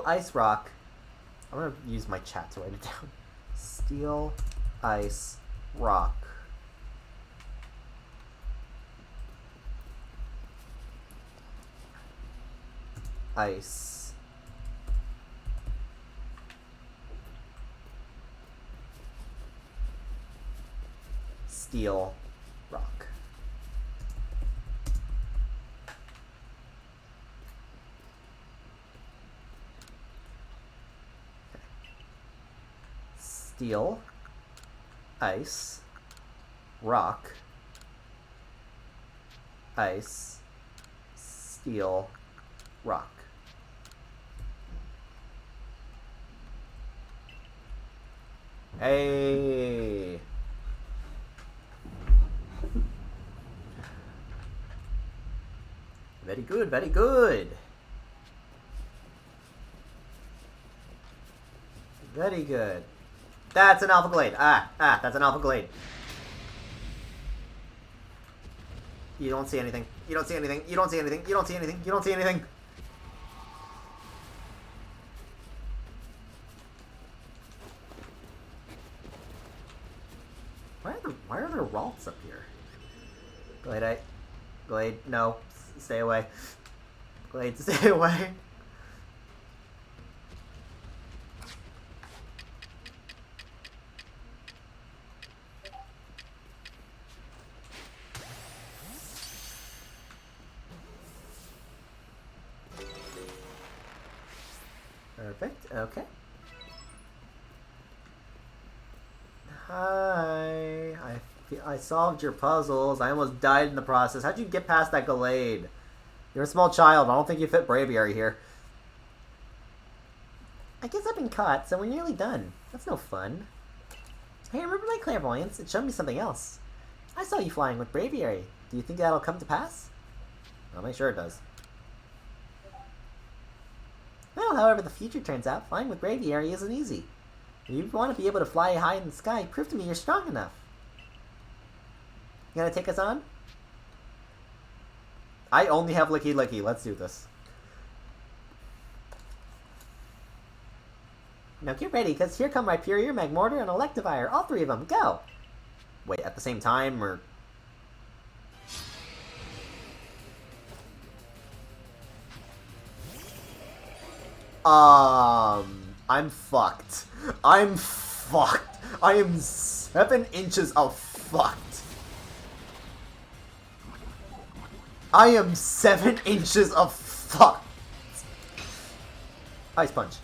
ice, rock. I'm gonna use my chat to write it down. Steel, ice, rock. Ice. Steel, rock. Okay. Steel, ice, rock, ice, steel, rock. Hey. Very good, very good. Very good. That's an Alpha Glade. That's an Alpha Glade. You don't see anything. You don't see anything. You don't see anything. You don't see anything. You don't see anything. Why are there Ralts up here? Glade, no. Stay away. Glade, stay away. Perfect, okay. Hi. I solved your puzzles. I almost died in the process. How'd you get past that Glade? You're a small child. I don't think you fit Braviary here. I guess I've been caught, so we're nearly done. That's no fun. Hey, remember my clairvoyance? It showed me something else. I saw you flying with Braviary. Do you think that'll come to pass? I'll make sure it does. Well, however the future turns out, flying with Braviary isn't easy. If you want to be able to fly high in the sky, prove to me you're strong enough. You gonna take us on? I only have Licky Licky. Let's do this. Now get ready, because here come Rhyperior, Magmortar, and Electivire. All three of them. Go! Wait, at the same time, or... I'm fucked. I'm fucked. I am 7 inches of fucked. I am 7 inches of fucked. Ice Punch.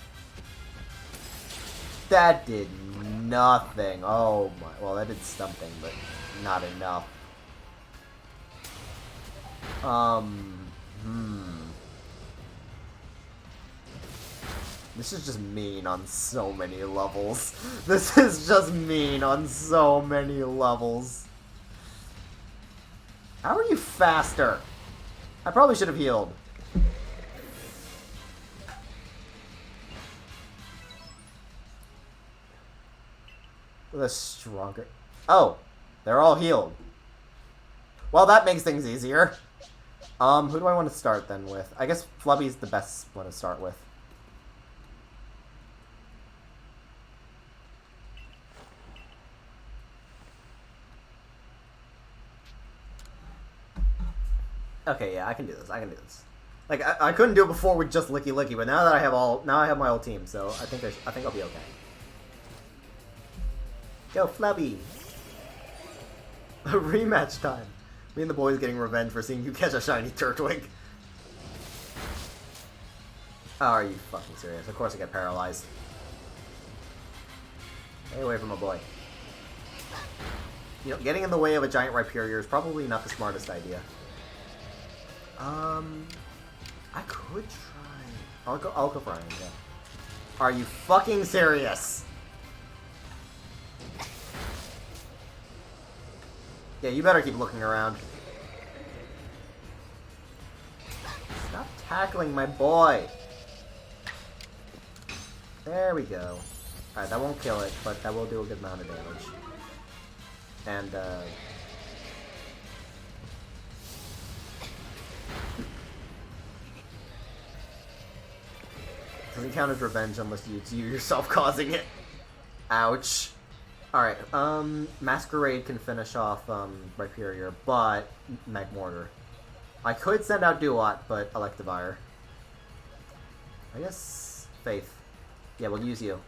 That did nothing. Oh my. Well, that did something, but not enough. This is just mean on so many levels. This is just mean on so many levels. How are you faster? I probably should have healed. The stronger... Oh! They're all healed. Well, that makes things easier. Who do I want to start then with? I guess Flubby's the best one to start with. Okay, yeah, I can do this. I can do this. Like I couldn't do it before with just Licky Licky, but now that I have my whole team, so I think I'll be okay. Go Flubby! Rematch time. Me and the boys getting revenge for seeing you catch a shiny Turtwig. Oh, are you fucking serious? Of course I get paralyzed. Stay away from my boy. You know, getting in the way of a giant Rhyperior is probably not the smartest idea. I could try. I'll go for Iron, yeah. Are you fucking serious? Yeah, you better keep looking around. Stop tackling my boy. There we go. Alright, that won't kill it, but that will do a good amount of damage. And, doesn't count as revenge unless it's you yourself causing it. Ouch. Alright, Masquerade can finish off, Rhyperior, but Magmortar. I could send out Duat, but Electivire. I guess Faith. Yeah, we'll use you.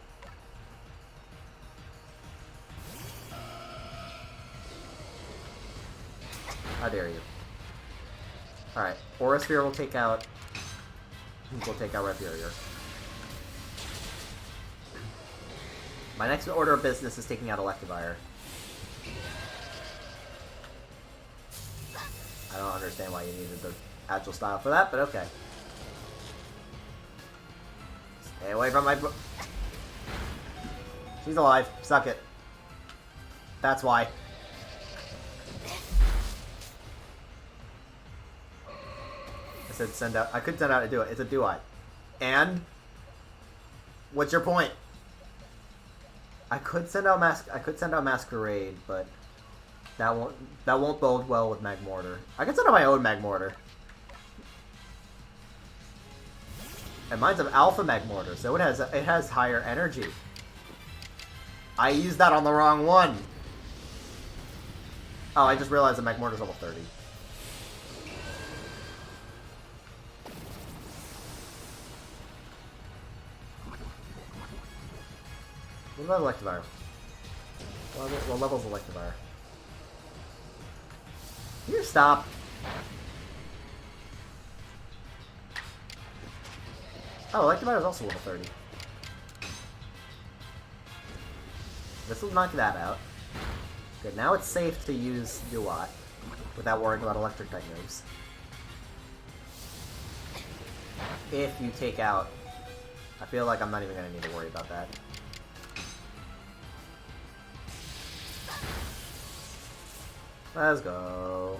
How dare you. Alright, Aura Sphere will take out... Rhyperior. My next order of business is taking out Electivire. I don't understand why you needed the Agile Style for that, but okay. Stay away from my... She's alive. Suck it. That's why. I said send out... I could send out a Duat. It's a Duat. And? What's your point? I could send out Masquerade, but that won't bode well with Magmortar. I could send out my own Magmortar. And mine's an Alpha Magmortar, so it has higher energy. I used that on the wrong one. Oh, I just realized that Magmortar's level 30. What about Electivire? What level's Electivire? Here, stop! Oh, Electivire is also level 30. This will knock that out. Good, now it's safe to use Duat without worrying about electric type moves. If you take out... I feel like I'm not even going to need to worry about that. Let's go.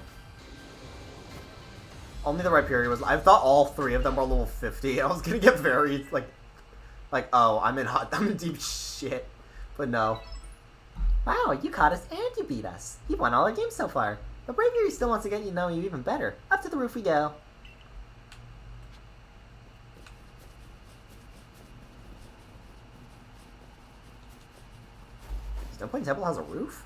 Only the Rhyperior was... I thought all three of them were level 50. I was gonna get very, like, oh, I'm in deep shit. But no. Wow, you caught us and you beat us. You've won all our games so far. But Braviary still wants to get you know you even better. Up to the roof we go. Stonepoint Temple has a roof?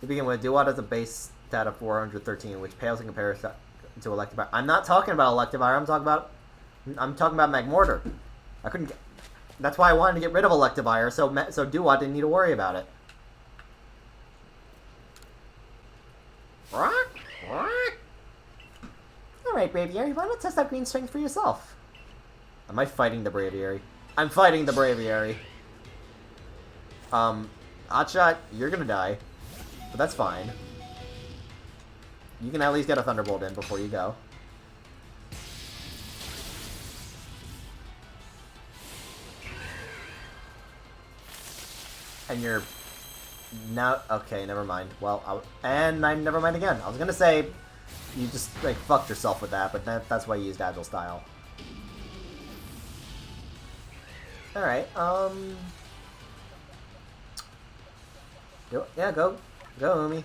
You begin with Duat as a base stat of 413, which pales in comparison to Electivire. I'm not talking about Electivire. I'm talking about Magmortar. I couldn't. That's why I wanted to get rid of Electivire, so Duat didn't need to worry about it. All right, Braviary. Why not test out Green Strength for yourself? Am I fighting the Braviary? I'm fighting the Braviary. Hotshot, you're gonna die. But that's fine. You can at least get a Thunderbolt in before you go. And you're... Now... Okay, never mind. Well, never mind again. I was gonna say... You just, like, fucked yourself with that, but that's why you used Agile Style. Alright, yeah, go. Go, Umi.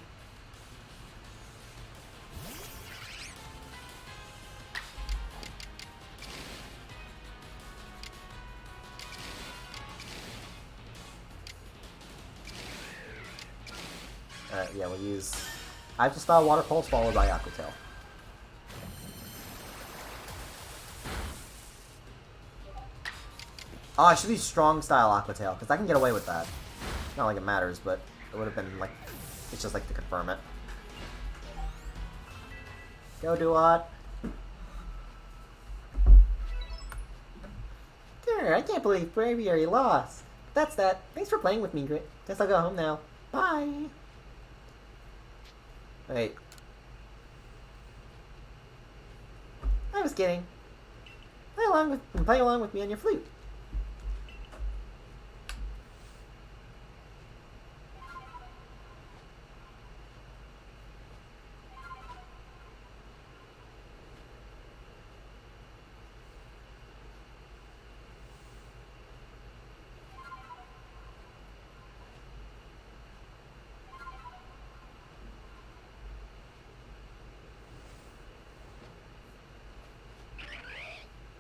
Alright, yeah, we'll use... Agile Style, Water Pulse, followed by Aqua Tail. Oh, I should use Strong Style Aqua Tail, because I can get away with that. Not like it matters, but it would have been, like... It's just, like, to confirm it. Go, Duat. Grr, I can't believe Braviary lost. That's that. Thanks for playing with me, Grit. Guess I'll go home now. Bye. Wait. I was kidding. Play along with me on your flute.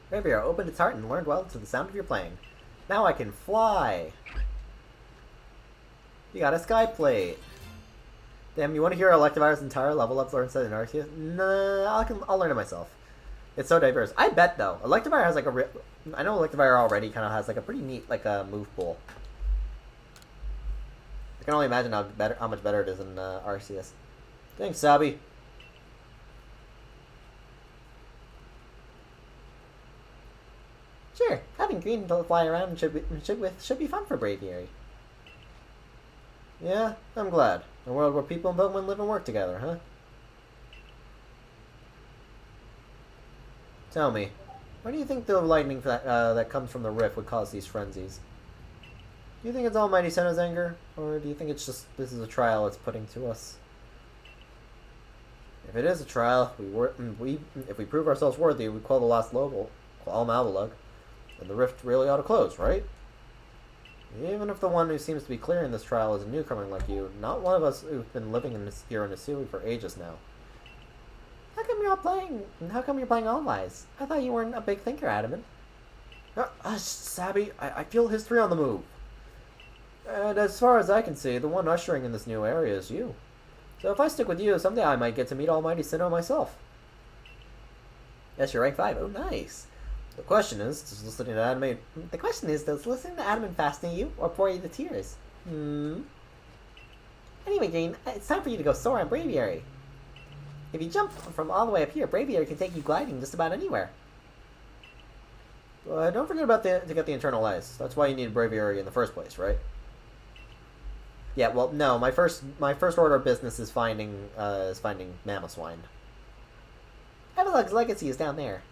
Braviary opened its heart and learned well to the sound of your playing. Now I can fly! You got a sky plate! Damn, you want to hear Electivire's entire level up learn set in Arceus? Nah, I'll learn it myself. It's so diverse. I bet, though, Electivire has like a I know Electivire already kind of has like a pretty neat like move pool. I can only imagine how much better it is in Arceus. Thanks, Sabi. Sure, having green to fly around should be fun for Braviary. Yeah, I'm glad. A world where people and Pokemon live and work together, huh? Tell me, why do you think the lightning that comes from the rift would cause these frenzies? Do you think it's Almighty Senna's anger, or do you think it's just this is a trial it's putting to us? If it is a trial, if we prove ourselves worthy, we quell the last Malvolug, then the rift really ought to close, right? Even if the one who seems to be clearing this trial is a newcomer like you, not one of us who've been living here in Hisui for ages now. How come you're playing All Wise? I thought you weren't a big thinker, Adamant. Sabby, I feel history on the move. And as far as I can see, the one ushering in this new area is you. So if I stick with you, someday I might get to meet Almighty Sinnoh myself. Yes, you're rank 5. Oh, nice. The question is, does listening to anime... does listening to Adamant fascinate you, or bore you to tears? Anyway, Green, it's time for you to go soar on Braviary. If you jump from all the way up here, Braviary can take you gliding just about anywhere. Don't forget about to get the internal ice. That's why you need Braviary in the first place, right? Yeah, well, no. My first order of business is finding Mamoswine. Avalug's legacy is down there.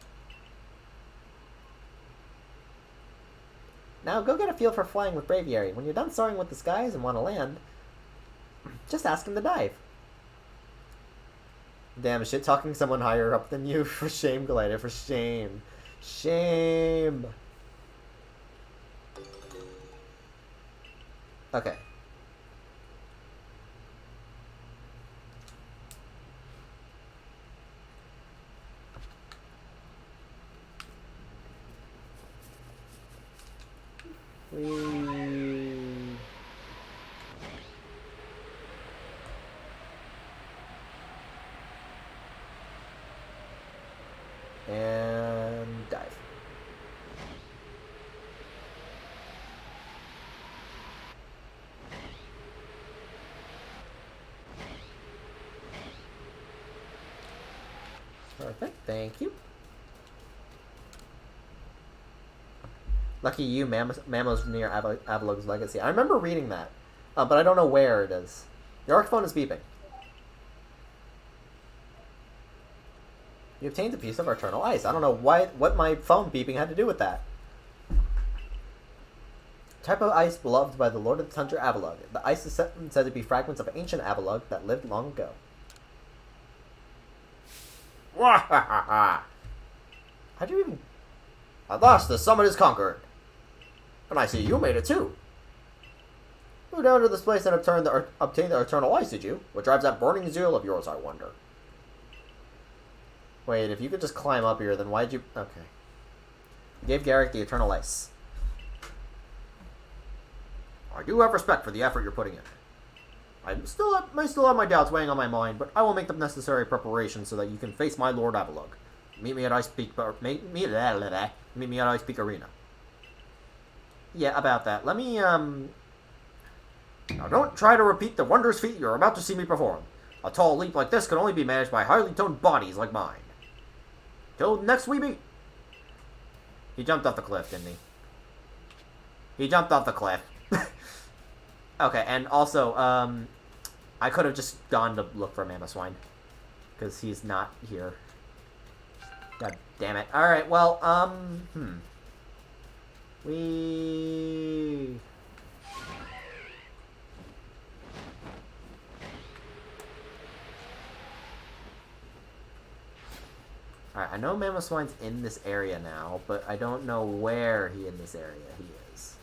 Now go get a feel for flying with Braviary. When you're done soaring with the skies and want to land, just ask him to dive. Damn, shit talking someone higher up than you. For shame, Glider, for shame. Shame. Okay. And dive. Perfect, thank you. Lucky you, Mammo's near Avalug's legacy. I remember reading that, but I don't know where it is. Your arc phone is beeping. You obtained a piece of eternal ice. I don't know what my phone beeping had to do with that. Type of ice beloved by the Lord of the Tundra Avalug. The ice is said to be fragments of ancient Avalug that lived long ago. Wahahaha! How'd you even... At last, the summit is conquered. And I see you made it too. Go down to this place and obtain the eternal ice, did you? What drives that burning zeal of yours, I wonder. Wait, if you could just climb up here, then why'd you... Okay. You gave Garrick the eternal ice. I do have respect for the effort you're putting in. I still have my doubts weighing on my mind, but I will make the necessary preparations so that you can face my Lord Avalug. Meet me at Ice Peak Arena. Yeah, about that. Let me, Now don't try to repeat the wondrous feat you're about to see me perform. A tall leap like this can only be managed by highly toned bodies like mine. Till next we meet. He jumped off the cliff, didn't he? He jumped off the cliff. Okay, and also, I could have just gone to look for Mamoswine. Because he's not here. God damn it. Alright, well, We... Alright, I know Mamoswine's in this area now, but I don't know where in this area he is.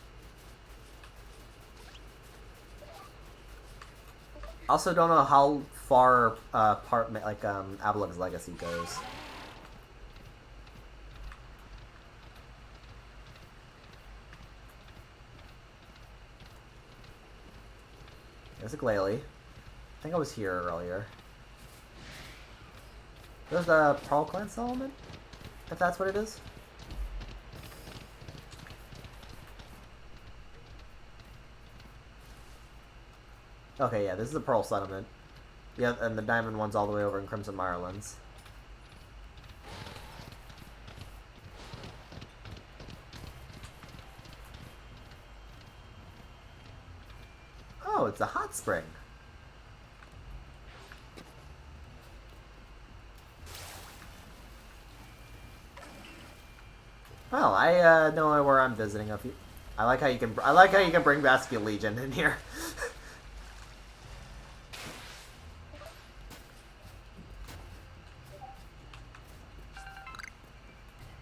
Also don't know how far Avalug's legacy goes. There's a Glalie. I think I was here earlier. There's the Pearl Clan Settlement, if that's what it is. Okay, yeah, this is the Pearl Settlement. Yeah, and the Diamond one's all the way over in Crimson Mirelands. Oh, it's a hot spring. Well, I know where I'm visiting. I like how you can. I like how you can bring Basque Legion in here.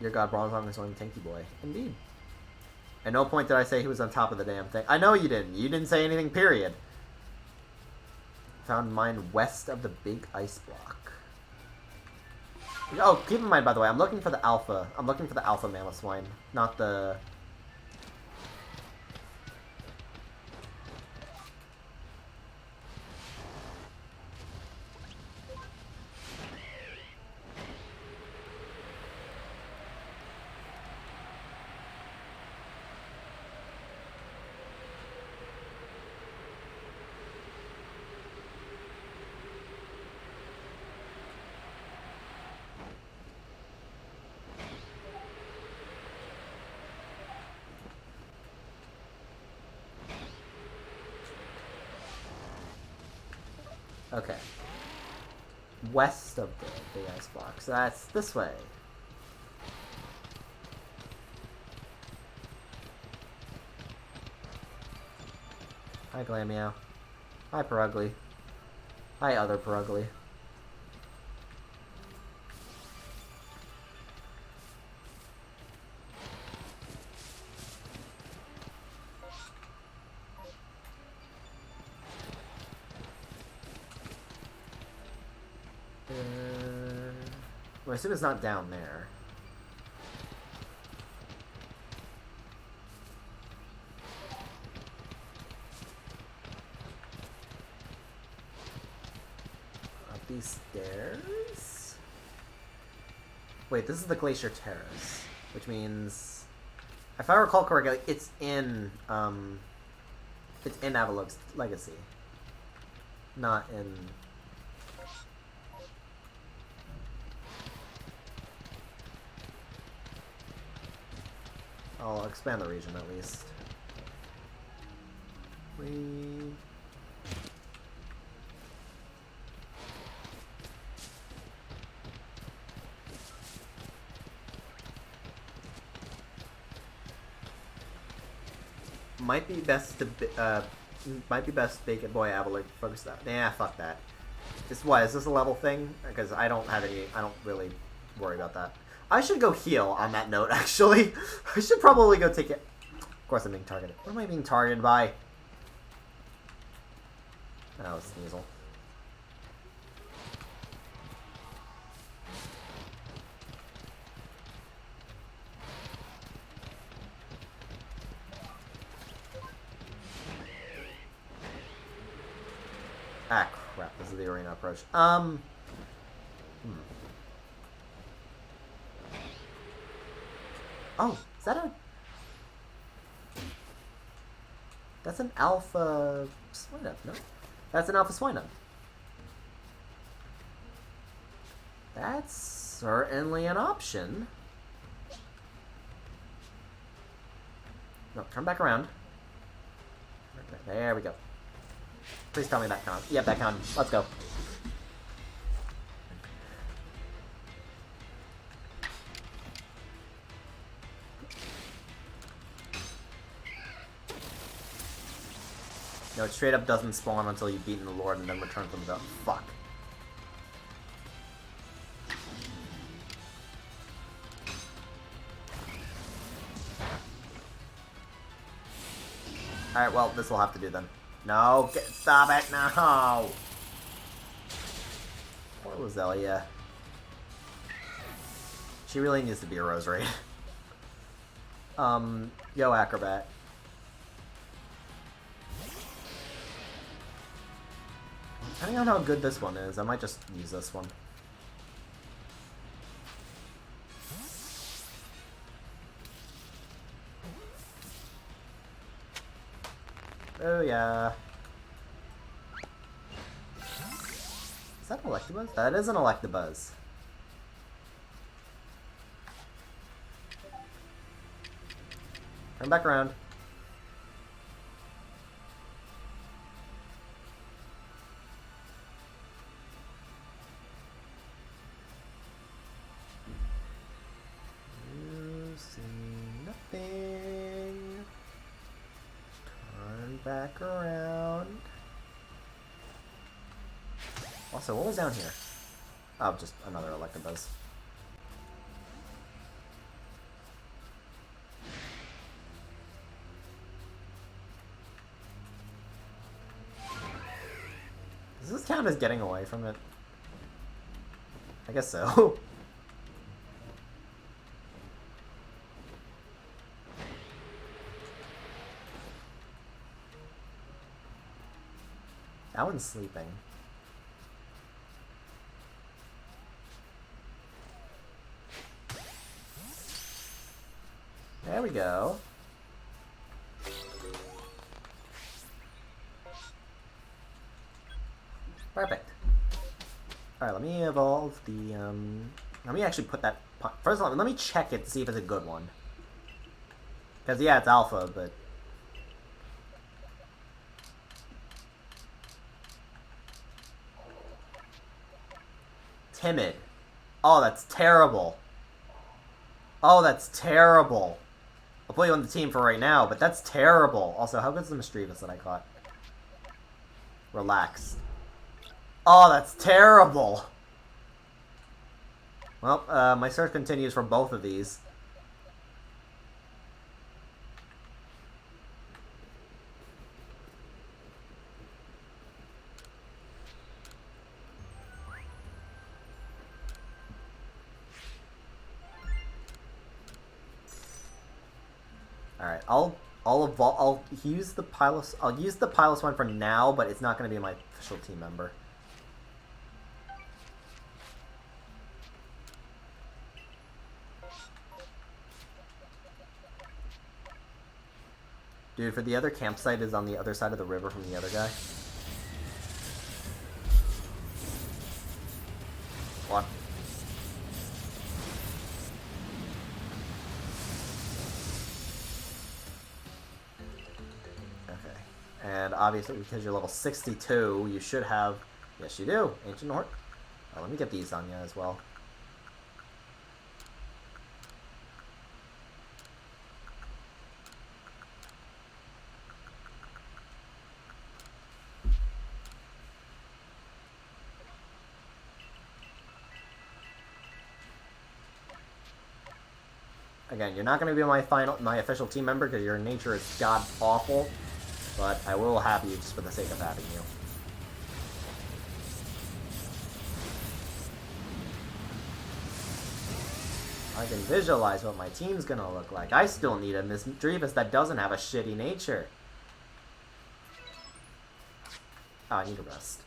Your god Bronzong is only Tinky Boy. Indeed. At no point did I say he was on top of the damn thing. I know you didn't. You didn't say anything, period. Found mine west of the big ice block. Oh, keep in mind, by the way, I'm looking for the alpha. I'm looking for the alpha Mamoswine, not the... Okay. West of the big ice block. So that's this way. Hi, Glammeow. Hi, Perugly. Hi, other Perugly. Well, I assume it's not down there. Up these stairs? Wait, this is the Glacier Terrace, which means, if I recall correctly, it's in Avalug's Legacy, not in... I'll expand the region at least. Might be best to Bacon Boy Avalugg focus that. Nah, fuck that. Is this a level thing? Because I don't really worry about that. I should go heal on that note, actually. I should probably go take it. Of course I'm being targeted. What am I being targeted by? Oh, it's Sneasel. Ah, crap. This is the arena approach. Oh, is that a... That's an alpha Swinub, no? That's an alpha Swinub. That's certainly an option. No, turn back around. There we go. Please tell me that counts. Yep, that counts. Let's go. No, it straight up doesn't spawn until you've beaten the Lord and then returns them to... Fuck. Alright, well, this will have to do then. No, stop it, no! Poor Roselia. She really needs to be a Rosary. Yo, Acrobat. Depending on how good this one is, I might just use this one. Oh yeah. Is that an Electabuzz? That is an Electabuzz. Turn back around. You see nothing. Turn back around. Also, what was down here? Oh, just another Electabuzz. Does this count as getting away from it? I guess so. That one's sleeping. There we go. Perfect. Alright, let me evolve the, let me actually put that... First of all, let me check it to see if it's a good one. Because, yeah, it's alpha, but... Timid. Oh, that's terrible. Oh, that's terrible. I'll put you on the team for right now, but that's terrible. Also, how good's the Mischievous that I caught? Relax. Oh, that's terrible. Well, my search continues for both of these. Alright, I'll use the Pilus one for now, but it's not going to be my official team member. Dude, for the other campsite is on the other side of the river from the other guy. What? And obviously, because you're level 62, you should have... Yes, you do. Ancient Hort. Oh, let me get these on you as well. Again, you're not going to be my official team member because your nature is god awful. But I will have you just for the sake of having you. I can visualize what my team's gonna look like. I still need a Mischievous that doesn't have a shitty nature. Oh, I need a rest.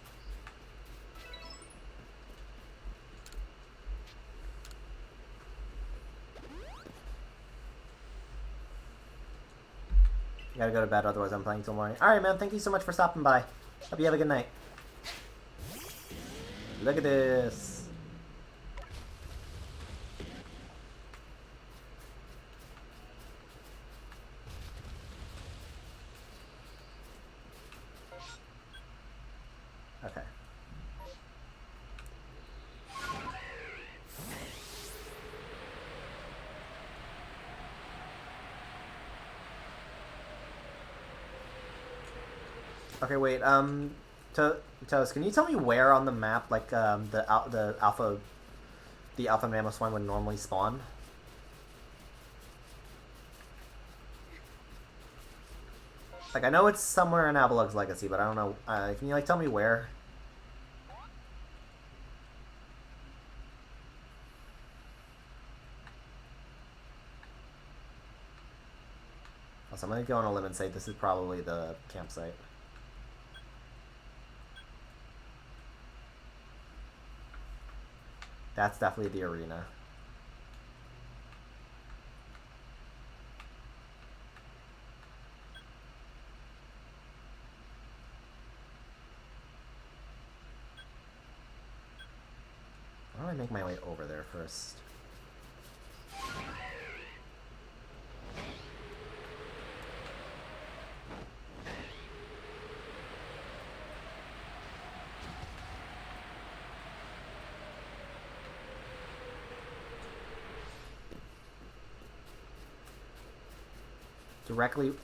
I gotta go to bed, otherwise I'm playing till morning. Alright, man, thank you so much for stopping by. Hope you have a good night. Look at this. Okay. Okay, wait. Toast, can you tell me where on the map, like, the alpha mammoth swine would normally spawn? Like, I know it's somewhere in Avalug's Legacy, but I don't know. Can you, like, tell me where? Also, I'm gonna go on a limb and say this is probably the campsite. That's definitely the arena. How do I make my way over there first?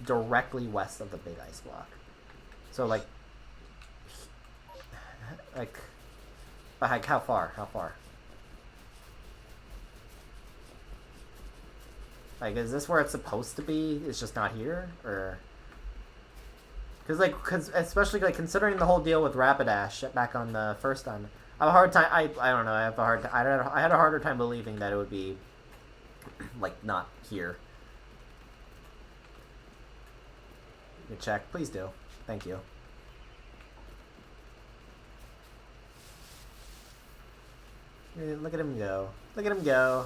Directly west of the big ice block. So, like, how far? How far? Like, is this where it's supposed to be? It's just not here, or? Because especially like considering the whole deal with Rapidash back on the first time, I have a hard time. I don't know. I had a harder time believing that it would be like not here. You check, please do. Thank you. Look at him go. Look at him go.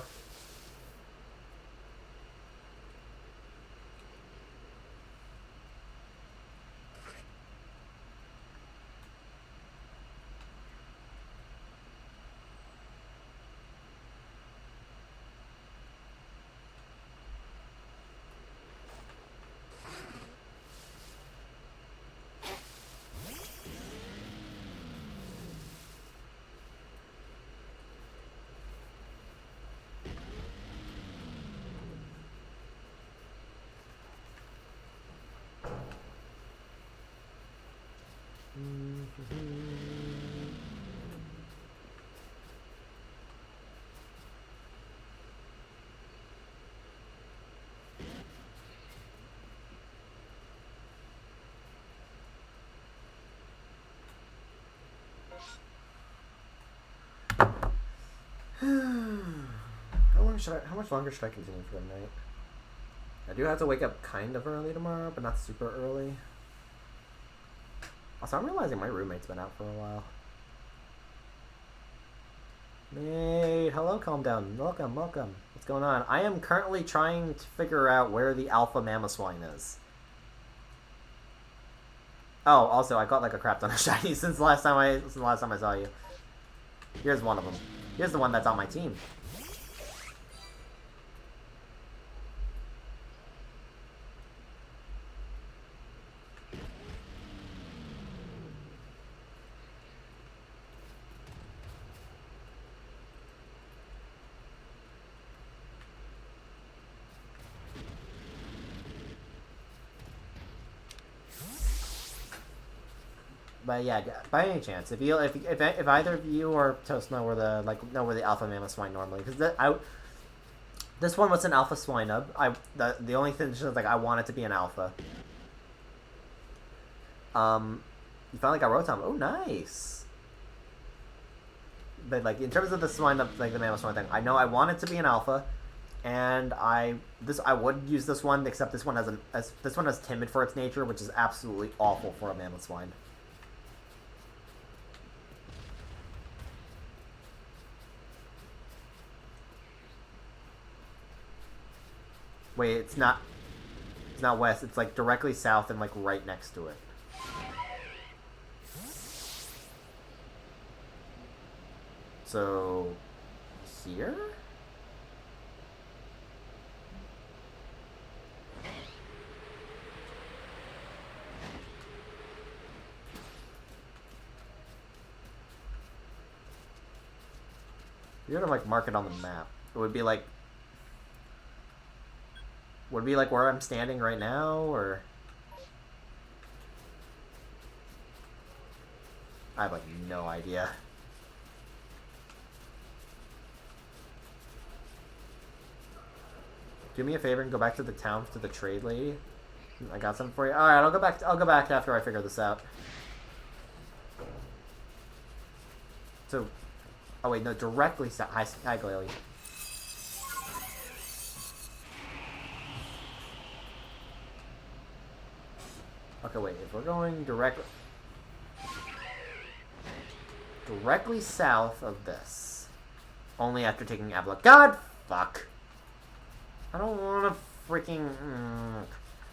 How much longer should I continue for the night? I do have to wake up kind of early tomorrow, but not super early. Also, I'm realizing my roommate's been out for a while. Mate, hello, calm down. Welcome. What's going on? I am currently trying to figure out where the alpha mamoswine is. Oh, also, I got like a crap ton of shinies since the last time I saw you. Here's one of them. Here's the one that's on my team. But yeah, by any chance, if either of you or Toast know where the alpha mammoth swine normally, because this one was an alpha swine up. The only thing is like I want it to be an alpha. You finally got Rotom. Oh, nice. But like in terms of the swine up, like the mammoth swine thing, I know I want it to be an alpha, and I would use this one, except this one has timid for its nature, which is absolutely awful for a mammoth swine. Wait, it's not west. It's like directly south and like right next to it. So here? You were to like mark it on the map. It would be like. Would it be like where I'm standing right now, or? I have like no idea. Do me a favor and go back to the town to the trade lady. I got something for you. All right, I'll go back. I'll go back after I figure this out. So, oh wait, no, directly south. Hi, Glalie. Okay, wait. If we're going directly south of this, only after taking Avila. God, fuck. I don't want to freaking.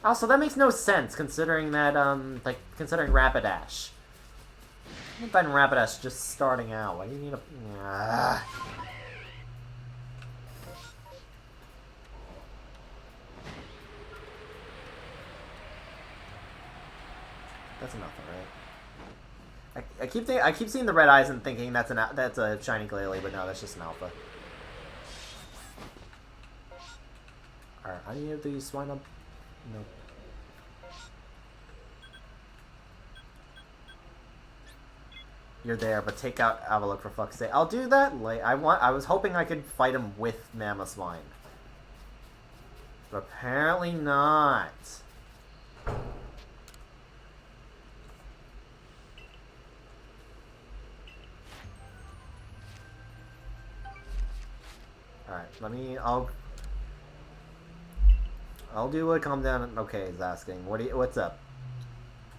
Also, that makes no sense considering that considering Rapidash. I'm finding Rapidash just starting out. Why do you need a? That's enough, right? I keep seeing the red eyes and thinking that's a shiny Glalie, but no, that's just an alpha. Alright, I need these swine up. Nope. You're there, but take out Avalok for fuck's sake. I'll do that late. I was hoping I could fight him with Mamoswine. But apparently not. Alright, I'll do what Calm Down Okay is asking. What's up?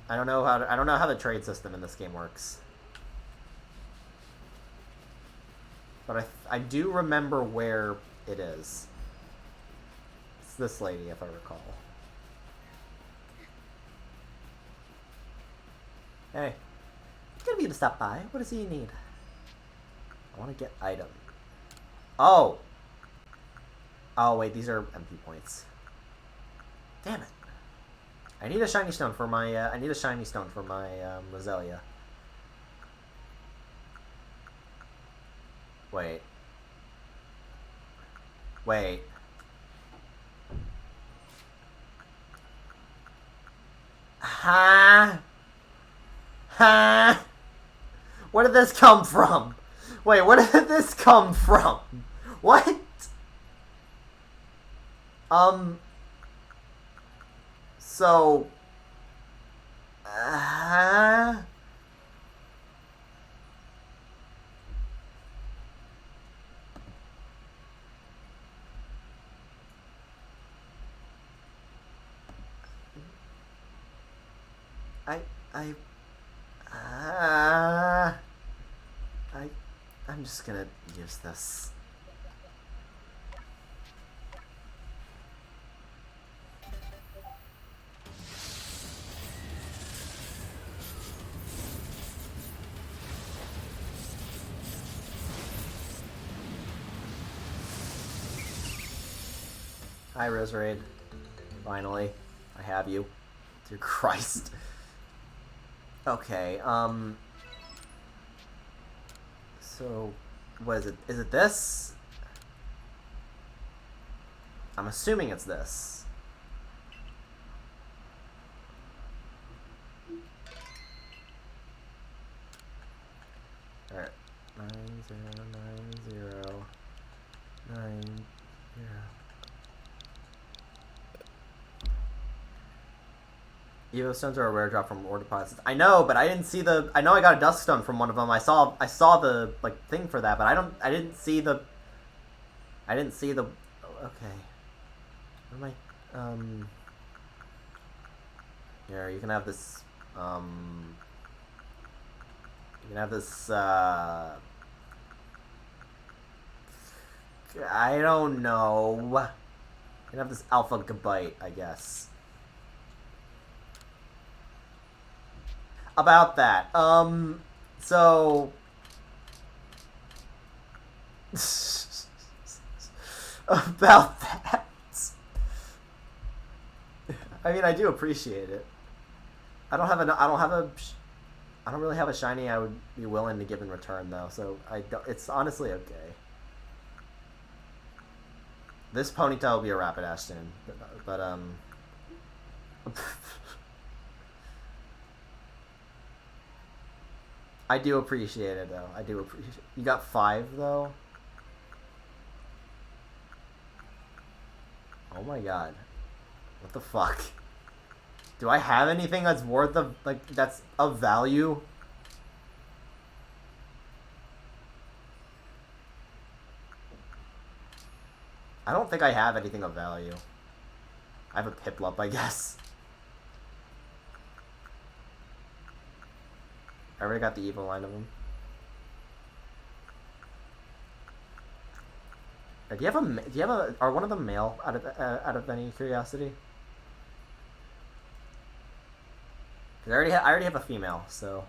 I don't know how the trade system in this game works. But I do remember where it is. It's this lady, if I recall. Hey. Good of you to stop by. What does he need? I want to get item. Oh! Oh, wait, these are MP points. Damn it. I need a shiny stone for my, Roselia. Wait. Wait. Ha! Ha! Where did this come from? Wait, where did this come from? What? So... I'm just gonna use this. Hi, Roserade. Finally, I have you. Dear Christ. Okay, so, what is it? Is it this? I'm assuming it's this. Alright. 909090. Evo stones are a rare drop from ore deposits. I know, but I didn't see the. I know I got a dusk stone from one of them. I saw the thing for that, but I didn't see the. Okay. What am I? Here, you can have this. You can have this. I don't know. You can have this alpha gabite, I guess. About that. So... about that. I mean, I do appreciate it. I don't really have a shiny I would be willing to give in return, though, so it's honestly okay. This ponytail will be a Rapidash soon, but I do appreciate it though. I do appreciate. You got 5 though. Oh my god, what the fuck? Do I have anything that's worth of that's of value? I don't think I have anything of value. I have a Piplup, I guess. I already got the evil line of them. Do you have a? Are one of them male? Out of any curiosity? Because I already have a female, so.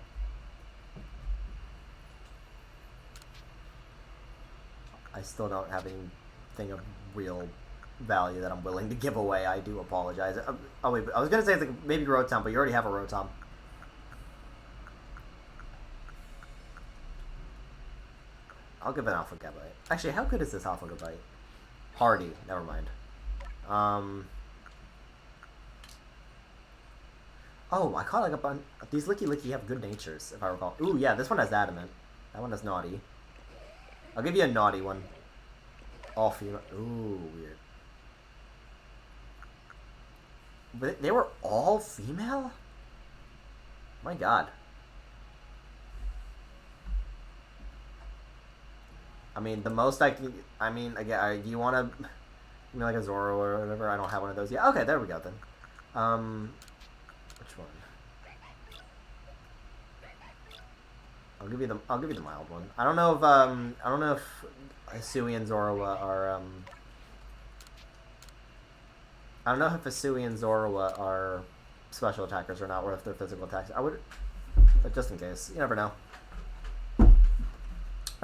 I still don't have anything of real value that I'm willing to give away. I do apologize. Oh wait, I was gonna say like maybe Rotom, but you already have a Rotom. I'll give it an Alpha Gabite. Actually, how good is this Alpha Gabite? Hardy. Never mind. Oh, I caught like a bunch. These Licky have good natures, if I recall. Ooh, yeah, this one has Adamant. That one has Naughty. I'll give you a Naughty one. All female. Ooh, weird. But they were all female? My god. I mean, the most I can... I mean, again, you want to... You know, like a Zoro or whatever? I don't have one of those yet. Okay, there we go, then. Which one? I'll give you the mild one. I don't know if Hisui and Zoroa are, I don't know if Hisui and Zoroa are special attackers or not, or if they're physical attacks. I would... But just in case. You never know.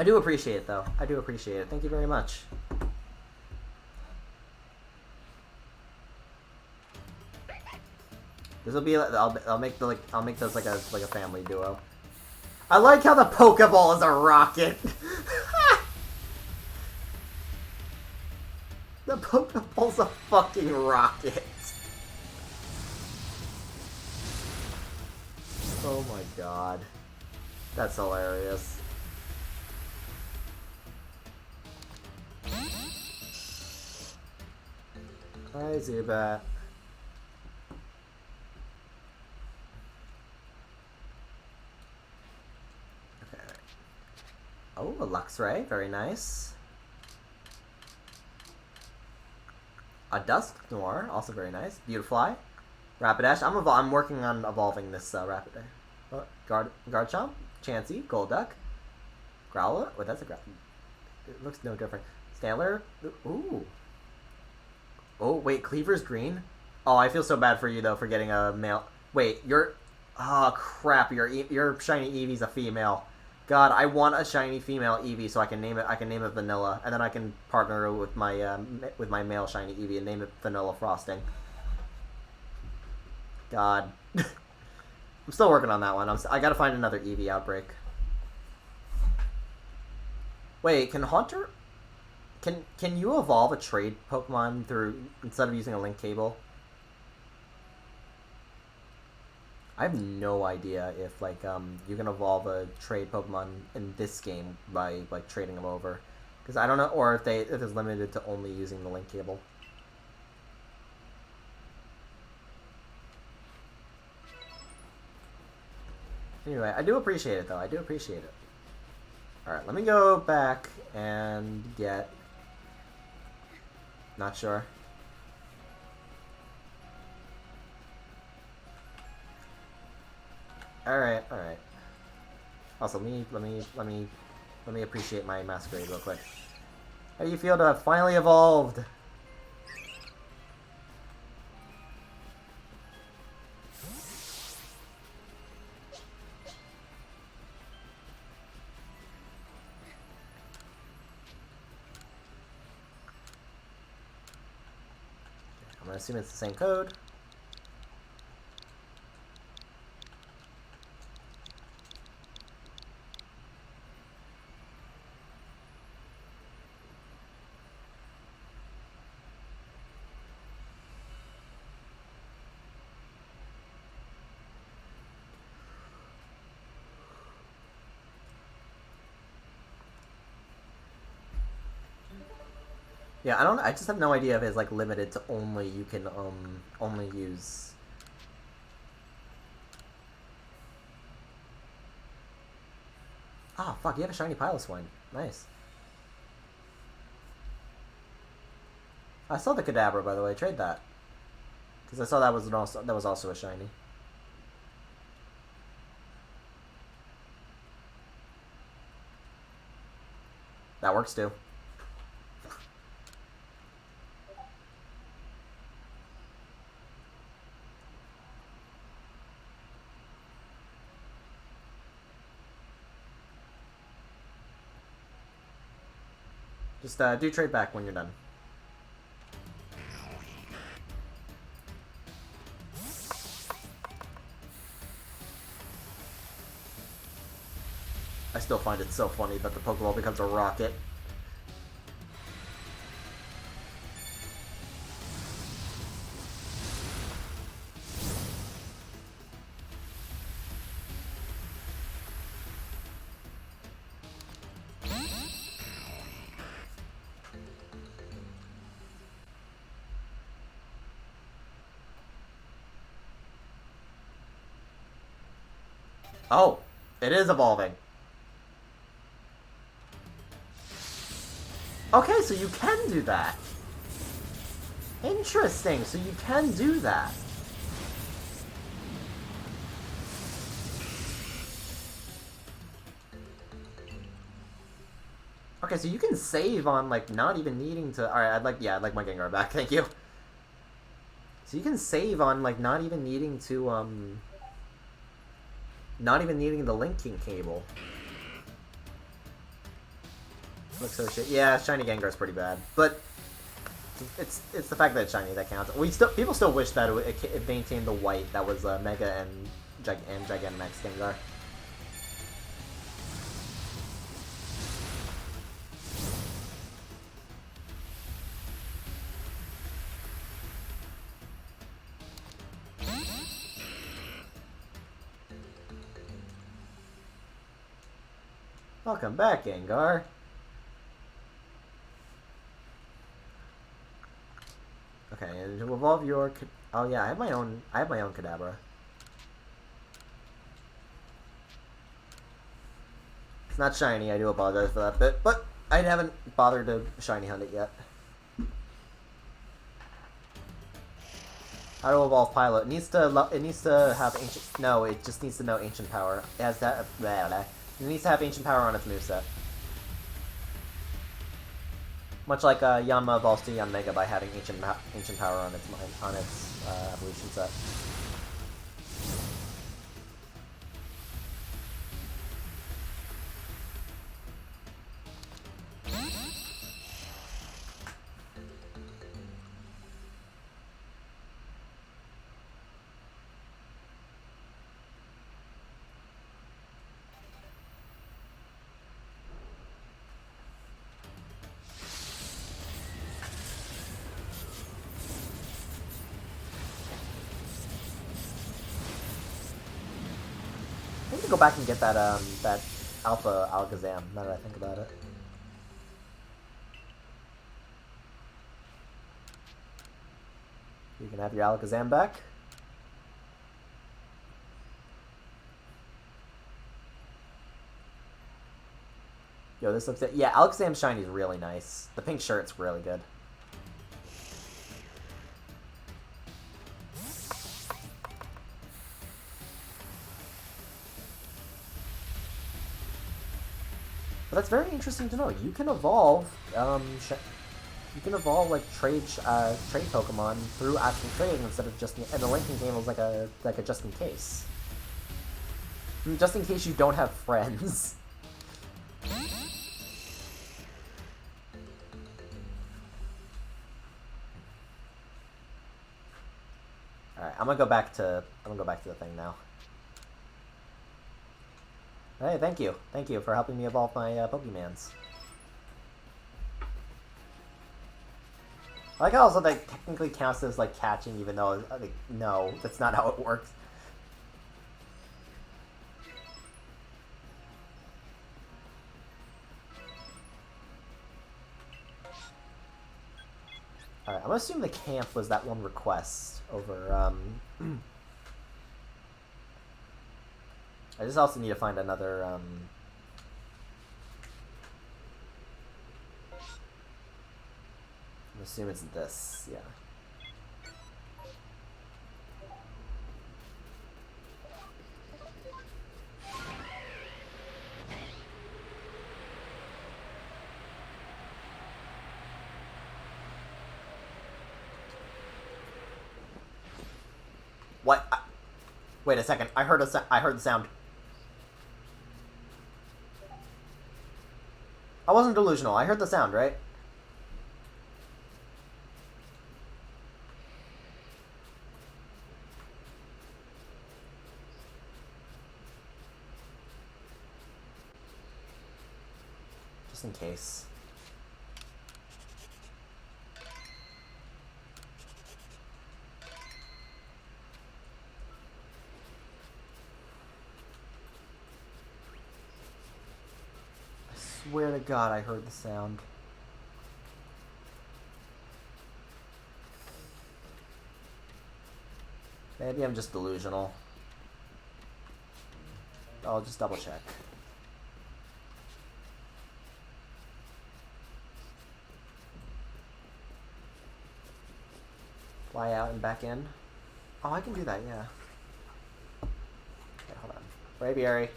I do appreciate it, though. I do appreciate it. Thank you very much. This will be. I'll make this like a family duo. I like how the Pokeball is a rocket. The Pokeball's a fucking rocket. Oh my god, that's hilarious. Hi, Zubat. Okay. Oh, a Luxray, very nice. A Dusknoir, also very nice. Beautifly. Rapidash. I'm working on evolving this Rapidash. Oh, Garchomp, Chansey, Golduck, Growlithe. Wait, that's a Growl. It looks no different. Stantler. Ooh. Oh, wait, Cleaver's green? Oh, I feel so bad for you, though, for getting a male... Wait, you're... Oh, crap, your shiny Eevee's a female. God, I want a shiny female Eevee so I can name it Vanilla, and then I can partner with my male shiny Eevee and name it Vanilla Frosting. God. I'm still working on that one. I gotta find another Eevee outbreak. Wait, can Haunter... Can you evolve a trade Pokemon through instead of using a link cable? I have no idea if you can evolve a trade Pokemon in this game by trading them over, because I don't know, or if it's limited to only using the link cable. Anyway, I do appreciate it though. I do appreciate it. All right, let me go back and get. Not sure. All right. Also, let me appreciate my Masquerade real quick. How do you feel to have finally evolved? I'm gonna assume it's the same code. Yeah, I don't. I just have no idea if it's like limited to only you can only use. Oh fuck! You have a shiny Piloswine. Nice. I saw the Kadabra, by the way. Trade that because I saw that was also a shiny. That works too. Just do trade back when you're done. I still find it so funny that the Pokeball becomes a rocket. Oh, it is evolving. Okay, so you can do that. Interesting, so you can do that. Okay, so you can save on, like, not even needing to... Alright, I'd like my Gengar back, thank you. So you can save on, like, not even needing to, not even needing the linking cable. Looks so shit. Yeah, shiny Gengar's pretty bad, but it's the fact that it's shiny that counts. People still wish that it maintained the white that was Mega and Gigantamax Gengar. Welcome back, Gengar. Okay, and to evolve your... Oh yeah, I have my own Kadabra. It's not shiny, I do apologize for that bit, but I haven't bothered to shiny hunt it yet. How to evolve Pilot? It needs to have ancient... No, it just needs to know ancient power. It has that... It needs to have ancient power on its moveset. Much like Yanma evolves to Yanmega by having ancient power on its evolution set. I need to go back and get that that Alpha Alakazam, now that I think about it. You can have your Alakazam back. Yo, this looks... Yeah, Alakazam Shiny is really nice. The pink shirt's really good. But that's very interesting to know. You can evolve, like trade Pokemon through actual trading instead of just... And the linking game was like a just in case. Just in case you don't have friends. Alright, I'm gonna go back to the thing now. Hey, thank you. Thank you for helping me evolve my Pokemans. I like how also that technically counts as like catching, even though like, no, that's not how it works. Alright, I'm gonna assume the camp was that one request over, I just also need to find another, I'm assuming it's this, yeah. What? Wait a second. I heard the sound. I wasn't delusional. I heard the sound, right? Just in case. I swear to God I heard the sound. Maybe I'm just delusional. I'll just double check. Fly out and back in. Oh, I can do that, yeah. Okay, hold on. Braviary.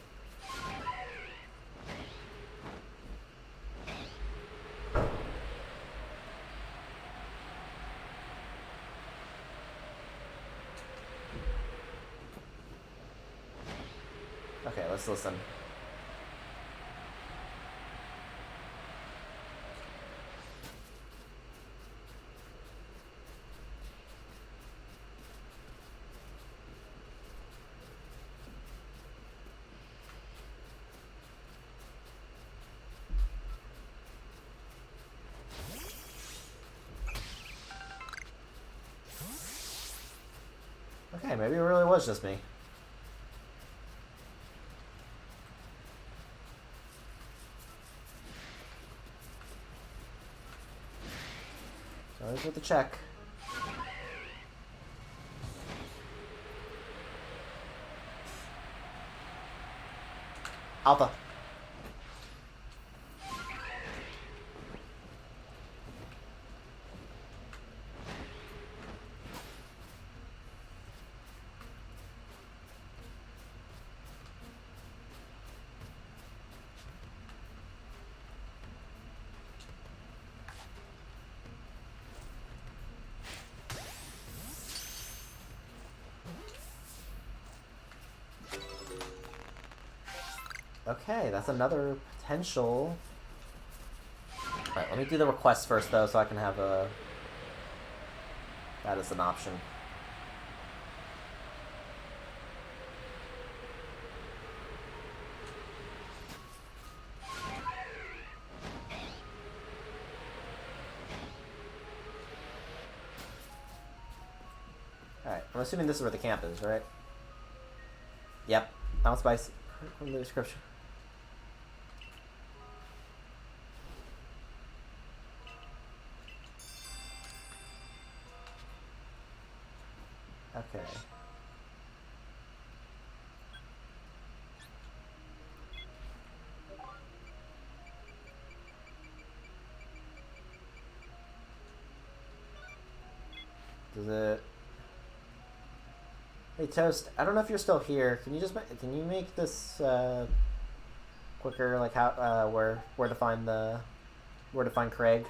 Okay, let's listen. Okay, maybe it really was just me. So here's with the check. Alpha. Okay, that's another potential. Alright, let me do the request first, though, so I can have a... that as an option. Alright, I'm assuming this is where the camp is, right? Yep. Bounce by from the description. Okay. Does it... Hey Toast, I don't know if you're still here. Can you make this quicker, like how where to find Craig?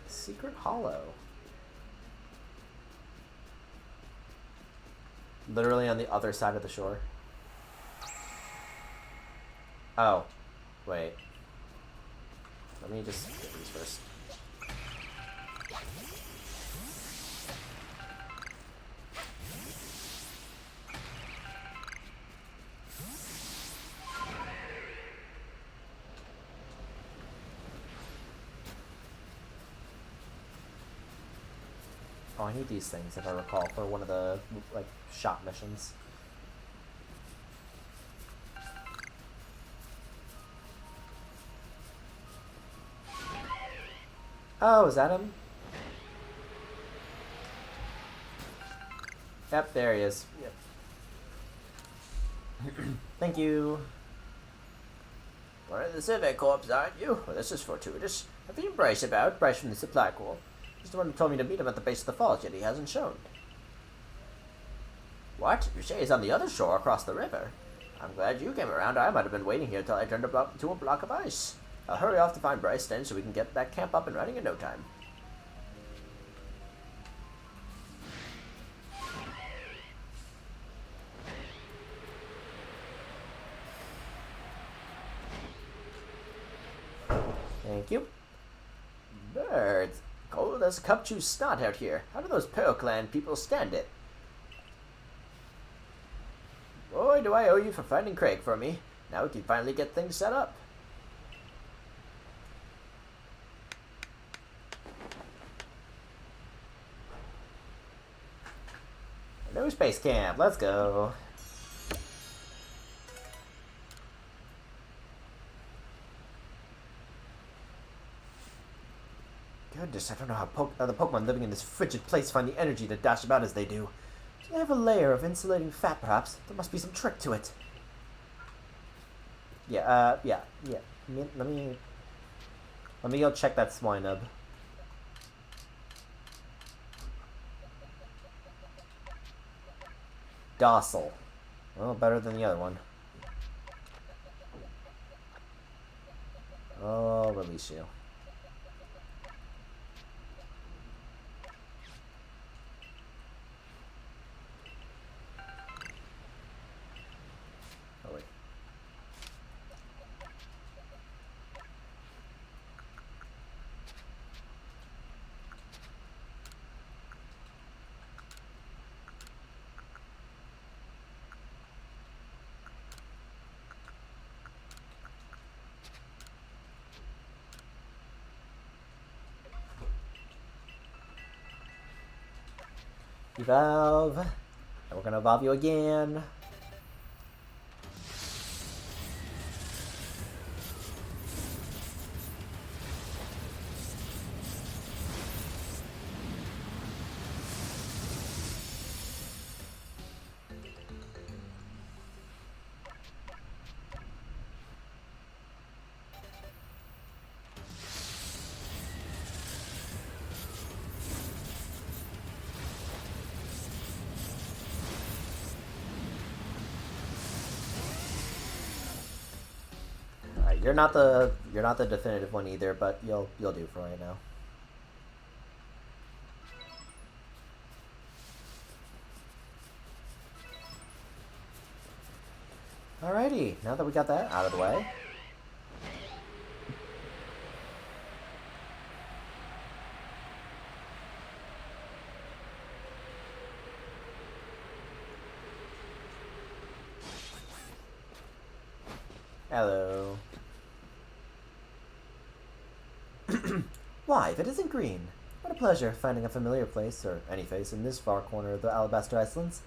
Secret Hollow. Literally on the other side of the shore. Oh. Wait. Let me just get these first. Oh, I need these things, if I recall, for one of the, like, shop missions. Oh, is that him? Yep, there he is. Yep. Thank you. One of the Survey Corps, aren't you? Well, this is fortuitous. I've been Bryce about, Bryce from the Supply Corps. He's the one who told me to meet him at the base of the falls, yet he hasn't shown. What? You say he's on the other shore across the river? I'm glad you came around. I might have been waiting here till I turned to a block of ice. I'll hurry off to find Bryce then so we can get that camp up and running in no time. Thank you. Birds. Cold as Cupchew's snot out here. How do those Pearl Clan people stand it? Boy, do I owe you for finding Craig for me. Now we can finally get things set up. New space camp. Let's go. Goodness, I don't know how the Pokemon living in this frigid place find the energy to dash about as they do. Do they have a layer of insulating fat, perhaps? There must be some trick to it. Yeah, yeah. Let me go check that Swinub. Docile. Well, better than the other one. Oh, release you. Oh, wait. Evolve. And we're gonna evolve you again. You're not the definitive one either, but you'll do for right now. Alrighty, now that we got that out of the way. Hello. Why, if it isn't Green! What a pleasure finding a familiar place, or any face, in this far corner of the Alabaster Icelands.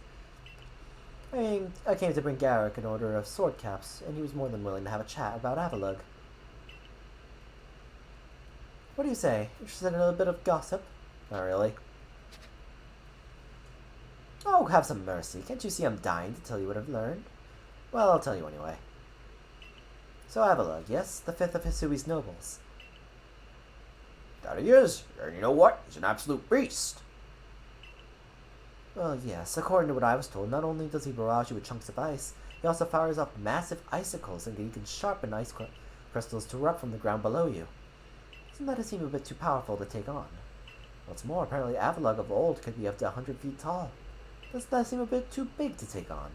I came to bring Garrick an order of sword caps, and he was more than willing to have a chat about Avalugg. What do you say? Interested in a little bit of gossip? Not really. Oh, have some mercy. Can't you see I'm dying to tell you what I've learned? Well, I'll tell you anyway. So Avalugg, yes? The fifth of Hisui's nobles. That he is, and you know what? He's an absolute beast. Well, yes, according to what I was told, not only does he barrage you with chunks of ice, he also fires off massive icicles, and he can sharpen ice crystals to erupt from the ground below you. Doesn't that seem a bit too powerful to take on? What's more, apparently Avalugg of old could be up to 100 feet tall. Doesn't that seem a bit too big to take on?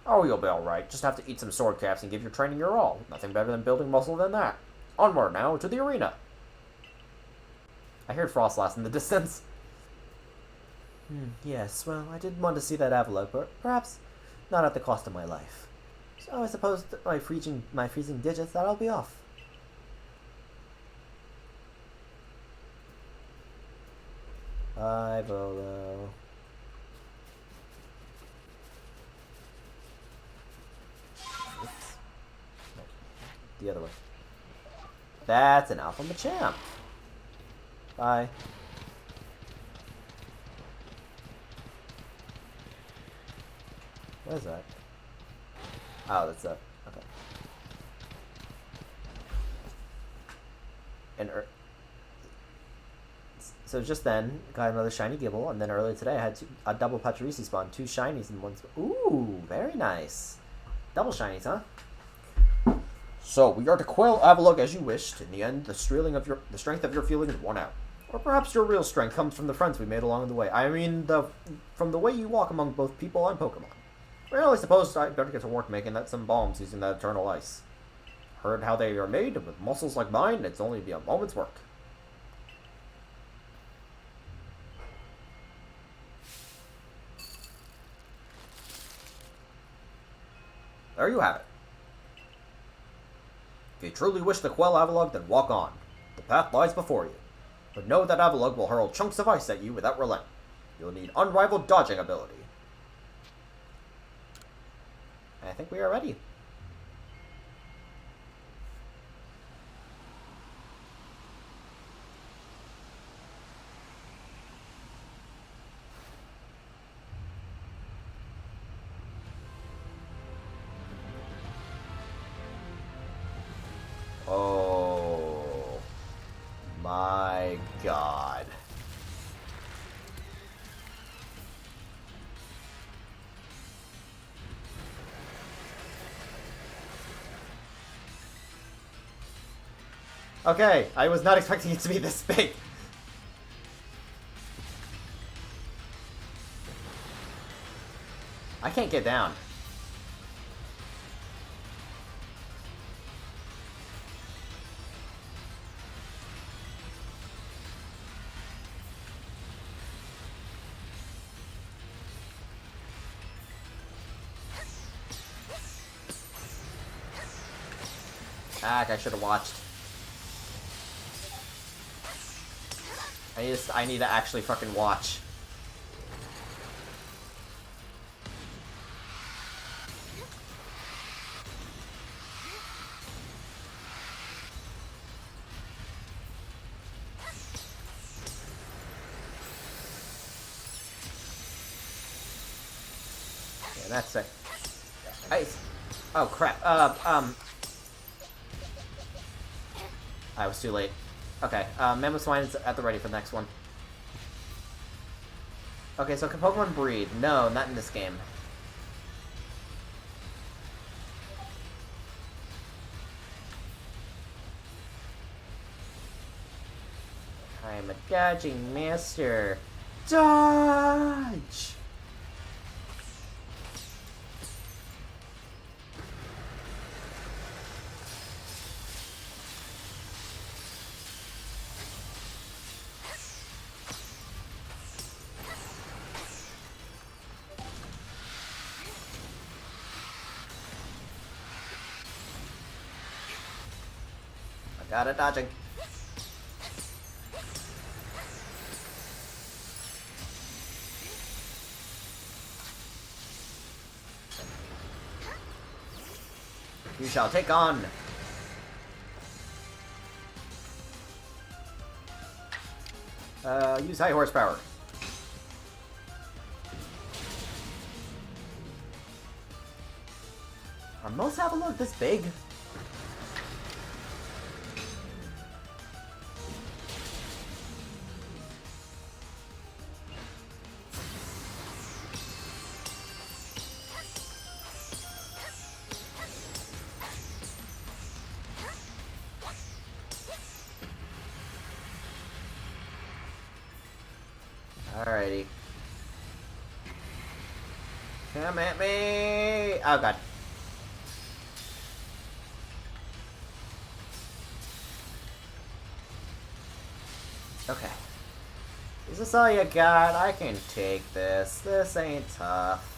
Oh, you'll be alright. Just have to eat some sword caps and give your training your all. Nothing better than building muscle than that. Onward now to the arena. I heard Frostlass in the distance. Yes, well, I did want to see that Avalugg, but perhaps not at the cost of my life. So I suppose that my freezing digits, that'll be off. Bye, Volo. Oops. No, the other way. That's an Alpha Machamp. Bye. What is that? Oh, that's a... Okay. And so just then, got another shiny Gibble, and then earlier today I had a double Pachyrisi spawn, 2 shinies in one spawn. Ooh, very nice. Double shinies, huh? So, we are to quail Avalugg as you wished. In the end, the strength of your feelings won out. Or perhaps your real strength comes from the friends we made along the way. I mean, from the way you walk among both people and Pokemon. Well, I suppose I better get to work making some bombs using that eternal ice. Heard how they are made, and with muscles like mine, it's only be a moment's work. There you have it. If you truly wish to quell Avalugg, then walk on. The path lies before you. But know that Avalugg will hurl chunks of ice at you without relent. You'll need unrivaled dodging ability. I think we are ready. Oh my God. Okay, I was not expecting it to be this big. I can't get down. Ah, I should have watched. I need to actually fucking watch. Yeah, that's it. Ice. Oh crap. I was too late. Okay, Mammoth Swine is at the ready for the next one. Okay, so can Pokemon breed? No, not in this game. I am a dodging master. Dodge! Got it, dodging. You shall take on. Use high horsepower. Are most Avalugg this big? Alrighty. Come at me! Oh god. Okay. Is this all you got? I can take this. This ain't tough.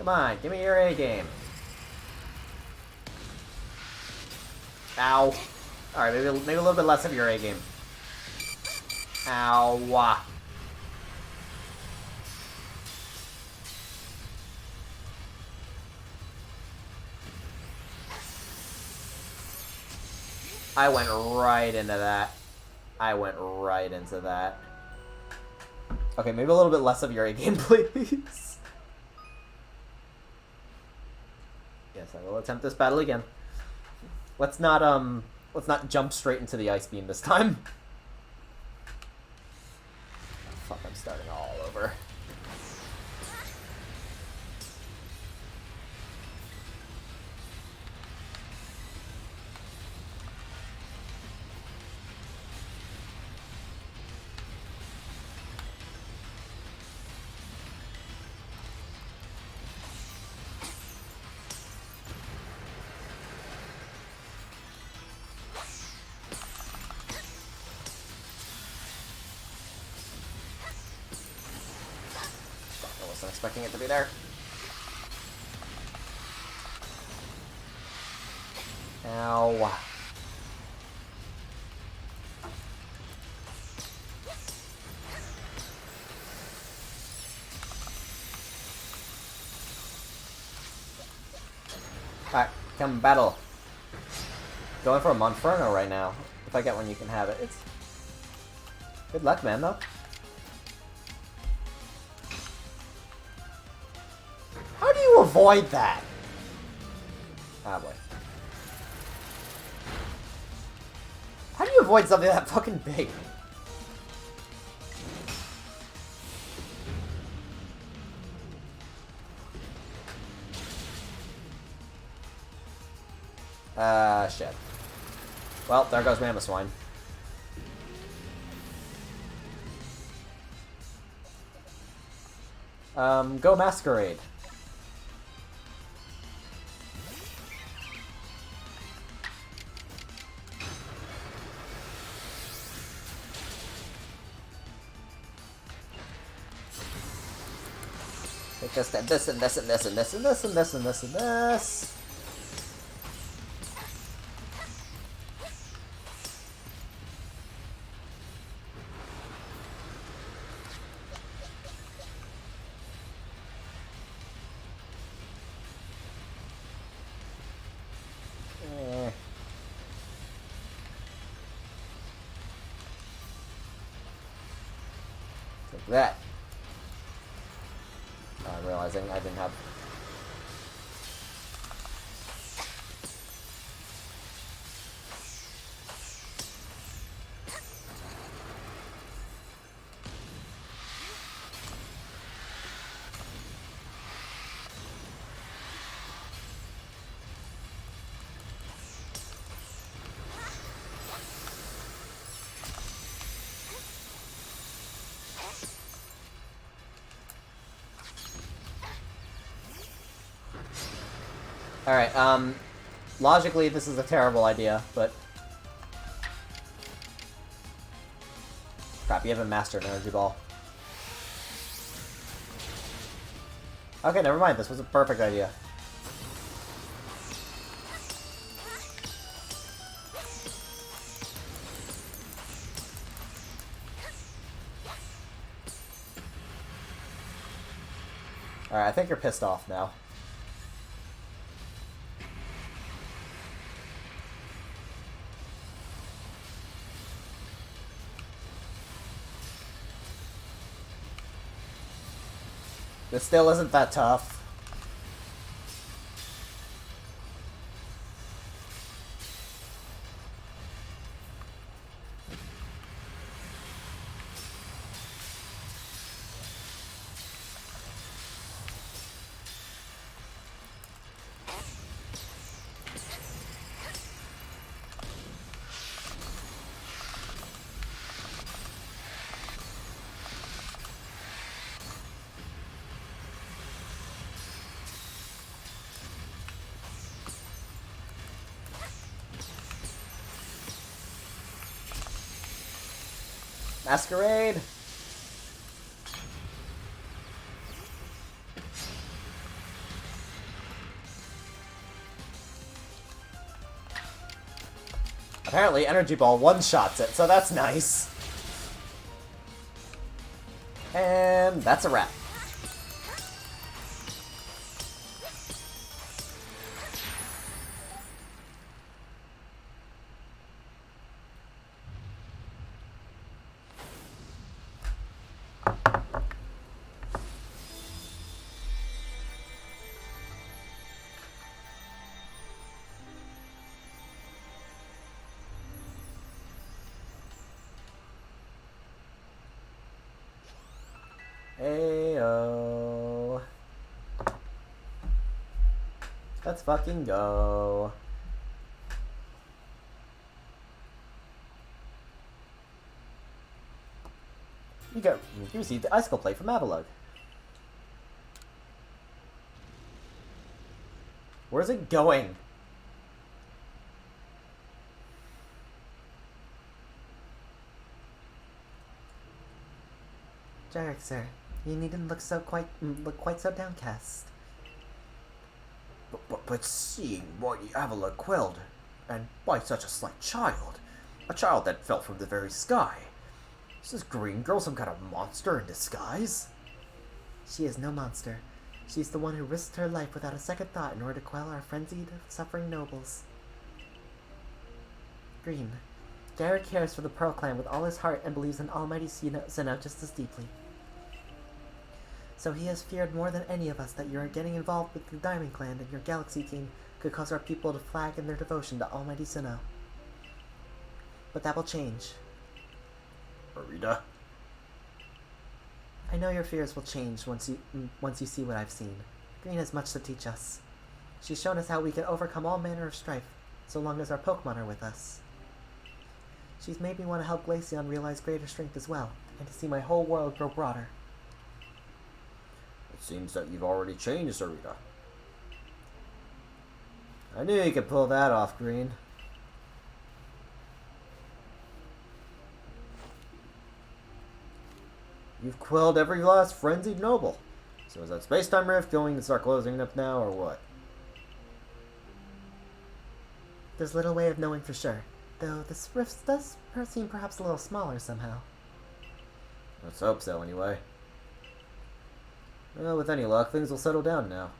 Come on, give me your A game. Ow. Alright, maybe a little bit less of your A game. Ow. I went right into that. I went right into that. Okay, maybe a little bit less of your A game, please. Yes, I will attempt this battle again. Let's not jump straight into the ice beam this time. Fuck, I'm starting all over. I wasn't expecting it to be there. Ow. Alright, come battle. Going for a Monferno right now. If I get one, you can have it. It's good luck, man, though. How do you avoid that? Ah, boy. How do you avoid something that fucking big? Shit. Well, there goes Mamoswine. Go Masquerade. Take this and this and this and this and this and this and this and this and this. Take that. I'm realizing I didn't have... Alright, logically this is a terrible idea, but... Crap, you haven't mastered an energy ball. Okay, never mind, this was a perfect idea. Alright, I think you're pissed off now. This still isn't that tough. Masquerade! Apparently, Energy Ball one-shots it, so that's nice. And that's a wrap. Ayo. Let's fucking go. You received the icicle plate from Avalug. Where's it going? Jarek, sir, you needn't look quite so downcast. But seeing Mighty Avalon quelled, and by such a slight child, a child that fell from the very sky, is this green girl some kind of monster in disguise? She is no monster. She's the one who risked her life without a second thought in order to quell our frenzied, suffering nobles. Green, Jarek cares for the Pearl Clan with all his heart and believes in Almighty Sinnoh just as deeply. So he has feared more than any of us that your getting involved with the Diamond Clan and your Galaxy team could cause our people to flag in their devotion to Almighty Sinnoh. But that will change. Arita? I know your fears will change once you see what I've seen. Green has much to teach us. She's shown us how we can overcome all manner of strife, so long as our Pokemon are with us. She's made me want to help Leafeon realize greater strength as well, and to see my whole world grow broader. It seems that you've already changed, Arita. I knew you could pull that off, Green. You've quelled every last frenzied noble. So is that space-time rift going to start closing up now, or what? There's little way of knowing for sure, though this rift does seem perhaps a little smaller somehow. Let's hope so, anyway. Well, with any luck, things will settle down now.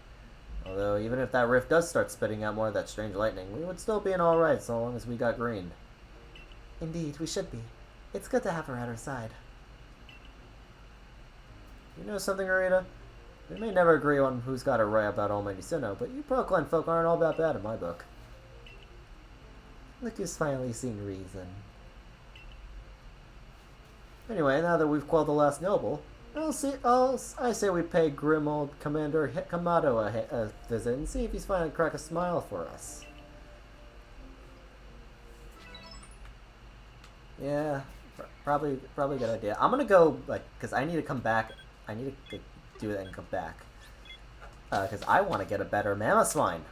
Although, even if that rift does start spitting out more of that strange lightning, we would still be in alright so long as we got Green. Indeed, we should be. It's good to have her at our side. You know something, Arita? We may never agree on who's got it right about Almighty Sinnoh, but you Pro-Clan folk aren't all that bad in my book. Look who's finally seen reason. Anyway, now that we've quelled the last noble, I say we pay grim old Commander Kamado a visit and see if he's finally crack a smile for us. Yeah, probably a good idea. I'm gonna go, because I need to come back. I need to do it and come back. Because I want to get a better Mammothswine.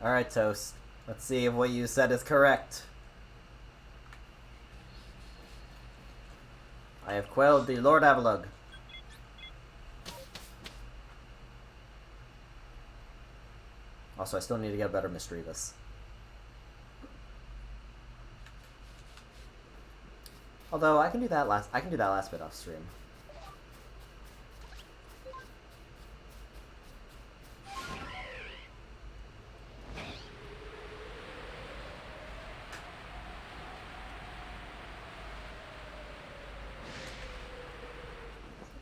Alright, Toast. Let's see if what you said is correct. I have quelled the Lord Avalug. Also, I still need to get a better Misdreavus. Although I can do that last bit off stream.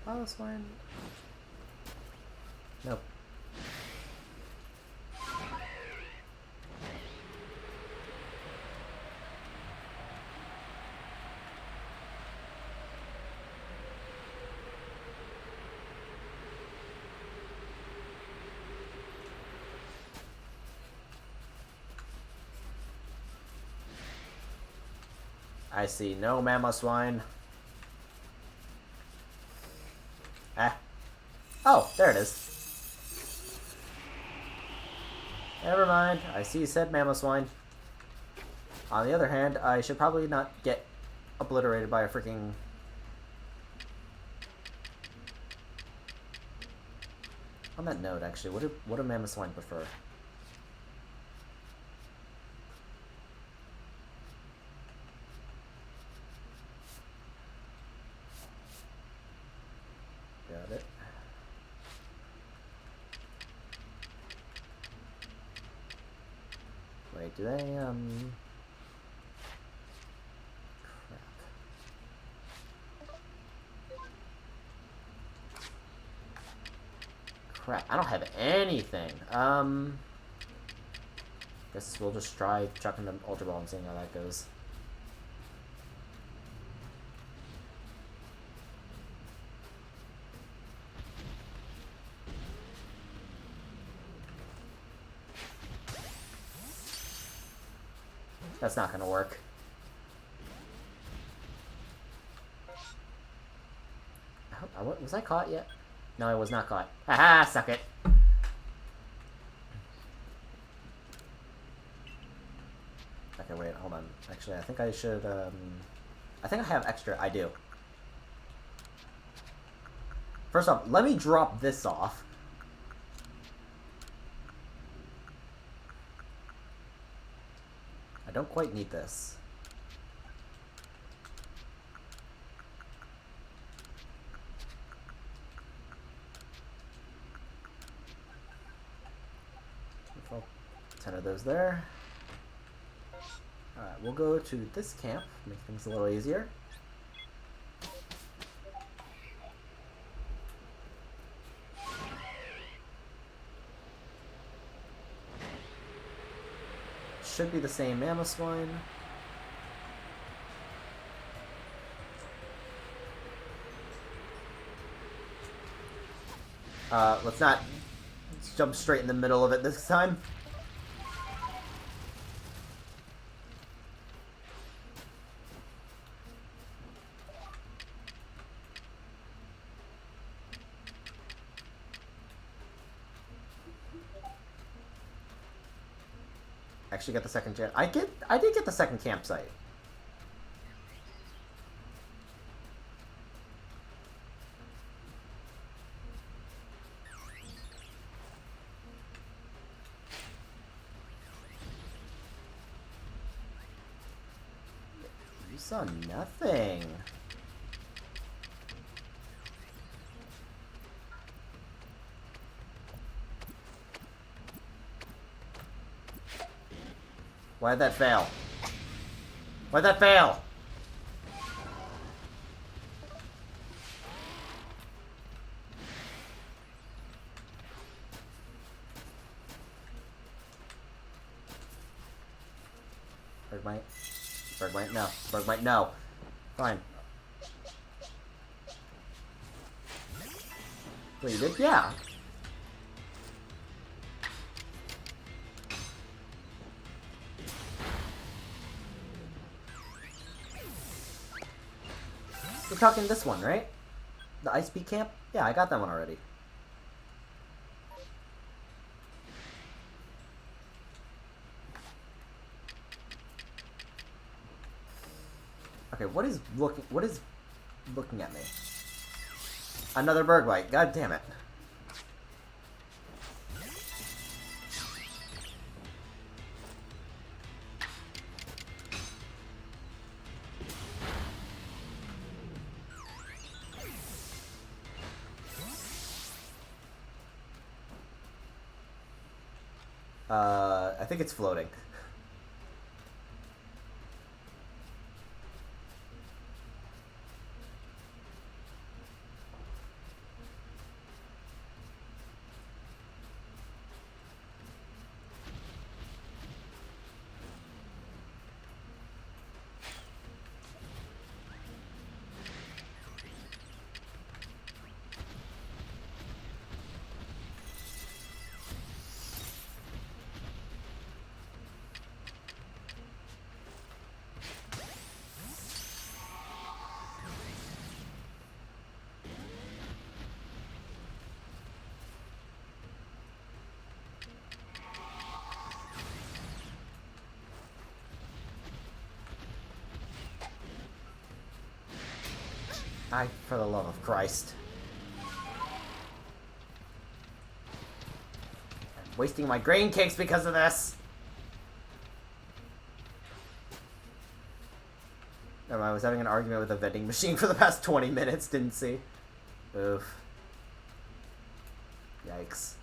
Mammothswine? Nope. I see no mammoth swine. Ah. Oh, there it is. Never mind. I see said mammoth swine. On the other hand, I should probably not get obliterated by a freaking... On that note, actually, what do mammoth swine prefer? Got it. Wait, do they, crap. Crap, I don't have anything. Guess we'll just try chucking the Ultra Ball and seeing how that goes. That's not gonna work. Was I caught yet? No, I was not caught. Haha, suck it. Okay, wait, hold on. Actually, I think I should, I think I have extra. I do. First off, let me drop this off. I don't quite need this. Well, 10 of those there. Alright, we'll go to this camp, make things a little easier. Should be the same mammoth swine. Let's not jump straight in the middle of it this time. Actually get the second chance. I did get the second campsite. You saw nothing. Why'd that fail? Why'd that fail? Bergmite, no. Bergmite, no. Fine. Wait, you did? Yeah. We're talking this one, right? The Ice Peak Camp? Yeah, I got that one already. Okay, what is looking at me? Another Bergmite. God damn it. I think it's floating. For the love of Christ. I'm wasting my grain cakes because of this. Never mind, I was having an argument with a vending machine for the past 20 minutes, didn't see? Oof. Yikes.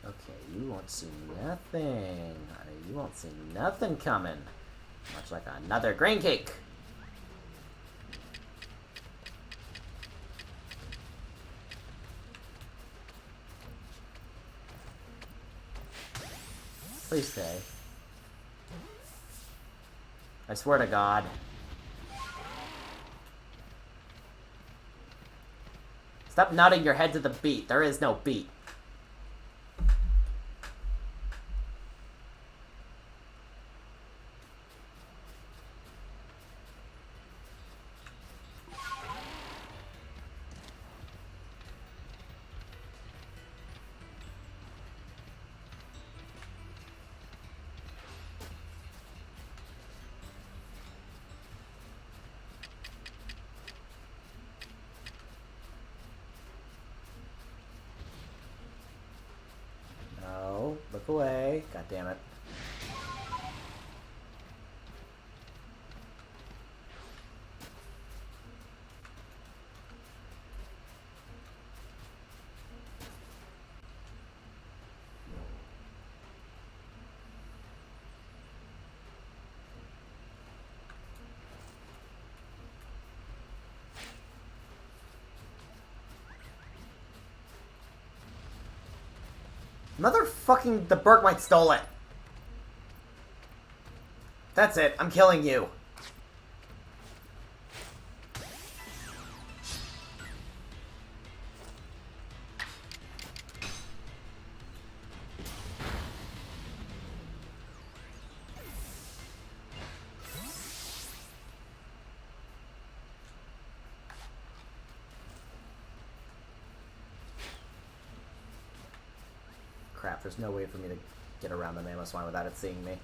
Okay, you won't see nothing, honey. You won't see nothing coming. Much like another grain cake. Please stay. I swear to God. Stop nodding your head to the beat. There is no beat. No, look away. God damn it. Motherfucking the Bergmite stole it. That's it. I'm killing you. Crap, there's no way for me to get around the Mammoth Swine without it seeing me.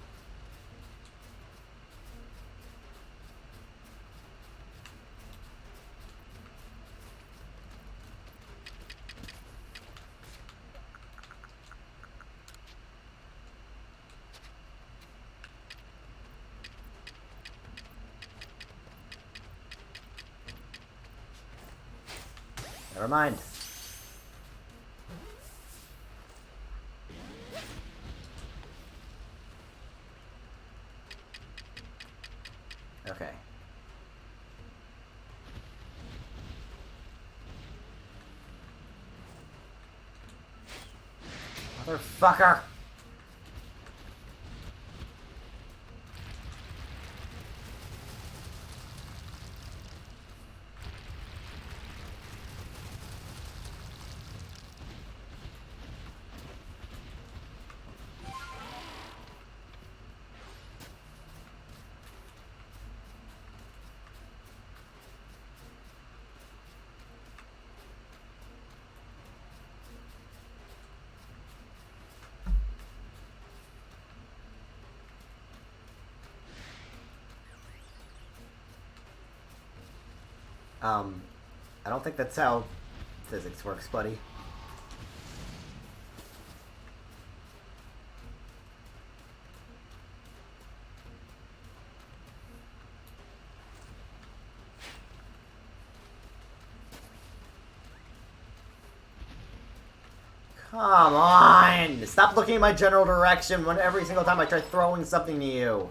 Never mind. Okay. Motherfucker! I don't think that's how physics works, buddy. Come on! Stop looking in my general direction when every single time I try throwing something to you.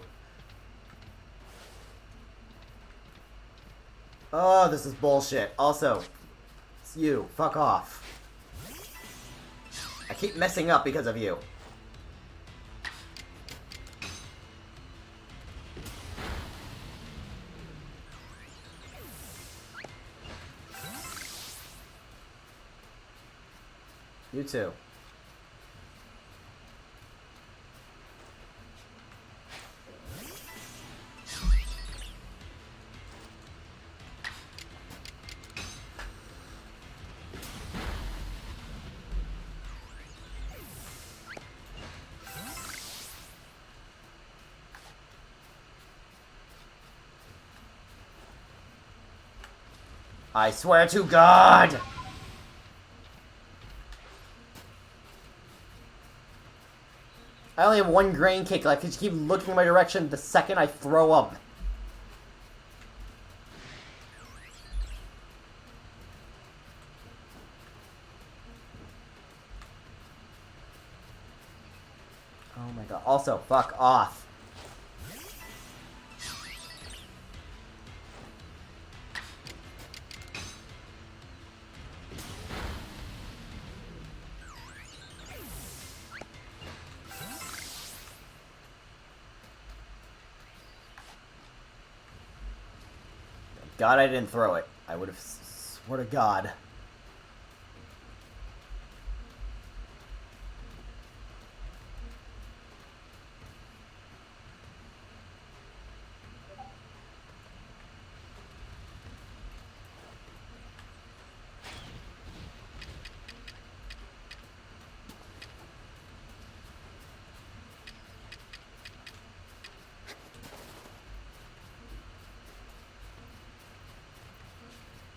Oh, this is bullshit. Also, it's you. Fuck off. I keep messing up because of you. You too. I swear to God! I only have one grain cake left because you keep looking in my direction the second I throw up. Oh my god. Also, fuck off. God, I didn't throw it. I would have swear to God.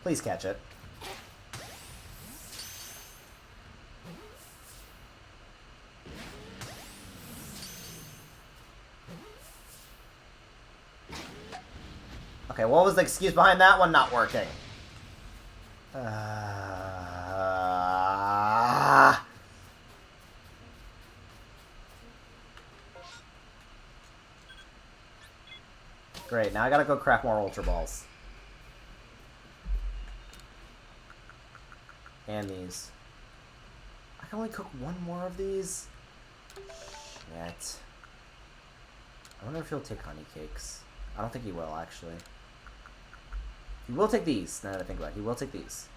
Please catch it. Okay, what was the excuse behind that one not working? Great, now I gotta go craft more Ultra Balls. And these. I can only cook one more of these? Shit. I wonder if he'll take honey cakes. I don't think he will, actually. He will take these, now that I think about it. He will take these.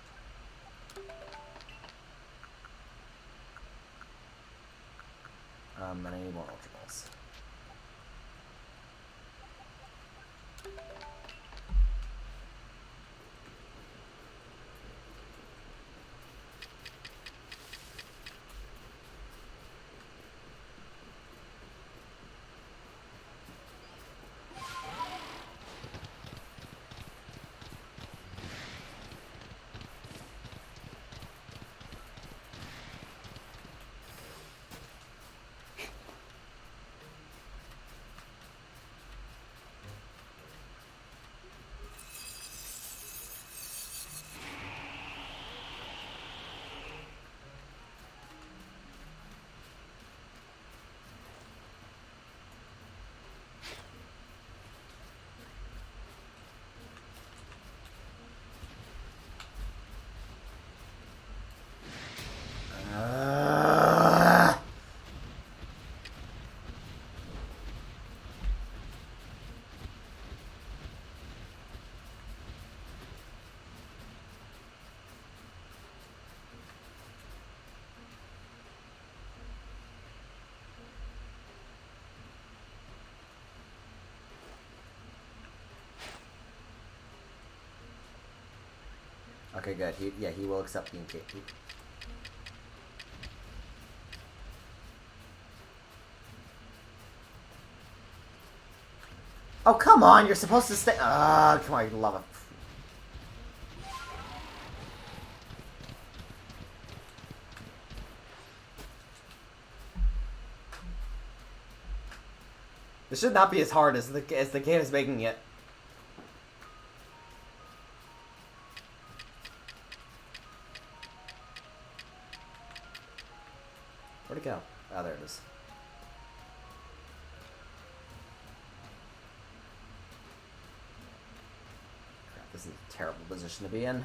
And I need more Ultra Balls. Okay, good. He will accept the cake. Oh, come on! You're supposed to stay. Ah, come on! You love it. This should not be as hard as the game is making it. Where'd it go? Oh, there it is. Crap, this is a terrible position to be in.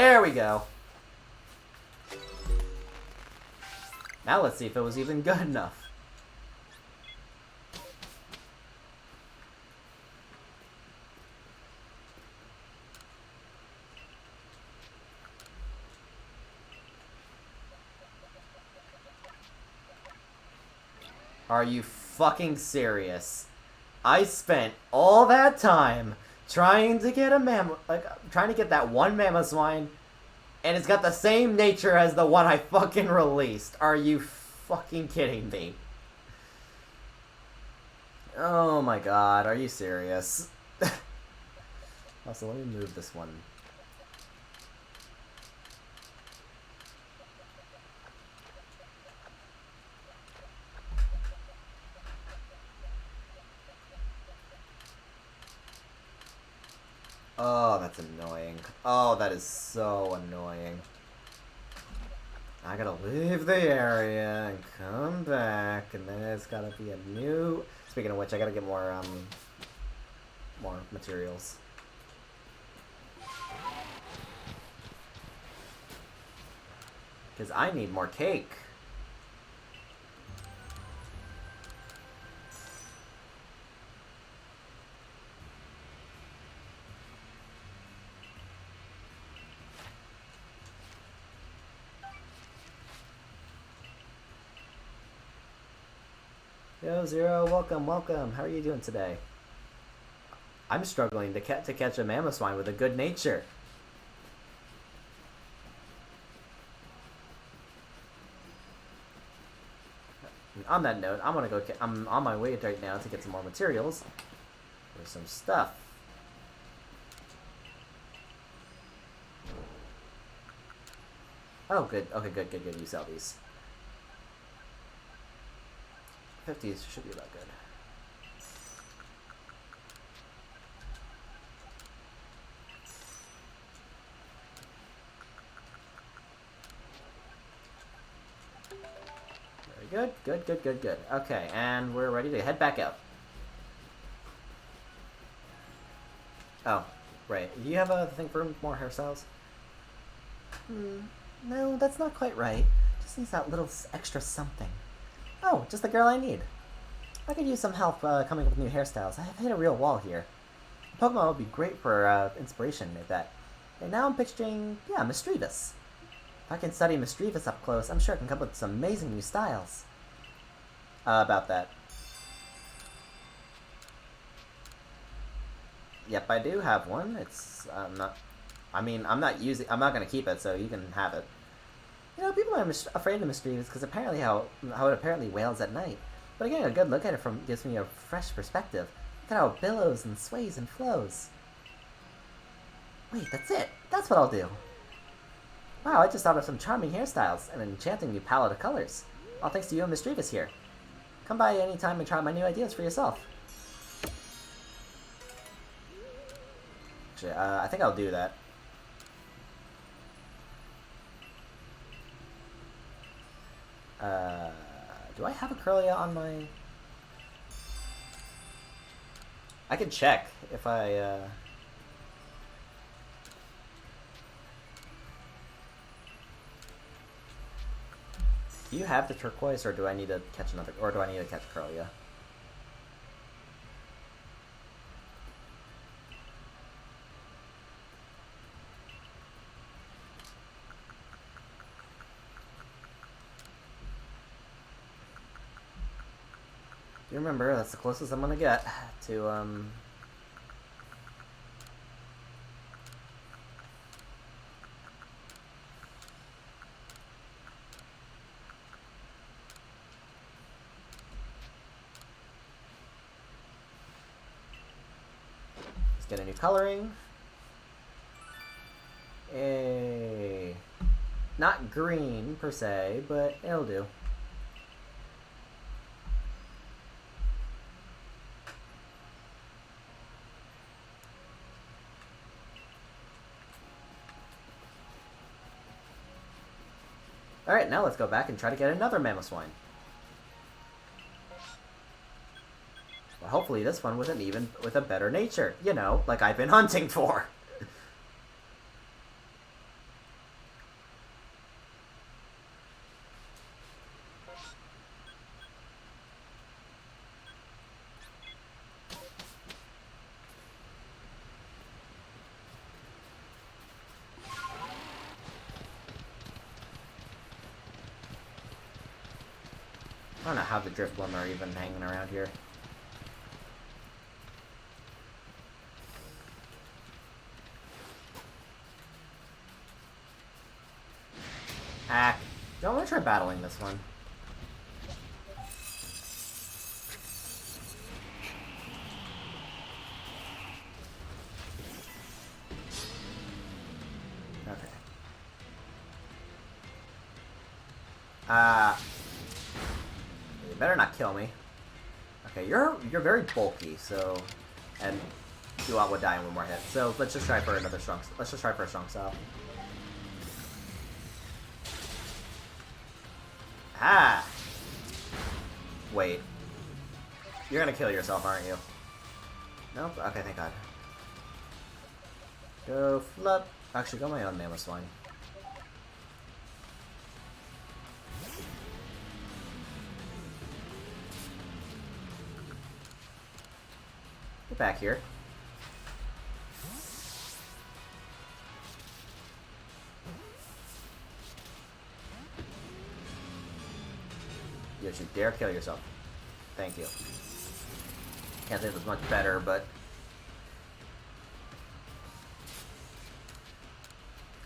There we go. Now let's see if it was even good enough. Are you fucking serious? I spent all that time trying to get trying to get that one Mamoswine, and it's got the same nature as the one I fucking released. Are you fucking kidding me? Oh my god, are you serious? Also, let me move this one. Oh, that's annoying. Oh, that is so annoying. I gotta leave the area and come back, and then it's gotta be a new... Speaking of which, I gotta get more materials. Because I need more cake. Yo, Zero, welcome, welcome. How are you doing today? I'm struggling to catch a Mamoswine with a good nature. On that note, I'm gonna go. I'm on my way right now to get some more materials for some stuff. Oh, good. Okay, good. You sell these. 50s should be about good. Very good. Okay, and we're ready to head back out. Oh, right. Do you have a thing for more hairstyles? No, that's not quite right. Just needs that little extra something. Oh, just the girl I need. I could use some help coming up with new hairstyles. I've hit a real wall here. Pokemon would be great for inspiration, I bet. And now I'm picturing, yeah, Misdreavus. If I can study Misdreavus up close, I'm sure I can come up with some amazing new styles. About that. Yep, I do have one. It's, I'm not gonna keep it, so you can have it. You know, people are afraid of Misdreavus because apparently how it apparently wails at night. But again, a good look at it gives me a fresh perspective. Look at how it billows and sways and flows. Wait, that's it. That's what I'll do. Wow, I just thought of some charming hairstyles and an enchanting new palette of colors. All thanks to you and Misdreavus here. Come by anytime and try my new ideas for yourself. Actually, I think I'll do that. Do I have a Curlia on my... I can check if I, Do you have the turquoise, or do I need to catch another... Or do I need to catch Curlia? You remember, that's the closest I'm gonna get to, Let's get a new coloring. Not green, per se, but it'll do. Alright, now let's go back and try to get another Mamoswine. Well, hopefully this one with a better nature. You know, like I've been hunting for. don't know how the Drifblim are even hanging around here. Ah, don't want to try battling this one. Okay. You better not kill me. Okay, you're very bulky, so, and Duat would die in one more hit. So let's just try for another strong. Let's just try for a strong style. Ah! Wait. You're gonna kill yourself, aren't you? Nope? Okay, thank God. Go flip. Actually, go my own Mammoth Swine. Get back here. You should dare kill yourself. Thank you. Can't say it was much better, but...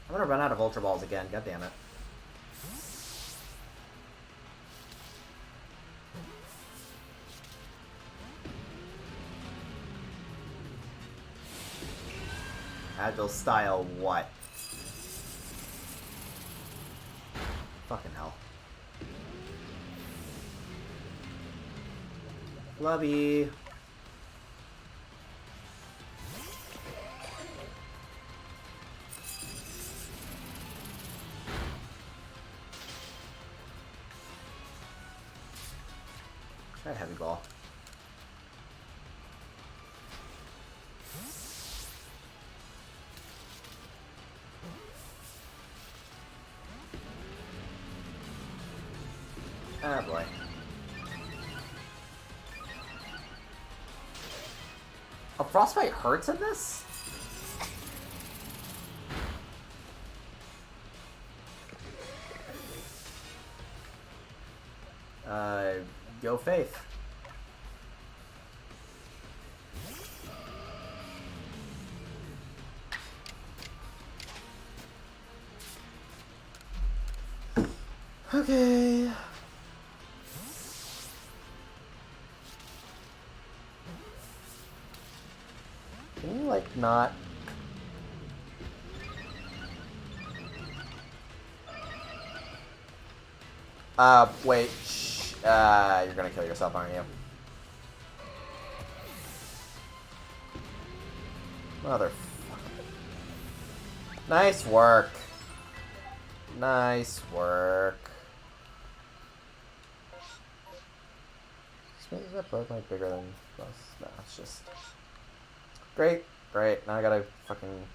I'm gonna run out of Ultra Balls again, god damn it. Agile style what? Fucking hell. Flubby. Try Heavy Ball. Ah, boy. Oh, Frostbite hurts in this? Go Faith. Okay. Can you, like, not... wait. Shh. You're gonna kill yourself, aren't you? Motherfucker. Nice work. Nice work. Is that both like bigger than plus? No, it's just... Great. Great. Now I gotta fucking...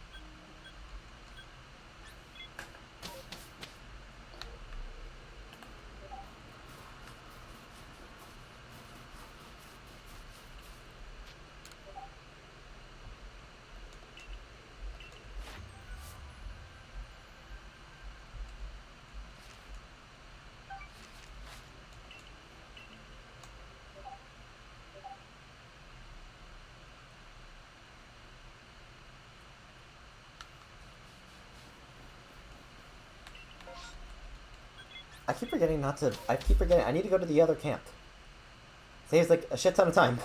I keep forgetting not to... I keep forgetting... I need to go to the other camp. Saves, like, a shit ton of time.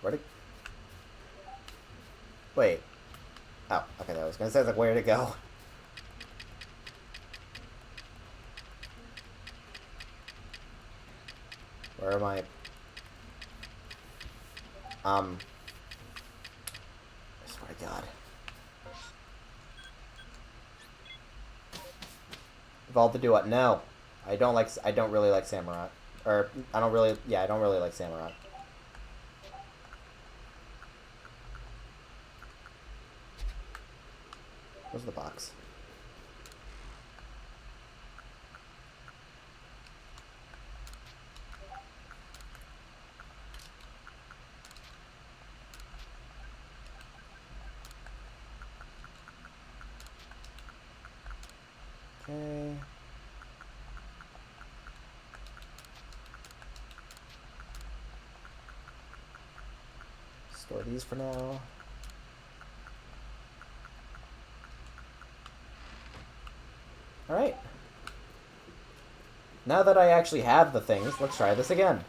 Where'd it... Wait. Oh, okay, I was gonna say, like, where'd it go? Where am I? I swear to God. Evolve to do what? No. I don't really like Samurott. Or, I don't really like Samurott. Where's the box? Okay. Store these for now. Alright. Now that I actually have the things, let's try this again.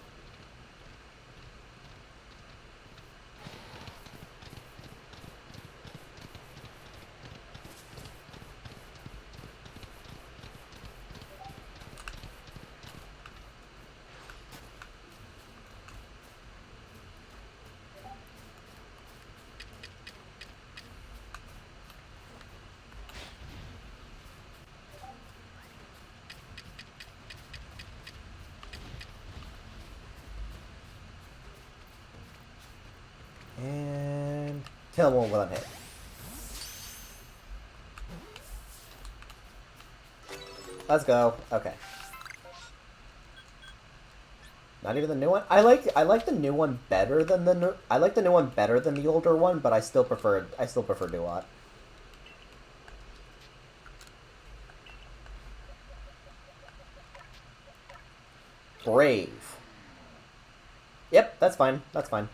And kill him with a hit. Let's go. Okay. Not even the new one. I like the new one better than the I like the new one better than the older one, but I still prefer Duat. Brave. Yep, that's fine. That's fine.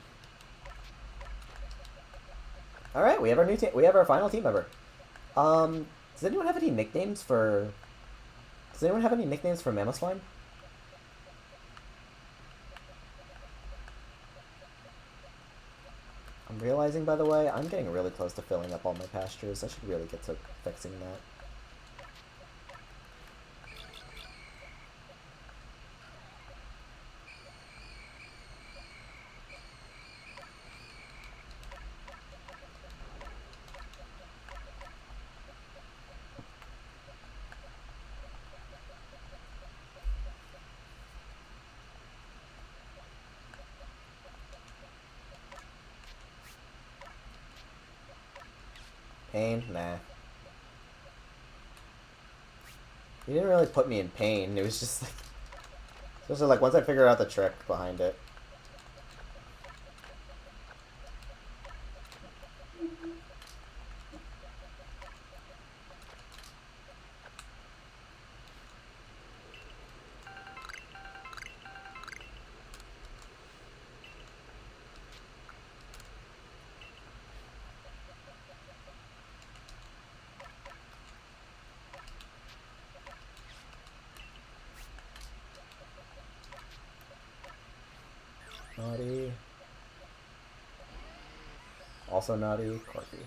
All right, we have our new team. We have our final team member. Does anyone have any nicknames for? Does anyone have any nicknames for Mamoswine? I'm realizing, by the way, I'm getting really close to filling up all my pastures. I should really get to fixing that. Pain? Nah. He didn't really put me in pain. It was just like... Especially like once I figured out the trick behind it. Naughty. Also naughty. Quirky.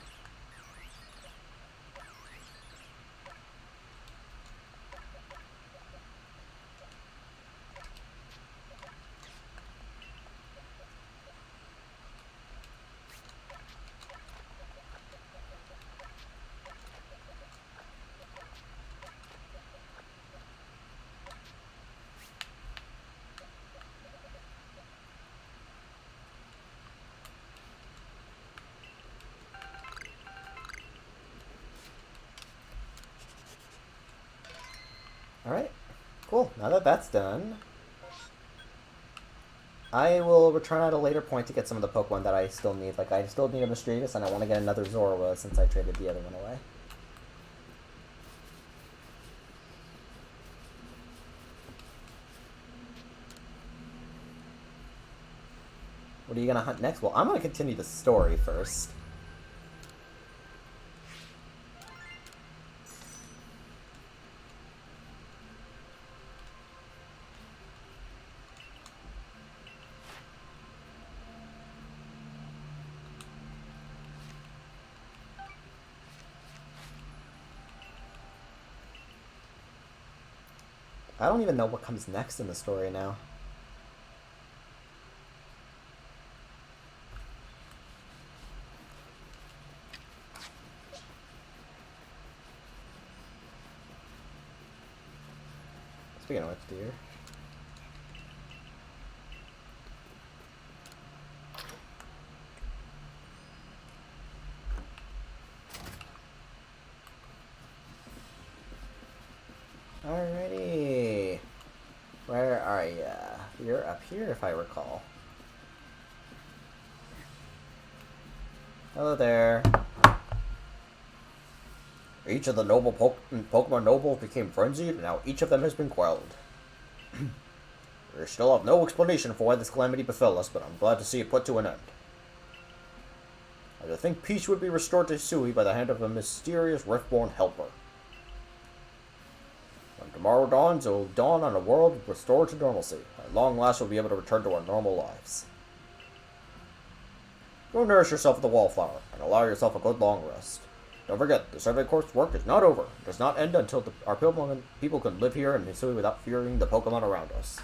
Alright, cool. Now that that's done, I will return at a later point to get some of the Pokemon that I still need. Like, I still need a Misdreavus, and I want to get another Zorua since I traded the other one away. What are you going to hunt next? Well, I'm going to continue the story first. I don't even know what comes next in the story now. Speaking of which, dear. Alrighty. Where are ya? You're up here, if I recall. Hello there. Each of the noble Pokemon nobles became frenzied, and now each of them has been quelled. We still have no explanation for why this calamity befell us, but I'm glad to see it put to an end. I think peace would be restored to Sui by the hand of a mysterious Riftborn helper. When tomorrow dawns, it will dawn on a world restored to normalcy. At long last, we'll be able to return to our normal lives. Go nourish yourself with the wallflower, and allow yourself a good long rest. Don't forget, the Survey Corps' work is not over. It does not end until our people can live here in Hisui without fearing the Pokemon around us.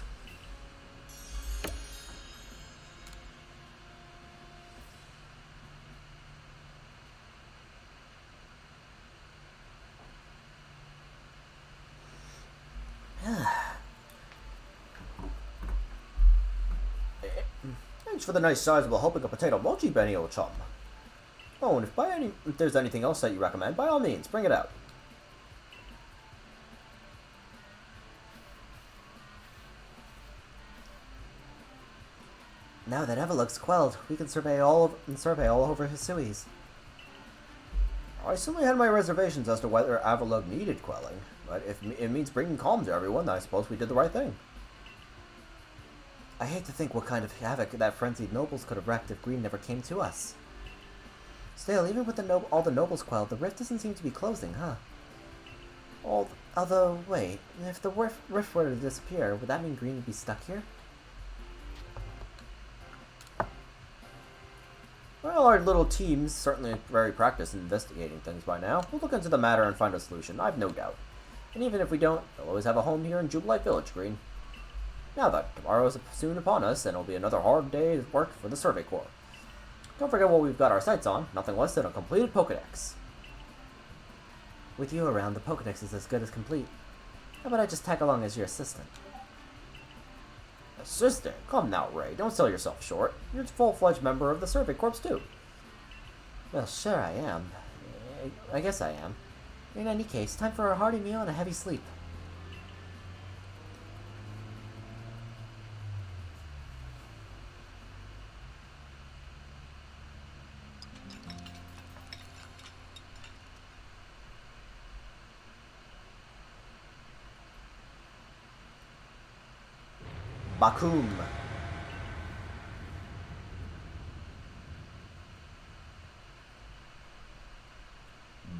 Thanks for the nice sizable helping of potato mochi, Benny, old chum. Oh, and if there's anything else that you recommend, by all means, bring it out. Now that Everlook's quelled, we can survey all over Hisui's. I certainly had my reservations as to whether Avalug needed quelling, but if it means bringing calm to everyone, then I suppose we did the right thing. I hate to think what kind of havoc that frenzied nobles could have wreaked if Green never came to us. Still, even with all the nobles quelled, the rift doesn't seem to be closing, huh? Although, wait, if the rift were to disappear, would that mean Green would be stuck here? Well, our little team's certainly very practiced in investigating things by now. We'll look into the matter and find a solution, I've no doubt. And even if we don't, you'll always have a home here in Jubilite Village, Green. Now that tomorrow is soon upon us, and it'll be another hard day's work for the Survey Corps. Don't forget what we've got our sights on, nothing less than a completed Pokedex. With you around, the Pokedex is as good as complete. How about I just tag along as your assistant? Assistant? Come now, Ray, don't sell yourself short. You're a full-fledged member of the Survey Corps, too. Well, sure I am. I guess I am. In any case, time for a hearty meal and a heavy sleep. Bakum.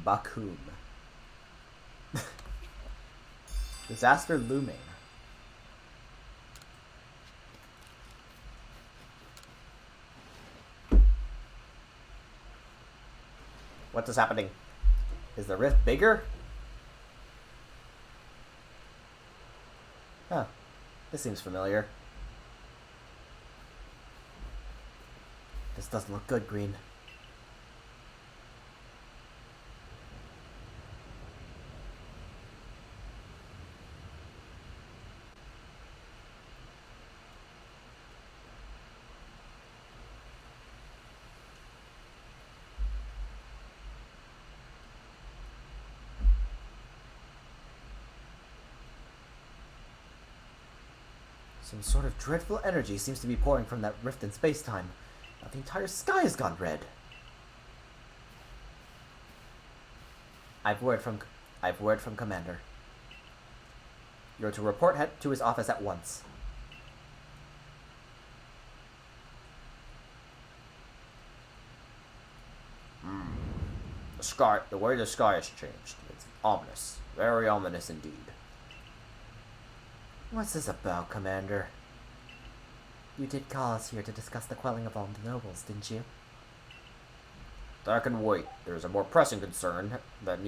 Bakum. Disaster looming. What is happening? Is the rift bigger? Huh. This seems familiar. This doesn't look good, Green. Some sort of dreadful energy seems to be pouring from that rift in space-time. Now the entire sky has gone red. I've word from Commander. You're to report to his office at once. The way the sky has changed. It's ominous. Very ominous indeed. What's this about, Commander? You did call us here to discuss the quelling of all the nobles, didn't you? That can wait. There's a more pressing concern that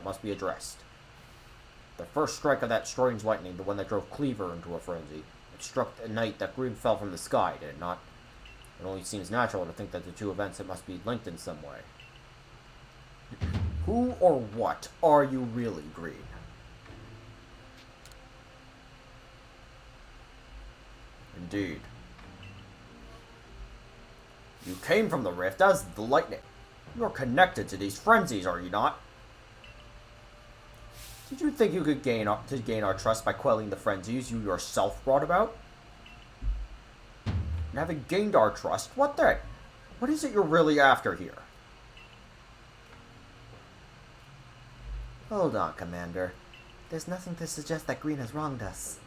must be addressed. The first strike of that strange lightning, the one that drove Cleaver into a frenzy, it struck at night that Green fell from the sky, did it not? It only seems natural to think that the two events must be linked in some way. Who or what are you really, Green? Indeed. You came from the rift as the lightning. You're connected to these frenzies, are you not? Did you think you could gain our trust by quelling the frenzies you yourself brought about? And having gained our trust, what then? What is it you're really after here? Hold on, Commander. There's nothing to suggest that Green has wronged us.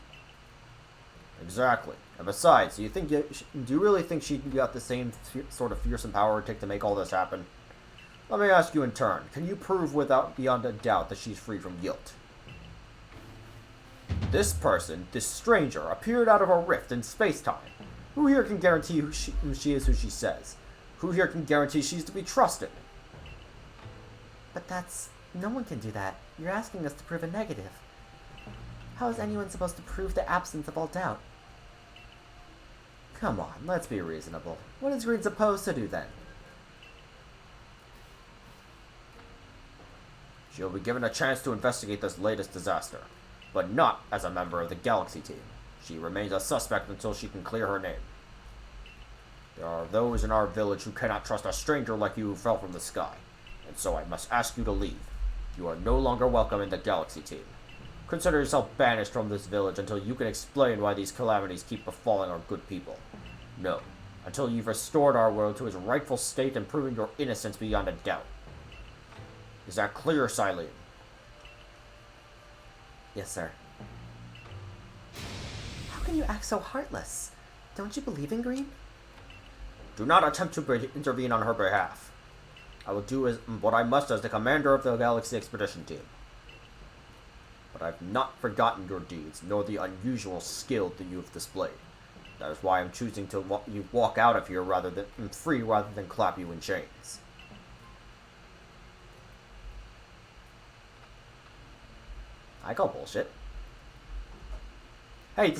Exactly. And besides, do you really think she got the same sort of fearsome power it takes to make all this happen? Let me ask you in turn. Can you prove beyond a doubt that she's free from guilt? This person, this stranger, appeared out of a rift in space-time. Who here can guarantee she is who she says? Who here can guarantee she's to be trusted? But no one can do that. You're asking us to prove a negative. How is anyone supposed to prove the absence of all doubt? Come on, let's be reasonable. What is Green supposed to do then? She'll be given a chance to investigate this latest disaster, but not as a member of the Galaxy team. She remains a suspect until she can clear her name. There are those in our village who cannot trust a stranger like you who fell from the sky, and so I must ask you to leave. You are no longer welcome in the Galaxy team. Consider yourself banished from this village until you can explain why these calamities keep befalling our good people. No, until you've restored our world to its rightful state and proven your innocence beyond a doubt. Is that clear, Silene? Yes, sir. How can you act so heartless? Don't you believe in Green? Do not attempt to intervene on her behalf. I will do what I must as the commander of the Galaxy Expedition Team. But I've not forgotten your deeds, nor the unusual skill that you have displayed. That is why I'm choosing to walk out of here free rather than clap you in chains. I call bullshit. Hey,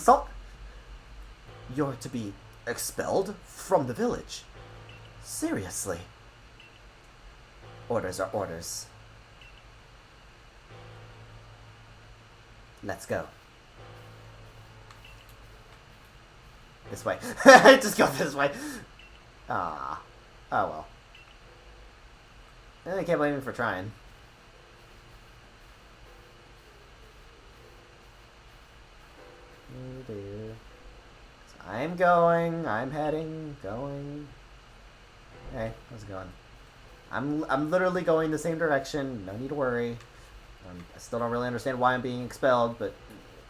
You're to be expelled from the village. Seriously. Orders are orders. Let's go. This way. Just go this way. Ah. Oh well. I can't blame him for trying. So I'm going. I'm heading. Going. Hey, how's it going? I'm literally going the same direction. No need to worry. I still don't really understand why I'm being expelled, but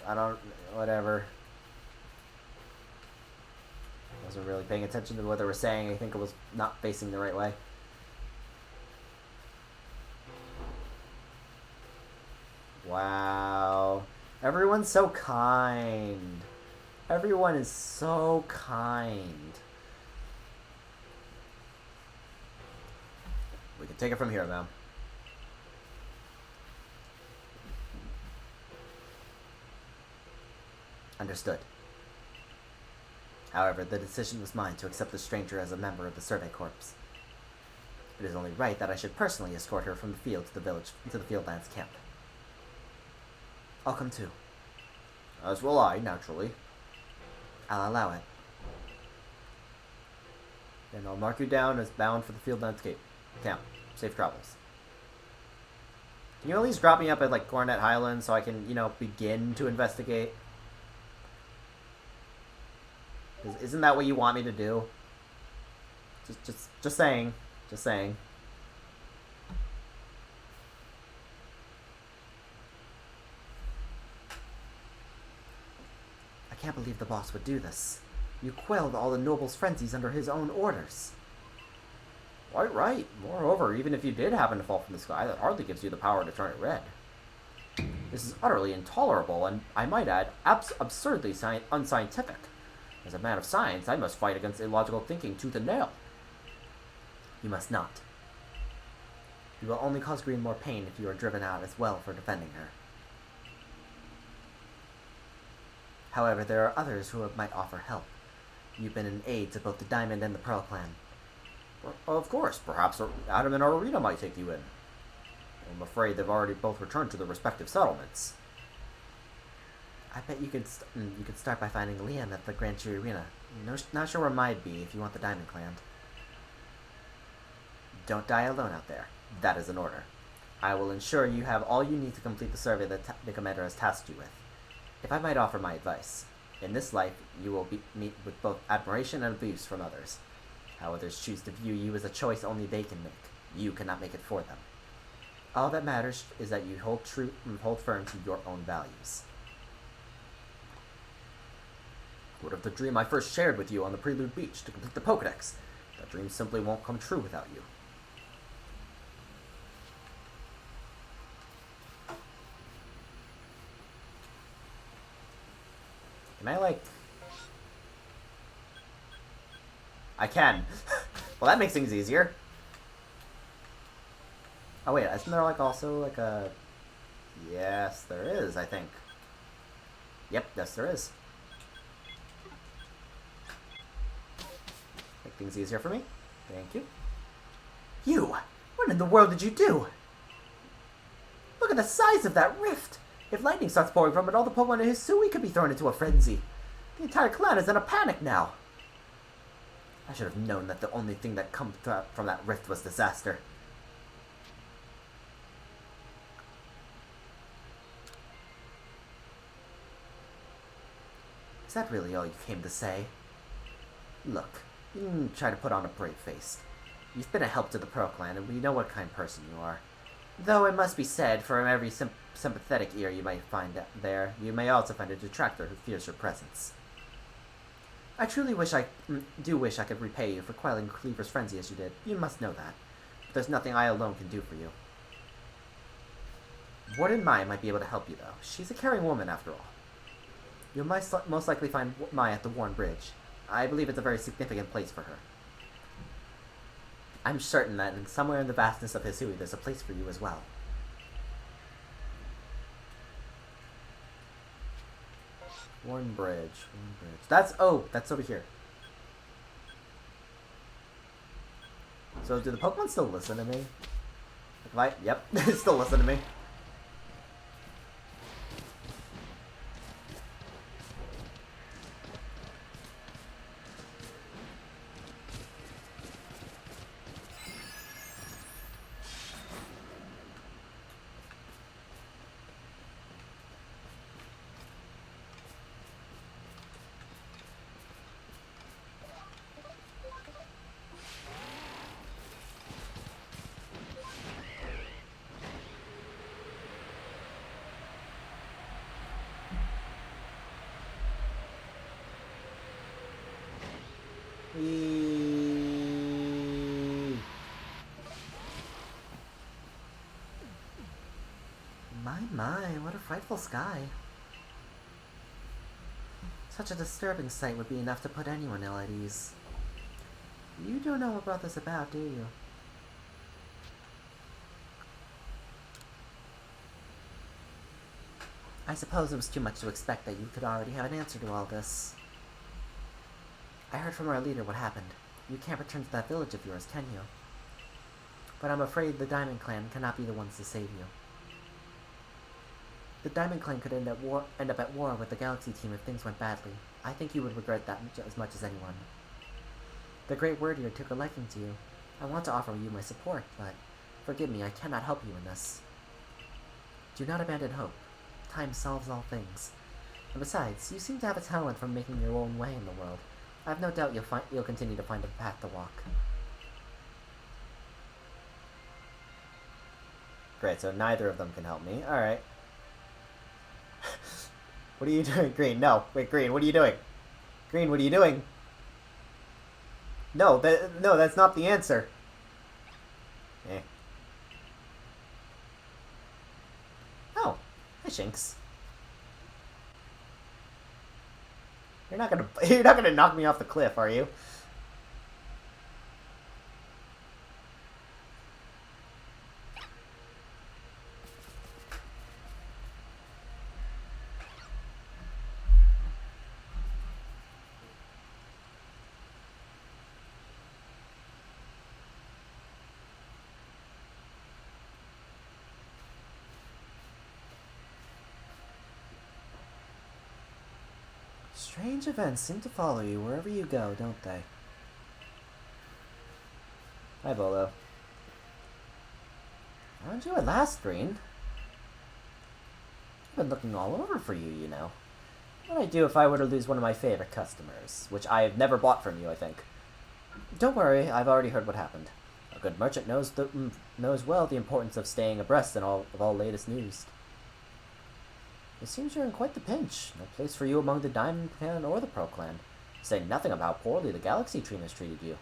I don't. Whatever. Wasn't really paying attention to what they were saying. I think it was not facing the right way. Wow. Everyone's so kind. Everyone is so kind. We can take it from here, ma'am. Understood. However, the decision was mine to accept the stranger as a member of the Survey Corps. It is only right that I should personally escort her from the field to the village, to the Fieldlands camp. I'll come too. As will I, naturally. I'll allow it. Then I'll mark you down as bound for the Fieldlands camp. Safe travels. Can you at least drop me up at, like, Coronet Highlands so I can, begin to investigate? Isn't that what you want me to do? Just saying. Just saying. I can't believe the boss would do this. You quelled all the noble's frenzies under his own orders. Quite right. Moreover, even if you did happen to fall from the sky, that hardly gives you the power to turn it red. This is utterly intolerable, and I might add, absurdly unscientific. As a man of science, I must fight against illogical thinking tooth and nail. You must not. You will only cause Green more pain if you are driven out as well for defending her. However, there are others who might offer help. You've been an aid to both the Diamond and the Pearl clan. Of course, perhaps Adam and Arena might take you in. I'm afraid they've already both returned to their respective settlements. I bet you could start by finding Leon at the Grand Jury Arena. No, not sure where might be if you want the Diamond Clan. Don't die alone out there. That is an order. I will ensure you have all you need to complete the survey that the commander has tasked you with. If I might offer my advice, in this life you will meet with both admiration and abuse from others. How others choose to view you is a choice only they can make. You cannot make it for them. All that matters is that you hold firm to your own values. What of the dream I first shared with you on the Prelude Beach to complete the Pokedex? That dream simply won't come true without you. Can I, like... I can. Well, that makes things easier. Oh, wait, isn't there, like, also, like, a... Yes, there is, I think. Yep, yes, there is. Make things easier for me. Thank you. You! What in the world did you do? Look at the size of that rift! If lightning starts pouring from it, all the Pokemon in Hisui could be thrown into a frenzy. The entire clan is in a panic now. I should have known that the only thing that comes from that rift was disaster. Is that really all you came to say? Look, you didn't try to put on a brave face. You've been a help to the Pearl Clan, and we know what kind of person you are. Though it must be said, from every sympathetic ear you might find there, you may also find a detractor who fears your presence. I truly wish I could repay you for quelling Cleaver's frenzy as you did. You must know that. But there's nothing I alone can do for you. Warden Mai might be able to help you, though. She's a caring woman, after all. You'll most likely find Mai at the Warren Bridge. I believe it's a very significant place for her. I'm certain that somewhere in the vastness of Hisui, there's a place for you as well. Warren Bridge. That's over here. So do the Pokemon still listen to me? Yep, they still listen to me. My, what a frightful sky. Such a disturbing sight would be enough to put anyone ill at ease. You don't know what brought this about, do you? I suppose it was too much to expect that you could already have an answer to all this. I heard from our leader what happened. You can't return to that village of yours, can you? But I'm afraid the Diamond Clan cannot be the ones to save you. The Diamond Clan could end up at war with the Galaxy team if things went badly. I think you would regret that as much as anyone. The Great Wordier took a liking to you. I want to offer you my support, but forgive me, I cannot help you in this. Do not abandon hope. Time solves all things. And besides, you seem to have a talent for making your own way in the world. I have no doubt you'll continue to find a path to walk. Great, so neither of them can help me. Alright. What are you doing, Green? No. Wait, Green, what are you doing? Green, what are you doing? No, that's not the answer. Eh. Oh. Hi, Shinx. You're not gonna knock me off the cliff, are you? Strange events seem to follow you wherever you go, don't they? Hi, Bolo. Found you at last, Green. I've been looking all over for you, you know. What would I do if I were to lose one of my favorite customers, which I have never bought from you, I think. Don't worry, I've already heard what happened. A good merchant knows well the importance of staying abreast of all latest news. It seems you're in quite the pinch. No place for you among the Diamond Clan or the Pearl Clan. To say nothing of how poorly the Galaxy Team has treated you.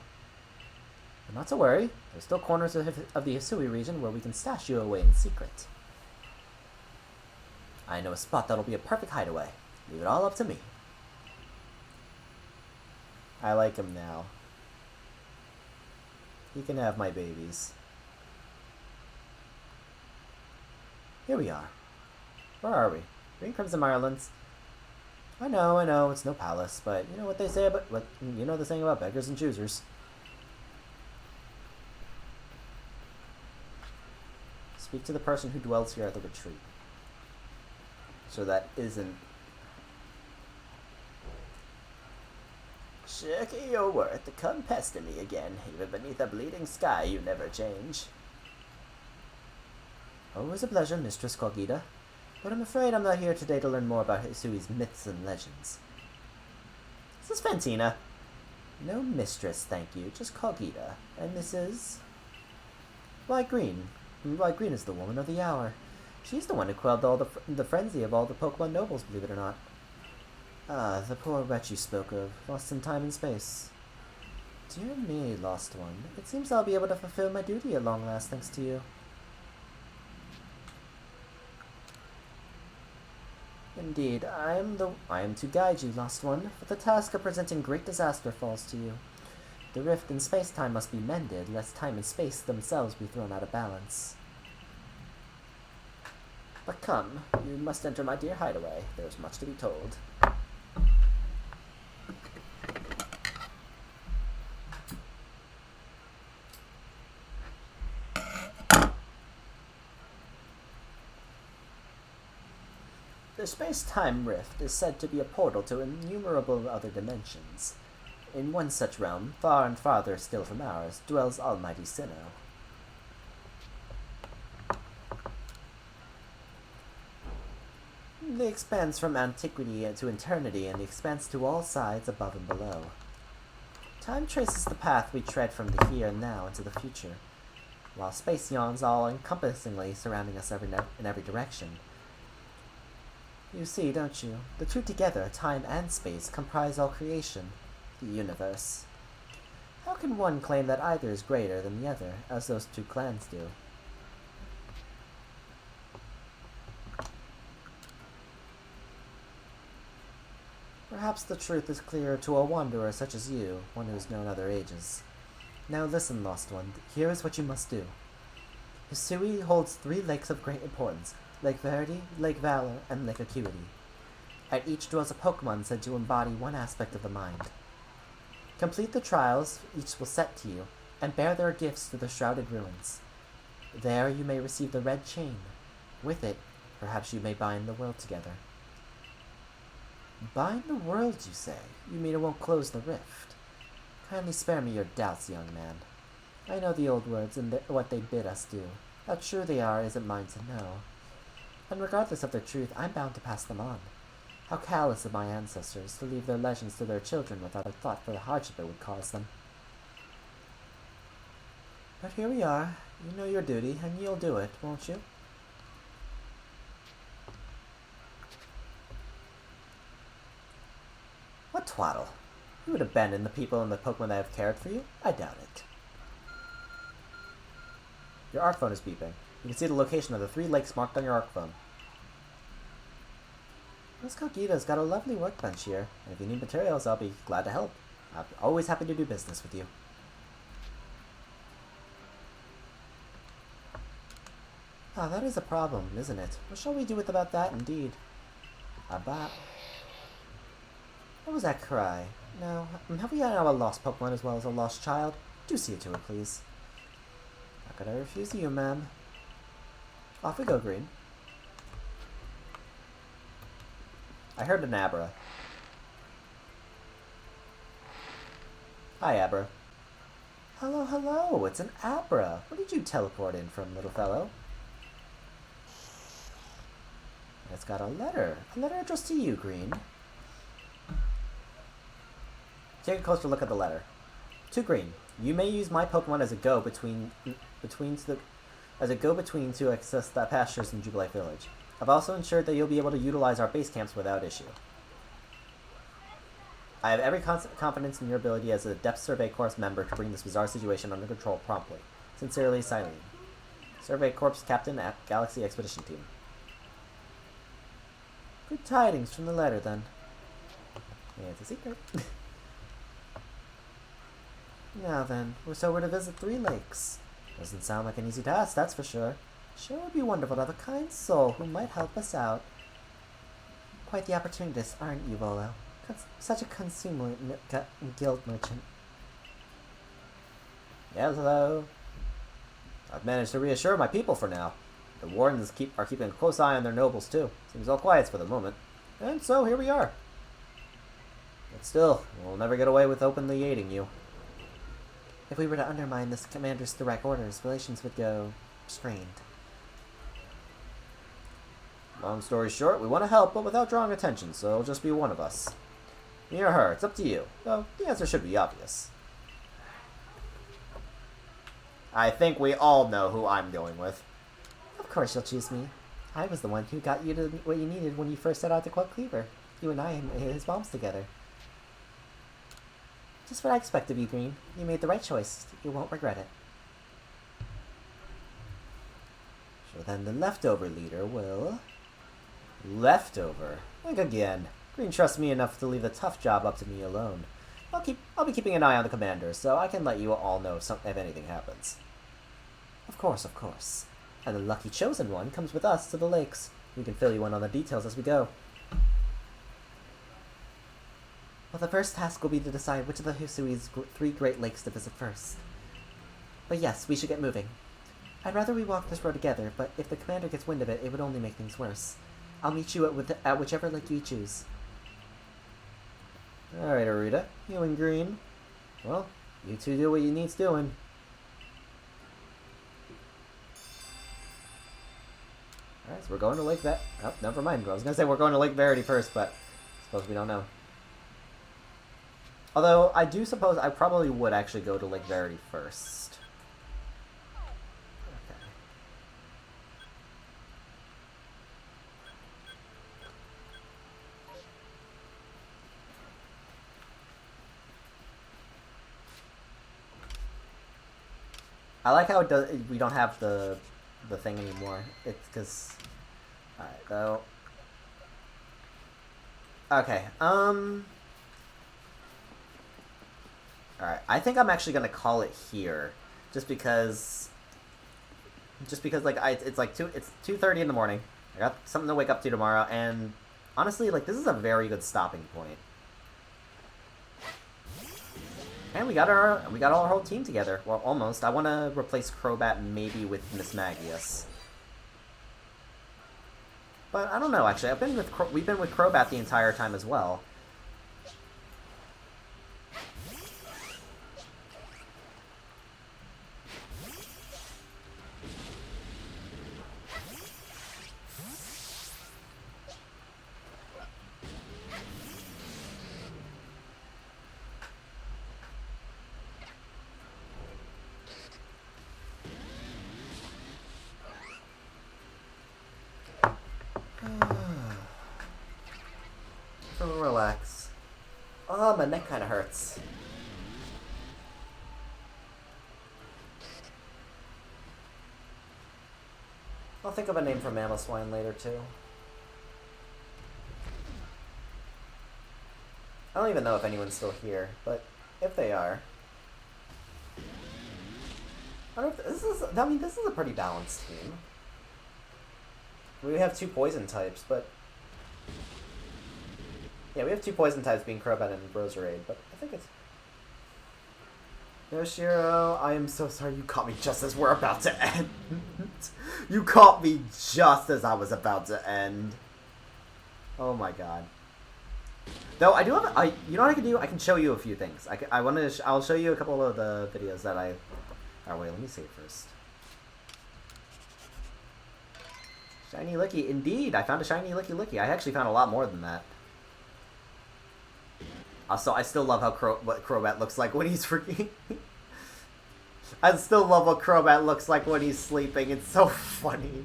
But not to worry. There's still corners of the Hisui region where we can stash you away in secret. I know a spot that'll be a perfect hideaway. Leave it all up to me. I like him now. He can have my babies. Here we are. Where are we? Green Crimson Irelands. I know, it's no palace, but you know what they say about you know the saying about beggars and choosers. Speak to the person who dwells here at the retreat. So that isn't. Shirky your worth to come pester me again. Even beneath a bleeding sky, you never change. Always a pleasure, Mistress Kogita. But I'm afraid I'm not here today to learn more about Hisui's myths and legends. This is Fantina. No mistress, thank you. Just Kogita. And this is... Why Green? Why Green is the woman of the hour. She's the one who quelled all the frenzy of all the Pokemon nobles, believe it or not. Ah, the poor wretch you spoke of, lost in time and space. Dear me, lost one. It seems I'll be able to fulfill my duty at long last, thanks to you. Indeed, I am to guide you, lost one, but the task of presenting great disaster falls to you. The rift in space-time must be mended, lest time and space themselves be thrown out of balance. But come, you must enter my dear hideaway. There is much to be told. The space-time rift is said to be a portal to innumerable other dimensions. In one such realm, far and farther still from ours, dwells Almighty Sinnoh. The expanse from antiquity to eternity, and the expanse to all sides above and below. Time traces the path we tread from the here and now into the future, while space yawns all-encompassingly surrounding us in every direction. You see, don't you? The two together, time and space, comprise all creation, the universe. How can one claim that either is greater than the other, as those two clans do? Perhaps the truth is clearer to a wanderer such as you, one who has known other ages. Now listen, Lost One, here is what you must do. Hisui holds 3 lakes of great importance, Lake Verity, Lake Valor, and Lake Acuity. At each dwells a Pokemon said to embody one aspect of the mind. Complete the trials each will set to you, and bear their gifts to the shrouded ruins. There you may receive the red chain. With it, perhaps you may bind the world together. Bind the world, you say? You mean it won't close the rift? Kindly spare me your doubts, young man. I know the old words and what they bid us do. How true they are isn't mine to know. And regardless of their truth, I'm bound to pass them on. How callous of my ancestors to leave their legends to their children without a thought for the hardship it would cause them. But here we are. You know your duty, and you'll do it, won't you? What twaddle? You would abandon the people and the Pokemon that have cared for you? I doubt it. Your ARC phone is beeping. You can see the location of the 3 lakes marked on your ARC phone. Miss Kogita's got a lovely workbench here, and if you need materials, I'll be glad to help. I'm always happy to do business with you. Ah, that is a problem, isn't it? What shall we do about that, indeed? What was that cry? Now, have we now a lost Pokemon as well as a lost child? Do see it to it, please. How could I refuse you, ma'am? Off we go, Green. I heard an Abra. Hi, Abra. Hello, hello. It's an Abra. Where did you teleport in from, little fellow? It's got a letter. A letter addressed to you, Green. Take a closer look at the letter. To Green, you may use my Pokemon as a go-between to access the pastures in Jubilee Village. I've also ensured that you'll be able to utilize our base camps without issue. I have every confidence in your ability as a Depth Survey Corps member to bring this bizarre situation under control promptly. Sincerely, Silene. Survey Corps Captain at Galaxy Expedition Team. Good tidings from the letter, then. Yeah, it's a secret. Now then, so we're to visit 3 lakes. Doesn't sound like an easy task, that's for sure. Sure would be wonderful to have a kind soul who might help us out. Quite the opportunist, aren't you, Volo? Such a consumer guild merchant. Yes, hello. I've managed to reassure my people for now. The wardens are keeping a close eye on their nobles, too. Seems all quiet for the moment. And so, here we are. But still, we'll never get away with openly aiding you. If we were to undermine this commander's direct orders, relations would go strained. Long story short, we want to help, but without drawing attention, so it'll just be one of us. Me or her, it's up to you. Though, the answer should be obvious. I think we all know who I'm going with. Of course you'll choose me. I was the one who got you to what you needed when you first set out to quote Cleaver. You and I hit his bombs together. Just what I expect of you, Green. You made the right choice. You won't regret it. So then the leftover leader will... Leftover? Think again. Green trusts me enough to leave the tough job up to me alone. I'll be keeping an eye on the commander, so I can let you all know if anything happens. Of course, of course. And the lucky chosen one comes with us to the lakes. We can fill you in on the details as we go. Well, the first task will be to decide which of the Hisui's 3 Great Lakes to visit first. But yes, we should get moving. I'd rather we walk this road together, but if the commander gets wind of it, it would only make things worse. I'll meet you at whichever lake you choose. Alright, Arita. You and Green. Well, you two do what you needs doing. Alright, so we're going to Lake Oh, never mind. I was going to say we're going to Lake Verity first, but I suppose we don't know. Although, I do suppose I probably would actually go to Lake Verity first. Okay. I like how it does. We don't have the thing anymore. It's because. All right, though. Okay. Alright, I think I'm actually gonna call it here, just because like it's like it's 2:30 in the morning. I got something to wake up to tomorrow, and honestly, like this is a very good stopping point. And we got all our whole team together. Well, almost. I want to replace Crobat maybe with Miss Magius. But I don't know. Actually, we've been with Crobat the entire time as well. Relax. Oh, my neck kind of hurts. I'll think of a name for Mamoswine later, too. I don't even know if anyone's still here, but if they are... I don't know if this is a pretty balanced team. We have 2 poison types, but... Yeah, we have 2 poison types being Crobat and Roserade, but I think it's... Yoshiro, I am so sorry you caught me just as we're about to end. You caught me just as I was about to end. Oh my god. Though I do have, you know what I can do? I can show you a few things. I'll show you a couple of the videos that I. Oh wait, let me see it first. Shiny Licky, indeed! I found a shiny Licky. I actually found a lot more than that. Also, I still love how what Crobat looks like when he's freaking. I still love what Crobat looks like when he's sleeping. It's so funny.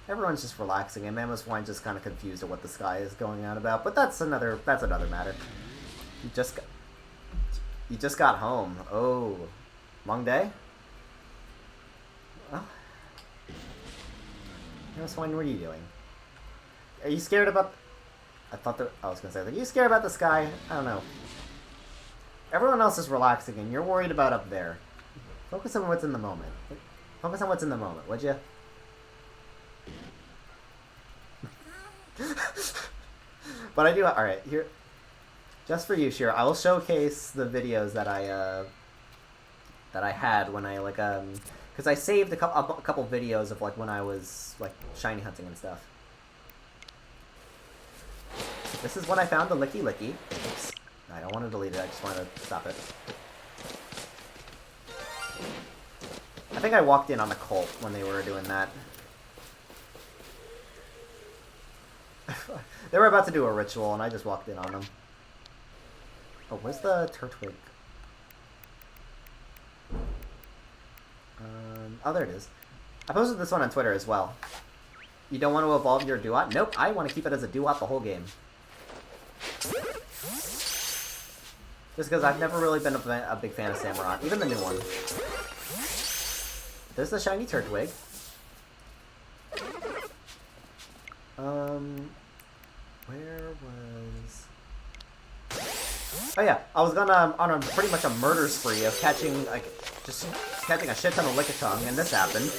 Everyone's just relaxing, and Mamoswine's just kind of confused at what the sky is going on about. But that's another matter. You just got home. Oh, long day. Well, Mamoswine, what are you doing? Are you scared about? I was gonna say, are you scared about the sky? I don't know. Everyone else is relaxing, and you're worried about up there. Focus on what's in the moment. Focus on what's in the moment, would you? But I do. All right, here, just for you, Shira, I will showcase the videos that I had when I because I saved a couple videos of when I was shiny hunting and stuff. This is when I found the Licky. Oops. I don't want to delete it. I just want to stop it. I think I walked in on a cult when they were doing that. They were about to do a ritual, and I just walked in on them. Oh, where's the Turtwig? Oh, there it is. I posted this one on Twitter as well. You don't want to evolve your Duat? Nope, I want to keep it as a Duat the whole game. Just because I've never really been a big fan of Samurott, even the new one. There's the shiny Turtwig. Where was... Oh yeah, I was gonna on a pretty much a murder spree of catching just catching a shit ton of Lickitung, and this happened.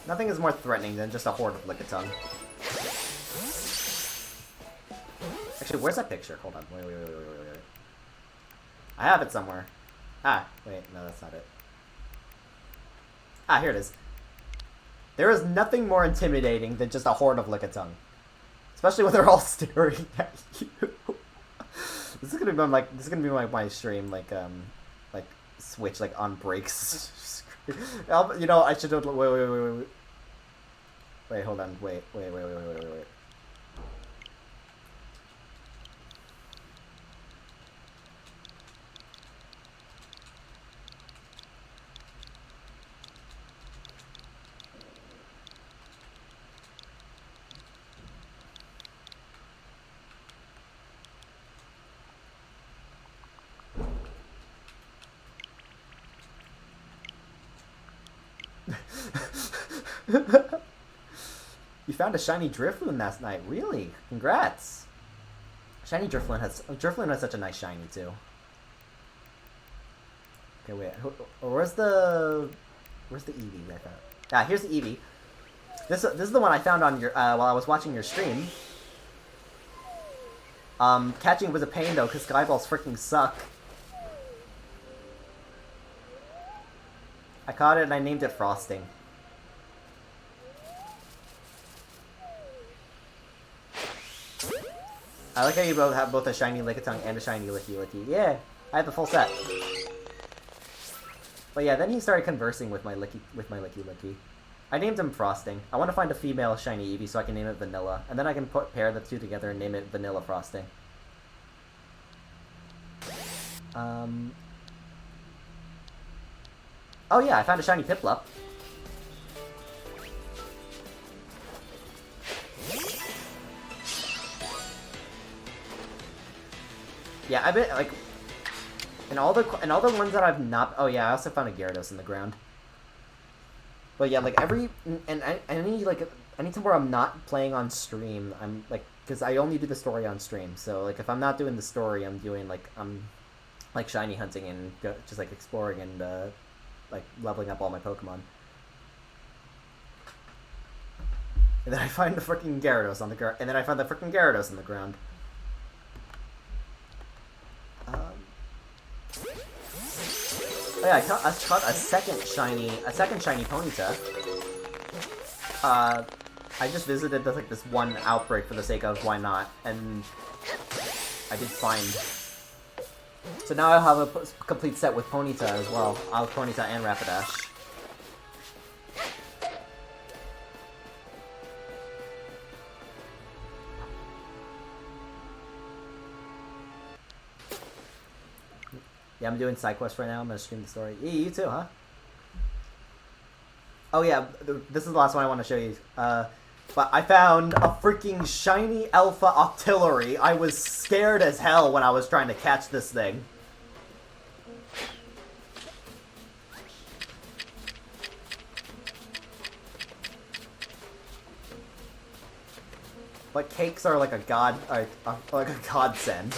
Nothing is more threatening than just a horde of Lickitung. Actually, where's that picture? Hold on. Wait. I have it somewhere. Ah, wait. No, that's not it. Ah, here it is. There is nothing more intimidating than just a horde of Lickitung. Especially when they're all staring at you. This is gonna be my stream, Switch, on breaks. You know, I should do... Wait. Wait, hold on. Wait. You found a shiny Drifloon last night. Really? Congrats. Shiny Drifloon has such a nice shiny too. Okay, wait. Where's the Eevee I found? Ah, here's the Eevee. This is the one I found on your while I was watching your stream. Catching it was a pain though, because Skyballs freaking suck. I caught it and I named it Frosting. I like how you both have both a shiny Lickitung and a shiny Licky. Yeah, I have the full set. But yeah, then he started conversing with my Licky. I named him Frosting. I want to find a female shiny Eevee so I can name it Vanilla, and then I can pair the two together and name it Vanilla Frosting. Oh yeah, I found a shiny Piplup. Yeah, I bet in all the ones that I've not. Oh yeah, I also found a Gyarados in the ground. But yeah, anytime where I'm not playing on stream, I'm because I only do the story on stream. So if I'm not doing the story, I'm doing I'm shiny hunting and just exploring and leveling up all my Pokemon. And then I find the freaking Gyarados on the ground. And then I find the freaking Gyarados on the ground. Oh yeah, I caught a second shiny Ponyta. I just visited like this one outbreak for the sake of why not, and I did find. So now I'll have a complete set with Ponyta as well. I'll have Ponyta and Rapidash. Yeah, I'm doing side quest right now. I'm gonna stream the story. Yeah, you too, huh? Oh yeah, this is the last one I want to show you. But I found a freaking shiny Alpha Octillery. I was scared as hell when I was trying to catch this thing. But cakes are like a like a godsend.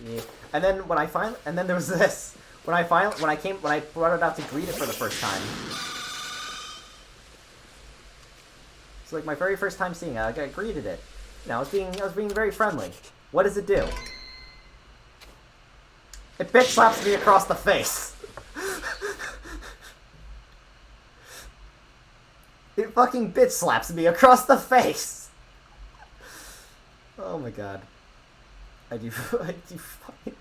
Yeah. And then and then there was this. When I brought it out to greet it for the first time. So like my very first time seeing it, I greeted it. You know, I was being very friendly. What does it do? It bitch slaps me across the face. It fucking bitch slaps me across the face. Oh my god. I do fucking...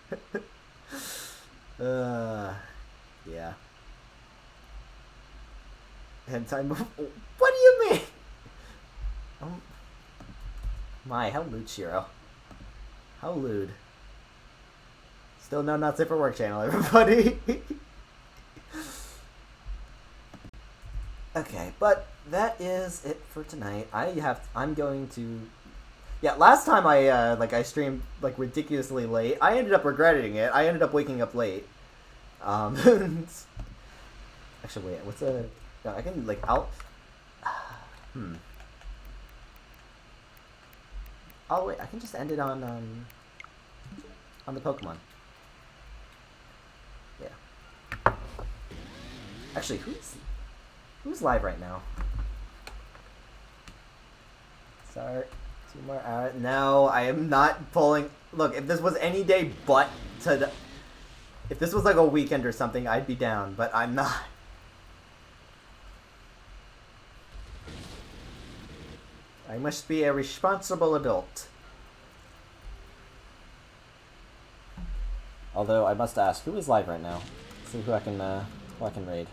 yeah. And time... What do you mean? My, how lewd, Shiro. How lewd. Still no Not Safe for Work channel, everybody. Okay, but that is it for tonight. I'm going to... Yeah, last time I streamed, like, ridiculously late. I ended up regretting it. I ended up waking up late. Actually, wait, what's a... No, I can, like, I'll wait, I can just end it on the Pokemon. Yeah. Actually, who's live right now? Sorry. 2 more hours. No, I am not pulling. Look, if this was any day but if this was like a weekend or something, I'd be down, but I'm not. I must be a responsible adult. Although I must ask, who is live right now? See who I can raid.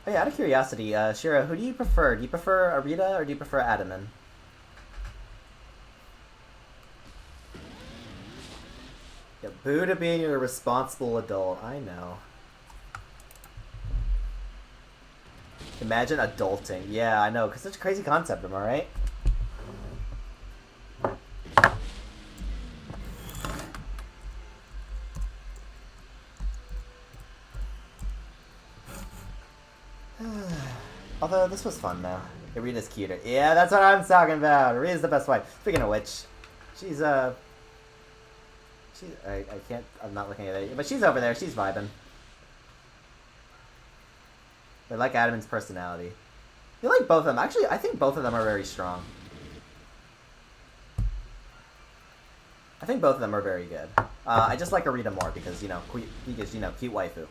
Oh yeah, out of curiosity, Shira, who do you prefer? Do you prefer Arita or do you prefer Adaman? Yeah, Buddha being a responsible adult, I know. Imagine adulting. Yeah, I know, because such a crazy concept, am I right? Although, this was fun, though. Arita's cuter. Yeah, that's what I'm talking about. Arita's the best wife. Speaking of which, she's, I can't, I'm not looking at it, but she's over there. She's vibing. I like Adaman's personality. You like both of them. Actually, I think both of them are very strong. I think both of them are very good. I just like Arita more because, cute waifu.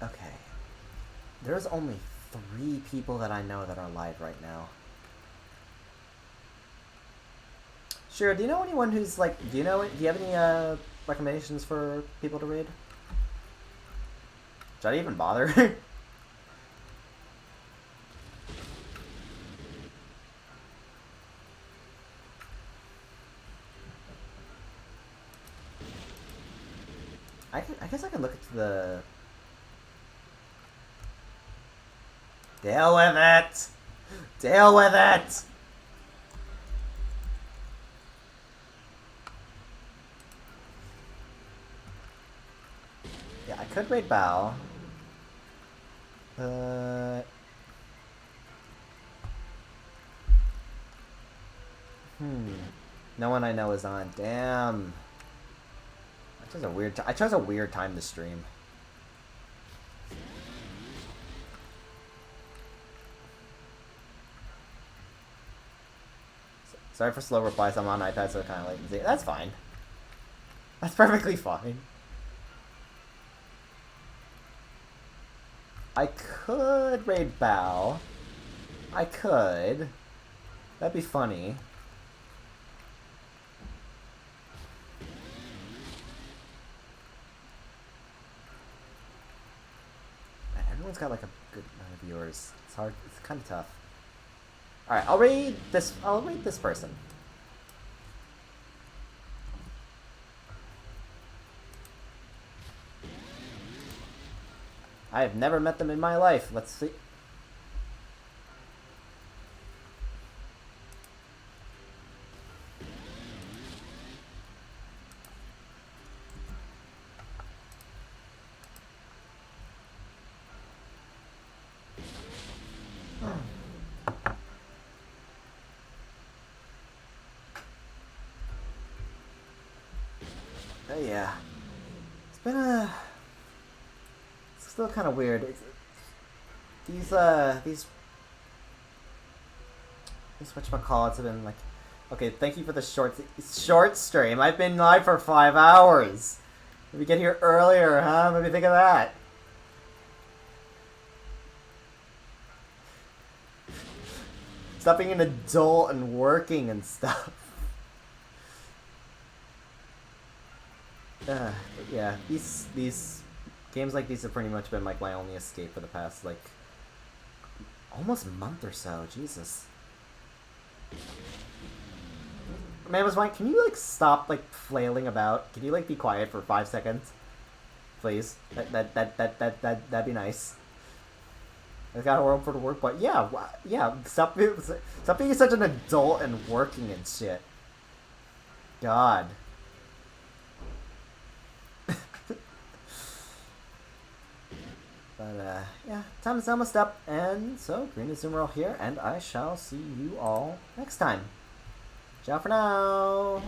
Okay. There's only 3 people that I know that are live right now. Sure, do you know anyone who's like, do you have any recommendations for people to raid? Should I even bother? I guess I can look at the... Deal with it! Deal with it! Yeah, I could raid Bao. No one I know is on. Damn. I chose a weird. I chose a weird time to stream. Sorry for slow replies. I'm on iPad, so kind of latency. That's fine. That's perfectly fine. I could raid Bao. I could. That'd be funny. Man, everyone's got like a good amount of viewers. It's hard. It's kind of tough. All right, I'll raid this. I'll raid this person. I have never met them in my life. Let's see. Yeah. It's been a... It's still kind of weird. These whatchamacallits have been like... Okay, thank you for the short stream. I've been live for 5 hours. Maybe get here earlier, huh? Maybe think of that. Stop being an adult and working and stuff. Yeah, these games like these have pretty much been like my only escape for the past like almost month or so. Jesus. Man, was Mike, can you like stop like flailing about? Can you like be quiet for 5 seconds, please? That'd be nice. I got a world for the work, but yeah, stop being such an adult and working and shit. God. But, yeah, time to sum us up. And so, Green and Zoomer all here, and I shall see you all next time. Ciao for now!